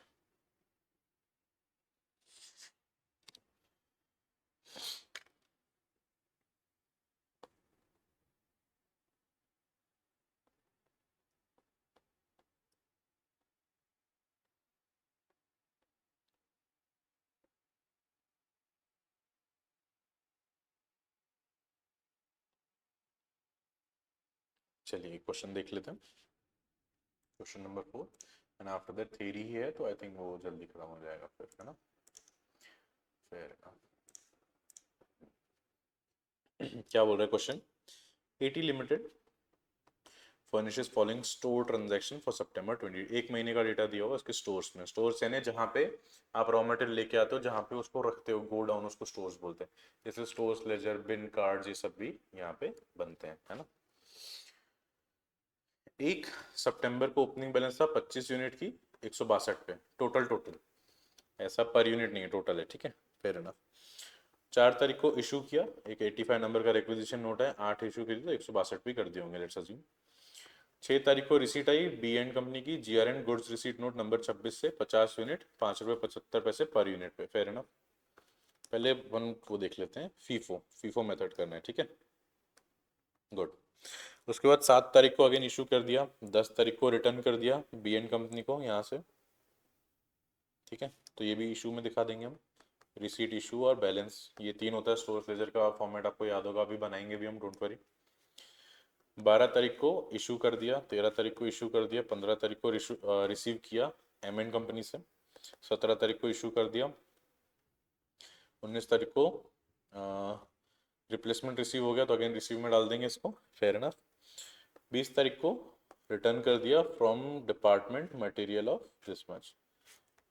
चलिए क्वेश्चन देख लेते हैं। Question number 4, and after that theory ही है, तो आई थिंक वो जल्दी खत्म हो जाएगा फिर, है ना। फिर क्या बोल रहा है question? AT limited furnishes following store transaction for सितंबर 20, एक महीने का डेटा दिया होगा उसके स्टोर्स में। स्टोर्स यानी जहाँ पे आप रॉ मटेरियल लेके आते हो, जहाँ पे उसको रखते हो, गो डाउन, उसको स्टोर्स बोलते हैं। जैसे स्टोर्स, लेजर, बिन, कार्ड्स, ये सब भी यहाँ पे बनते हैं, है ना। 1 सितंबर को ओपनिंग बैलेंस था 25 यूनिट की 162 पे, टोटल ऐसा पर यूनिट नहीं है, टोटल है, ठीक है, फेयर इनफ। 4 तारीख को इशू किया, एक 85 नंबर का रिक्विजिशन नोट है, 8 इशू की तो 162 भी कर दिए होंगे, लेट्स अज्यूम। 6 तारीख को receipt I B and company की, G R N goods receipt note number 26 से 50 यूनिट, 5 रुपये 75 पैसे पर यूनिट पे, फेयर इनफ। पहले वन वो देख लेते हैं, फीफो फीफो मेथड करना है, ठीक है, गुड। उसके बाद 7 तारीख को अगेन इशू कर दिया, 10 तारीख को रिटर्न कर दिया बी एंड कंपनी को यहाँ से, ठीक है, तो ये भी इशू में दिखा देंगे हम। रिसीट, इशू और बैलेंस, ये 3 होता है स्टोर लेजर का फॉर्मेट, आपको याद होगा, अभी बनाएंगे भी हम, डोंट वरी। 12 तारीख को इशू कर दिया, 13 तारीख को इशू कर दिया, 15 तारीख को रिसीव किया एम एन कंपनी से, 17 तारीख को इशू कर दिया, 19 तारीख को रिप्लेसमेंट रिसीव हो गया, तो अगेन रिसीव में डाल देंगे इसको, फेयर इनफ। 20 तारीख को रिटर्न कर दिया from department material of this much,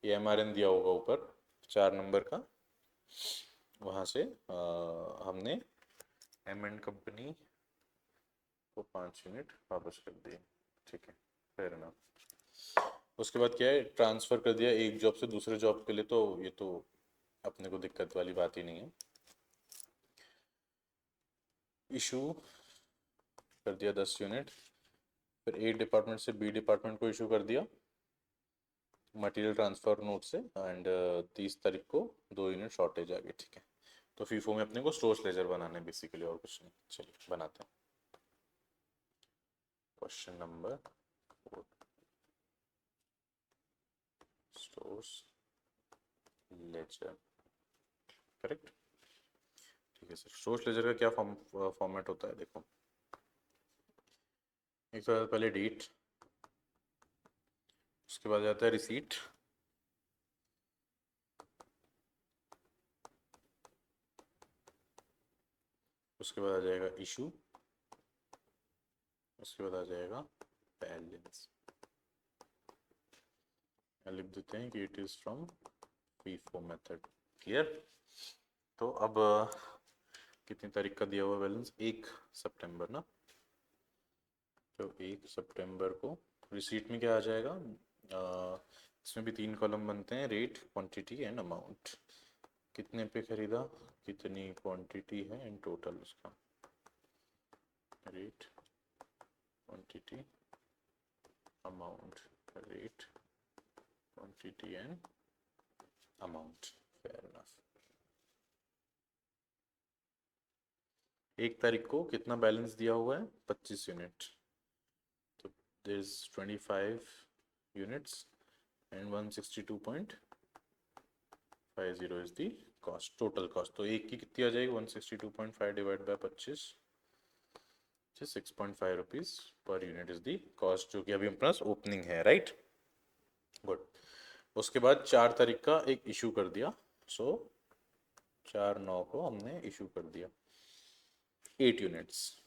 ये एम आर एन दिया होगा ऊपर 4 नंबर का, वहाँ से हमने एम एन कंपनी को 5 यूनिट वापस कर दिए, ठीक है, फेयर इनफ। उसके बाद क्या है, ट्रांसफ़र कर दिया एक जॉब से दूसरे जॉब के लिए, तो ये तो अपने को दिक्कत वाली बात ही नहीं है। इशू कर दिया 10 यूनिट, फिर ए डिपार्टमेंट से बी डिपार्टमेंट को इशू कर दिया मटेरियल ट्रांसफ़र नोट से, एंड 30 तारीख को 2 यूनिट शॉर्टेज आ गई, ठीक है। तो फीफो में अपने को स्टोर्स लेजर बनाना है बेसिकली, और कुछ नहीं। चलिए बनाते हैं question number 4, stores ledger, correct, ठीक है सर। स्टोर्स लेजर का क्या फॉर्मेट होता है, देखो, एक तो पहले डेट, उसके बाद आता है रिसीट, उसके बाद आ जाएगा इशू, उसके बाद आ जाएगा बैलेंस। लिख देते हैं कि it is from FIFO method, clear. तो अब कितनी तारीख का दिया हुआ बैलेंस? 1 सितंबर ना, तो 1 सितंबर को रिसीट में क्या आ जाएगा, इसमें भी 3 कॉलम बनते हैं, रेट, क्वांटिटी एंड अमाउंट। कितने पे खरीदा, कितनी क्वांटिटी है इन टोटल, उसका rate, quantity, amount, rate, quantity and amount, fair enough. 1 तारीख को कितना बैलेंस दिया हुआ है, 25 यूनिट, तो there is 25 units and 162.50 is the cost, total cost. तो एक की कितनी आ जाएगी, 162.5 divide by 25, 6.5 rupees per unit is the cost, जो कि अभी हमारे पास ओपनिंग है, राइट। गुड। उसके बाद 4 तारीख का एक इशू कर दिया, सो 4/9 को हमने इशू कर दिया 8 यूनिट्स,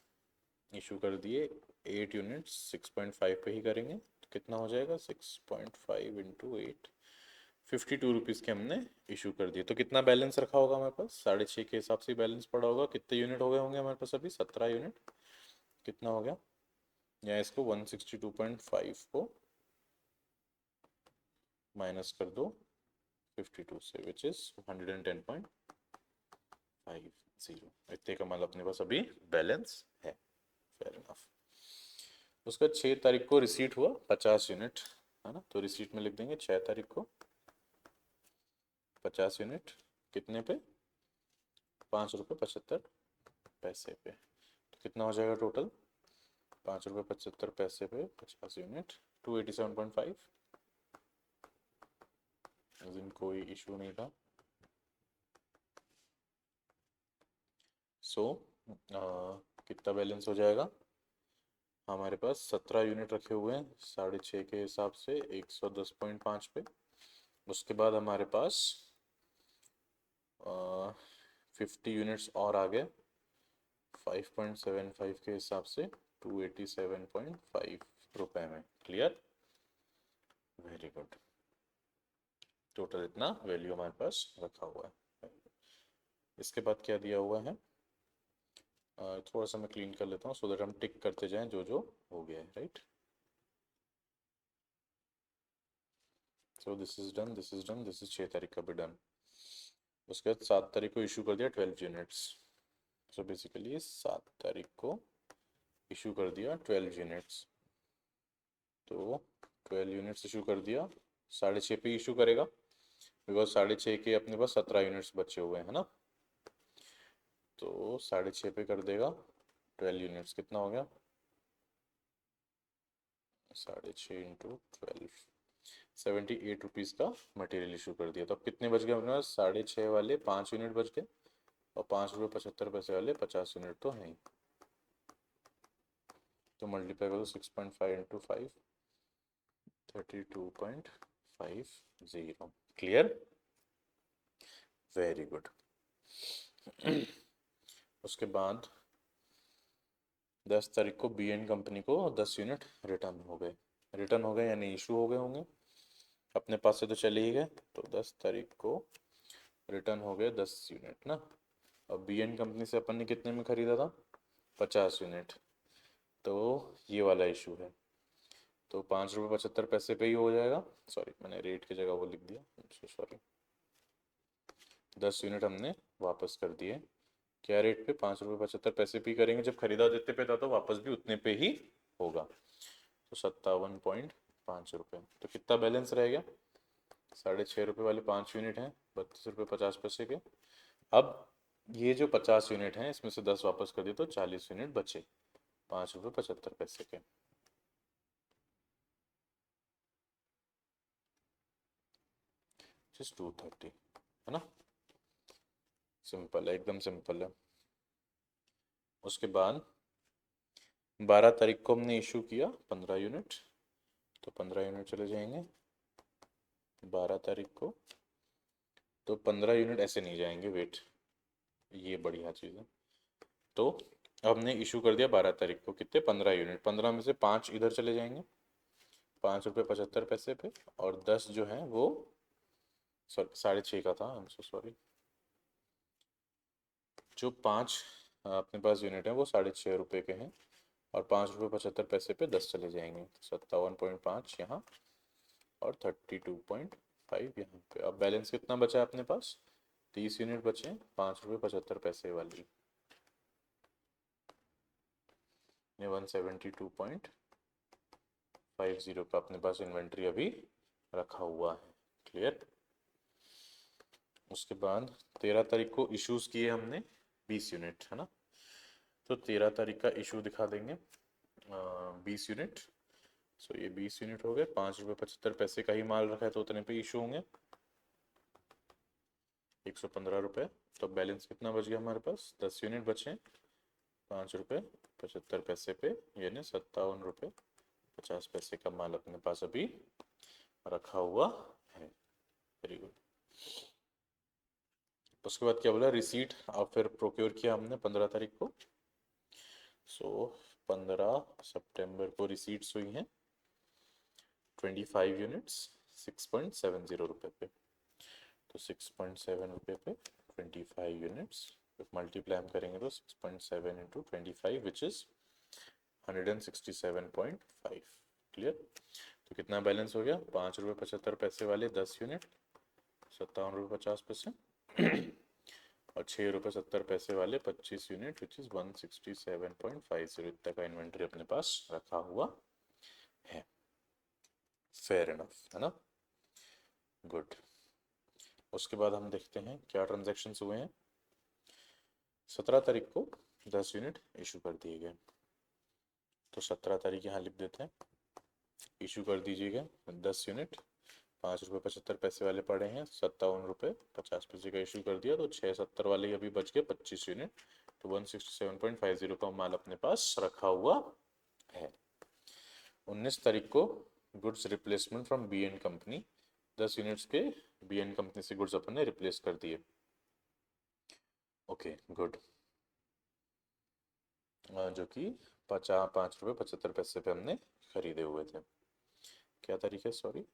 इशू कर दिए 8 यूनिट्स, 6.5 पे ही करेंगे, तो कितना हो जाएगा, 6.5 इंटू 8, 52 रुपीज़ के हमने इशू कर दिए। तो कितना बैलेंस रखा होगा हमारे पास, 6.5 के हिसाब से बैलेंस पड़ा होगा। कितने यूनिट हो गए होंगे हमारे पास अभी, 17 यूनिट, कितना हो गया, या इसको 162.5 को माइनस कर दो 52 से, विच इज 110.50, इतने का माल अपने पास अभी बैलेंस है, फेयर इनफ। उसका 6 तारीख को रिसीट हुआ 50 यूनिट, है ना, तो रिसीट में लिख देंगे 6 तारीख को 50 यूनिट, कितने पे, 5 रुपये 75 पैसे पे, तो कितना हो जाएगा टोटल, 5 रुपये 75 पैसे पे 50 यूनिट, 287.5, उस दिन कोई इशू नहीं था। सो कितना बैलेंस हो जाएगा, हमारे पास 17 यूनिट रखे हुए हैं 6.5 के हिसाब से 110.5 पे। उसके बाद हमारे पास 50 यूनिट्स और आ गए 5.75 के हिसाब से 287.5 रुपए में, क्लियर, वेरी गुड। टोटल इतना वैल्यू हमारे पास रखा हुआ है। इसके बाद क्या दिया हुआ है, थोड़ा सा मैं क्लीन कर लेता हूँ सो दैट हम टिक करते जाएं जो जो हो गया है, right. So this is done, this is done, this is 6 तारीख का भी डन। उसके बाद 7 तारीख को इशू कर दिया 12 यूनिट्स, सो बेसिकली 7 तारीख को इशू कर दिया 12 यूनिट्स, तो 12 यूनिट्स इशू कर दिया, 6.5 पे इशू करेगा बिकॉज 6.5 के अपने पास 17 यूनिट्स बचे हुए हैं ना, तो 6.5 पे कर देगा 12 यूनिट्स, कितना हो गया, 6.5 इंटू 12, 78 रुपीज़ का मटेरियल इशू कर दिया। तो अब कितने बच गए अपने पास, 6.5 वाले 5 यूनिट बच गए, और 5 रुपये 75 पैसे वाले 50 यूनिट तो हैं ही, तो मल्टीप्लाई करो 6.5 इंटू 5, 32.50, क्लियर, वेरी गुड। उसके बाद 10 तारीख को बी एन कंपनी को 10 यूनिट रिटर्न हो गए, रिटर्न हो गए यानी इशू हो गए होंगे, अपने पास से तो चले ही गए, तो 10 तारीख को रिटर्न हो गए 10 यूनिट ना। अब बी एन कंपनी से अपन ने कितने में ख़रीदा था, 50 यूनिट, तो ये वाला इशू है, तो 5 रुपये 75 पैसे पे ही हो जाएगा, सॉरी मैंने रेट की जगह वो लिख दिया, सॉरी, 10 यूनिट हमने वापस कर दिए, क्या रेट पे, 5 रुपये 75 पैसे पे ही करेंगे, जब खरीदा जितने पे था तो वापस भी उतने पे ही होगा, तो 57.5 रुपये, तो कितना बैलेंस रह गया, 6.5 रुपये वाले 5 यूनिट हैं 32 रुपये 50 पैसे के। अब ये जो 50 यूनिट हैं इसमें से 10 वापस कर दिए तो 40 यूनिट बचे 5 रुपये 75 पैसे के, जस्ट 230, है ना, सिंपल है, एकदम सिंपल है। उसके बाद 12 तारीख को हमने इशू किया 15 यूनिट, तो 15 यूनिट चले जाएंगे 12 तारीख को, तो 15 यूनिट ऐसे नहीं जाएंगे, वेट, ये बढ़िया चीज़ है, तो हमने इशू कर दिया 12 तारीख को कितने, 15 यूनिट, 15 में से 5 इधर चले जाएंगे 5 रुपये 75 पैसे पे, और 10 जो है वो 6.5 का था, आई एम सो सॉरी, जो 5 अपने पास यूनिट है वो 6.5 रुपये के हैं, और 5 रुपये 75 पैसे पे 10 चले जाएंगे, 57.5 यहाँ और 32.5 यहाँ पे। अब बैलेंस कितना बचा है अपने पास, 30 यूनिट बचे 5 रुपये 75 पैसे वाली, ये 172.50 का अपने पास इन्वेंट्री अभी रखा हुआ है। क्लियर। उसके बाद 13 तारीख को इश्यूज किए हमने 20 यूनिट, है ना। तो 13 तारीख का इशू दिखा देंगे 20 यूनिट। सो ये 20 यूनिट हो गए, 5 रुपये 75 पैसे का ही माल रखा है तो उतने पे इशू होंगे 115 रुपये। तो बैलेंस कितना बच गया हमारे पास, 10 यूनिट बचे 5 रुपये 75 पैसे पे, यानी 57 रुपये 50 पैसे का माल अपने पास अभी रखा हुआ है। Very good. उसके बाद क्या बोला, रिसीट और फिर प्रोक्योर किया हमने 15 तारीख को। सो 15 सितंबर को रिसीट्स हुई हैं 25 यूनिट्स 6.70 रुपये पे। तो 6.7 रुपये पे 25 यूनिट्स मल्टीप्लाई हम करेंगे तो 6.7 इंटू 25 विच इज 167.5। क्लियर। तो कितना बैलेंस हो गया, 5 रुपये 75 पैसे वाले 10 यूनिट 57 रुपये 50 पैसे और 6 रुपये 70 पैसे वाले 25 यूनिट विच इज 167.50। इतना का इन्वेंट्री अपने पास रखा हुआ है। फेयर इनफ, है ना। गुड। उसके बाद हम देखते हैं क्या ट्रांजैक्शंस हुए हैं। 17 तारीख को 10 यूनिट इशू कर दिए गए, तो 17 तारीख यहाँ लिख देते हैं। इशू कर दीजिएगा 10 यूनिट, 5 रुपये 75 पैसे वाले पड़े हैं 57 रुपये 50 पैसे का इशू कर दिया, तो 670 वाले अभी बच गए 25 यूनिट, तो 167.50 का माल अपने पास रखा हुआ है। 19 तारीख को goods replacement from B and company, 10 units के बी एंड कंपनी से गुड्स अपन ने रिप्लेस कर दिए। Okay good. जो कि 5 रुपये 75 पैसे पे हमने खरीदे हुए थे। क्या तारीख है, सॉरी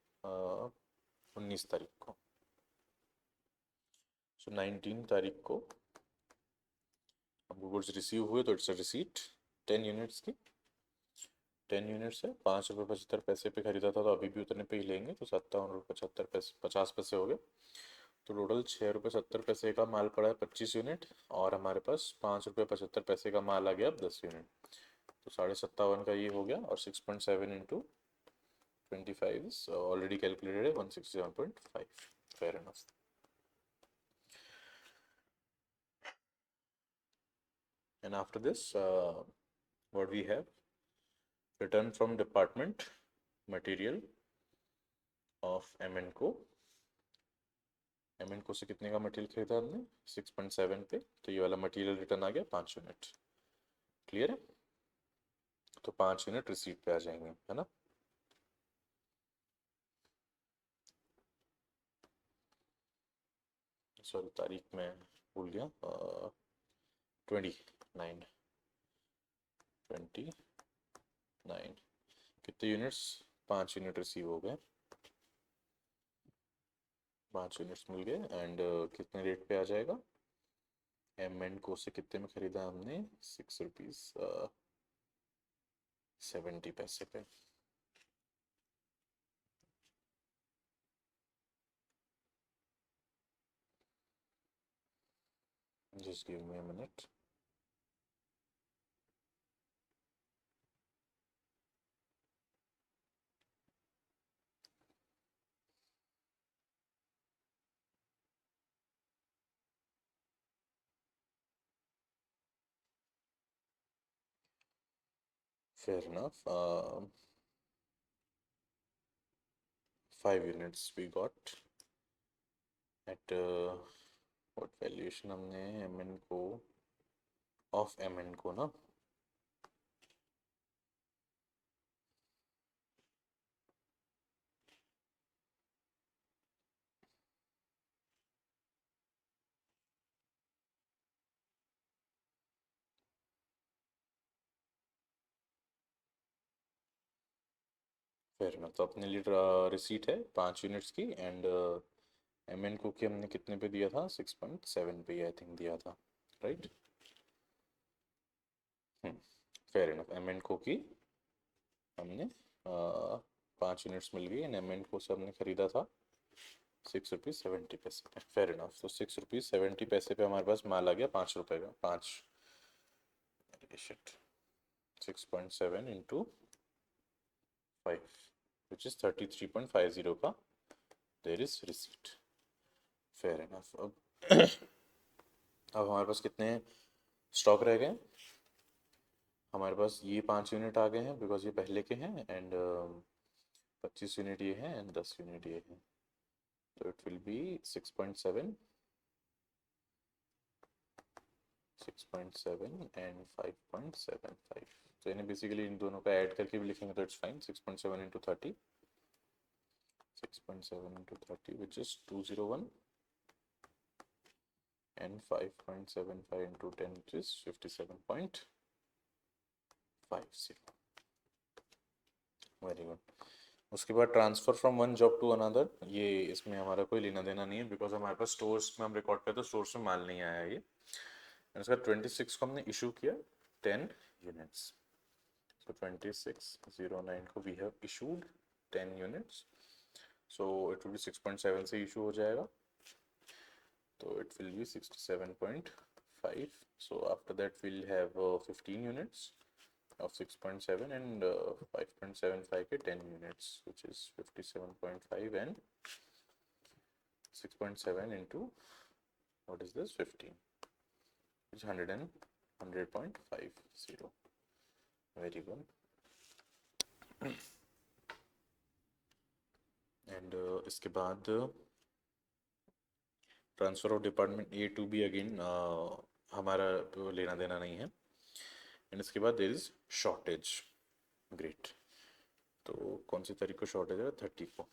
19 तारीख को। सो 19 तारीख को हमको गुड्स रिसीव हुए, तो इट्स अ रिसीट 10 यूनिट्स की। 10 यूनिट्स है, 5 रुपये 75 पैसे पे खरीदा था, तो अभी भी उतने पे ही लेंगे, तो 57 रुपये 75 पैसे 50 पैसे हो गए। तो टोटल 6 रुपये 70 पैसे का माल पड़ा है 25 यूनिट, और हमारे पास 5 रुपये 75 पैसे का माल आ गया 10 यूनिट, तो 57.5 का ये हो गया। और 6.7 इंटू 25 is already calculated है 167.5। fair enough। And after this what we have, return from department material of M&Co। M&Co से कितने का मटेरियल खरीदा हमने, 6.7 पे, तो ये वाला मटेरियल रिटर्न आ गया 5 यूनिट। क्लियर है। तो 5 यूनिट रिसीट पे आ जाएंगे, है ना। सॉरी तारीख में भूल गया, 29 कितने यूनिट्स, 5 यूनिट रिसीव हो गए, 5 यूनिट्स मिल गए। एंड कितने रेट पे आ जाएगा, M&Co से कितने में खरीदा हमने, 6 रुपीज़ 70 पैसे पे। Just give me a minute। Fair enough। 5 units we got at what valuation हमने M&Co of M&Co ना, फेयर ना। तो अपने लिए रिसीट है 5 यूनिट्स की, एंड M&Co की हमने कितने पे दिया था, 6.7 पे आई थिंक दिया था, राइट। Fair enough. M&Co की हमने 5 यूनिट्स मिल गई, एंड M&Co से हमने खरीदा था ₹6.70 पे, फेयर इनफ। तो ₹6.70 पे हमारे पास माल आ गया ₹5 का, 5 6.7 इंटू 5 विच इज 33.50 का there is receipt, fair enough. अब हमारे पास कितने स्टॉक रह गए? हमारे पास ये 5 यूनिट आ गए हैं बिकॉज ये पहले के हैं, एंड 25 यूनिट ये हैं एंड 10 यूनिट ये हैं। तो इट विल बी 6.7 एंड 5.75। तो यानी बेसिकली इन दोनों का ऐड करके भी लिखेंगे तो it's fine. 6.7 into 30, 6.7 into 30 which is 201 and 5.75 into 10 which is 57.50। Very good. उसके बाद transfer from one job to another, ये इसमें हमारा कोई लेना देना नहीं है बिकॉज हमारे पास स्टोर्स में हम रिकॉर्ड करते हैं, स्टोर्स में माल नहीं आया है ये। इसका 26 को हमने इशू किया 10 यूनिट्स, so 26/09 को we have issued 10 units, so it will be 6.7 से इशू हो जाएगा, तो it will be 67.5। so after that we'll have 15 units of 6.7 and 5.75 के 10 units which is 57.5 and 6.7 into what is this 15 which is 100.50। very good। And इसके बाद transfer of department A to B, again हमारा लेना देना नहीं है। And इसके बाद देयर इज़ शॉर्टेज, ग्रेट। तो कौन सी तारीख को शॉर्टेज है? 30 को।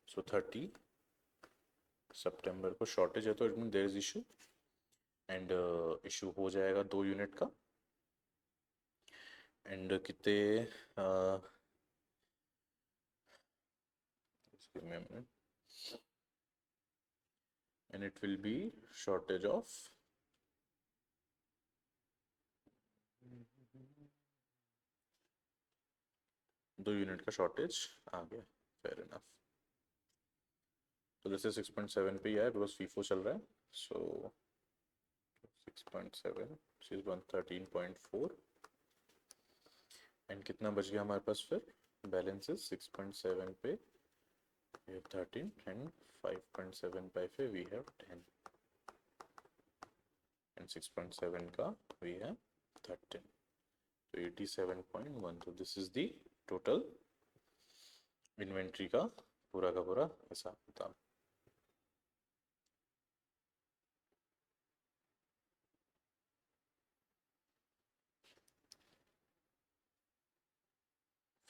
सो 30 सितंबर को शॉर्टेज है, तो it mean there is issue, and issue हो जाएगा 2 यूनिट का। एंड कितने and it will be shortage of 2 unit का शॉर्टेज आ गया, फेयर इनफ। तो जैसे 6.7 पे ही आया बिकॉज फीफो चल रहा है, सो 6.7 इज 113.4 एंड कितना बच गया हमारे पास फिर? बैलेंस इज 6.7 पे we have 13 and 5.75 पे we have 10 and 6.7 का we have 13, तो 87.1। तो this is the total inventory का पूरा हिसाब किताब।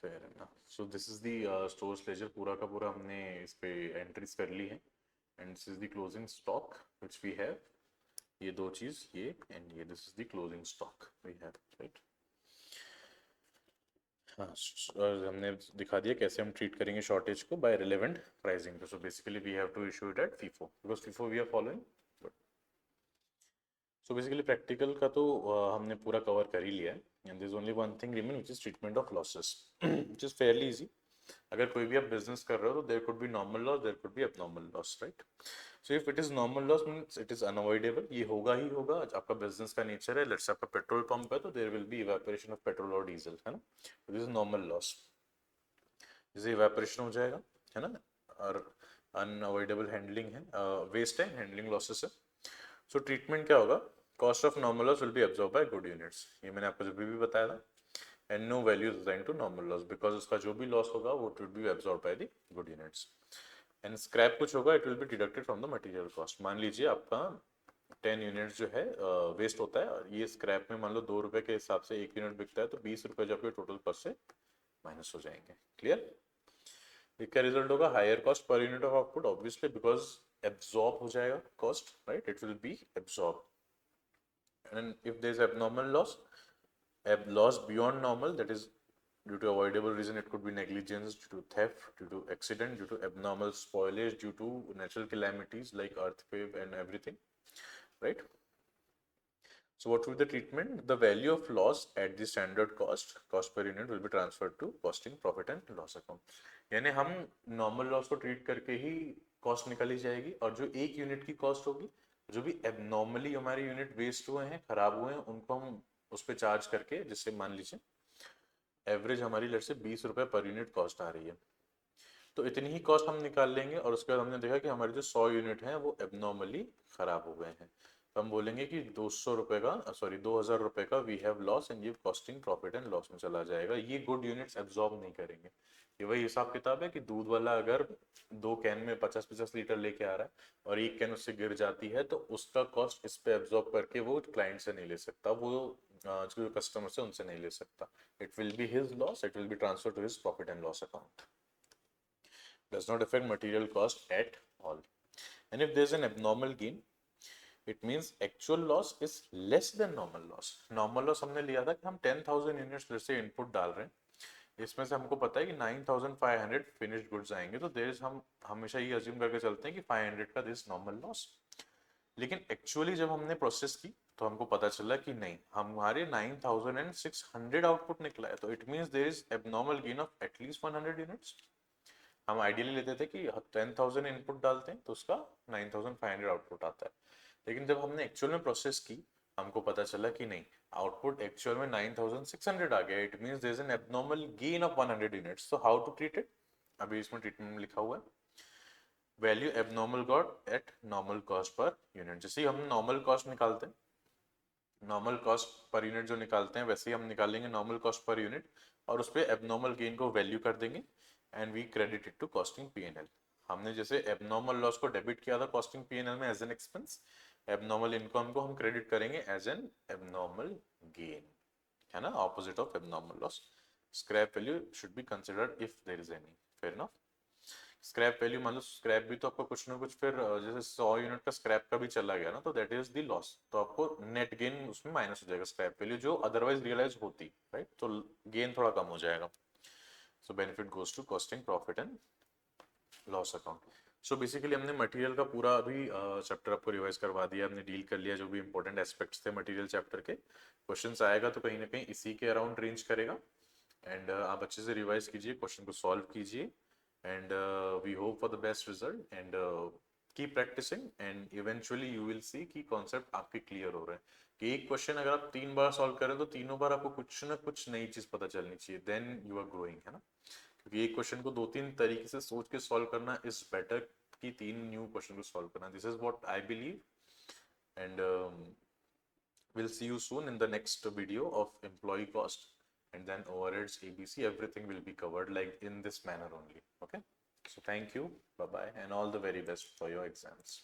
Fair enough. So this is the stores ledger, पूरा का पूरा हमने इस पे एंट्रीज कर ली है, and this is the closing stock which we have. ये दो चीज, ये एंड ये, this is the closing stock we have, right. हाँ, और हमने दिखा दिया कैसे हम ट्रीट करेंगे शॉर्टेज को, by relevant pricing. So basically we have to issue it at FIFO because FIFO we are following. So basically practical का तो हमने पूरा कवर कर ही लिया है, and there is only one thing remain which is treatment of losses which is fairly easy. अगर कोई भी आप बिजनेस कर रहे हो तो there could be normal loss, there could be abnormal loss, right. So if it is normal loss means it is unavoidable, ये होगा ही होगा, आपका बिजनेस का नेचर है। लेट्स से आपका पेट्रोल पंप है तो there will be evaporation of petrol और डीजल, है ना, दिस इज नॉर्मल लॉस। जैसे इवेपोरेशन हो जाएगा, है ना, और अनअवॉइडेबल हैंडलिंग है, वेस्ट है, हैंडलिंग लॉसेस है। सो ट्रीटमेंट क्या होगा? Cost of normal loss will be absorb by good units, ये मैंने आपको जब भी बताया था। And no value is assigned to normal loss because उसका जो भी लॉस होगा वो will be absorb by the good units. And scrap कुछ होगा, it will be deducted from the material cost. मान लीजिए आपका 10 यूनिट्स जो है वेस्ट होता है, और ये स्क्रैप में मान लो ₹2 के हिसाब से 1 यूनिट बिकता है, तो ₹20 जो आपके टोटल कॉस्ट से माइनस हो जाएंगे। क्लियर? इसका रिजल्ट होगा higher cost per unit of output, obviously because absorb हो जाएगा cost, right, it will be absorb. And if there is abnormal loss, loss beyond normal, that is due to avoidable reason, it could be negligence, due to theft, due to accident, due to abnormal spoilage, due to natural calamities like earthquake and everything, right? So what will be the treatment? The value of loss at the standard cost per unit will be transferred to costing profit and loss account. यानी हम normal loss को treat करके ही cost निकाली जाएगी, और जो एक unit की कॉस्ट होगी, जो भी एबनॉर्मली हमारे यूनिट वेस्ट हुए हैं, खराब हुए हैं, उनको हम उस पर चार्ज करके, जिससे मान लीजिए एवरेज हमारी लेट से 20 रुपए पर यूनिट कॉस्ट आ रही है, तो इतनी ही कॉस्ट हम निकाल लेंगे। और उसके बाद हमने देखा कि हमारे जो 100 यूनिट हैं वो एबनॉर्मली खराब हो गए हैं, तो हम बोलेंगे कि 200 रुपए का, सॉरी 2000 रुपए का वी हैव लॉस, एंड ये कॉस्टिंग प्रॉफिट एंड लॉस में चला जाएगा। ये गुड यूनिट्स एब्जॉर्ब नहीं करेंगे। ये वही हिसाब किताब है कि दूध वाला अगर 2 कैन में 50-50 लीटर लेके आ रहा है और एक कैन उससे गिर जाती है, तो उसका कॉस्ट इस पे एब्जॉर्ब करके वो क्लाइंट से नहीं ले सकता, वो जो कस्टमर से उनसे नहीं ले सकता। It will be his loss, it will be transfer to his profit and loss account, does not affect material cost at all. And if there is an abnormal gain, it means actual loss is less than normal loss. Normal loss हमने लिया था कि हम 10,000 units जैसे input डाल रहे हैं, इसमें से हमको पता है कि 9,500 फिनिश्ड गुड्स आएंगे, तो देर इज, हम हमेशा ये अज्यूम करके चलते हैं कि 500 का दिस नॉर्मल लॉस। लेकिन एक्चुअली जब हमने प्रोसेस की तो हमको पता चला कि नहीं, हमारे 9,600 आउटपुट निकला है, तो it means there is abnormal gain of at least 100 units. हम आइडियली लेते थे कि 10,000 इनपुट डालते हैं तो उसका 9,500 आउटपुट आता है, लेकिन जब हमने एक्चुअल में प्रोसेस की, हमको पता चला कि नहीं, आउटपुट एक्चुअल में 9,600 आ गया। It means there is an abnormal gain of 100 units. So how to treat it? अभी इसमें ट्रीटमेंट में लिखा हुआ है, value abnormal got at normal cost per unit. जैसे ही हम नॉर्मल कॉस्ट निकालते हैं, नॉर्मल कॉस्ट पर यूनिट जो निकालते हैं, वैसे ही हम निकालेंगे नॉर्मल कॉस्ट पर यूनिट, और उस पर एबनॉर्मल गेन को वैल्यू कर देंगे, and we credit it to costing P N L. हमने जैसे एबनॉर्मल लॉस को डेबिट किया था कॉस्टिंग पी एन एल में as an expense, abnormal income को हम क्रेडिट करेंगे एज एन एबनॉर्मल गेन, है ना, opposite of abnormal loss. Scrap value should be considered if there is any, fair enough. Scrap value, मान लो scrap भी तो आपको कुछ ना कुछ, फिर जैसे 100 यूनिट का स्क्रैप का भी चला गया ना, तो दैट इज द लॉस, तो आपको नेट गेन उसमें माइनस हो जाएगा स्क्रैप वैल्यू, जो अदरवाइज रियलाइज होती, राइट, तो गेन थोड़ा कम हो जाएगा। So benefit goes to costing profit and loss account. So basically हमने मटेरियल का पूरा अभी चैप्टर आपको रिवाइज करवा दिया, हमने डील कर लिया जो भी इंपॉर्टेंट एस्पेक्ट्स थे मटेरियल चैप्टर के। क्वेश्चंस आएगा तो कहीं ना कहीं इसी के अराउंड रेंज करेगा, एंड आप अच्छे से रिवाइज कीजिए, क्वेश्चन को सॉल्व कीजिए, and we hope for the best result, and keep practicing, and eventually you will see कि concept आपके clear हो रहे हैं। कि एक क्वेश्चन अगर आप 3 बार सॉल्व करें तो तीनों बार आपको कुछ ना कुछ नई चीज पता चलनी चाहिए, then you are growing, है ना। क्योंकि एक क्वेश्चन को 2-3 तरीके से सोच के सॉल्व करना इज बेटर कि 3 न्यू क्वेश्चन को सॉल्व करना। This is what I believe, and we'll see you soon in the next video of employee cost, and then overheads, ABC, everything will be covered like in this manner only. Okay, so thank you, bye bye, and all the very best for your exams.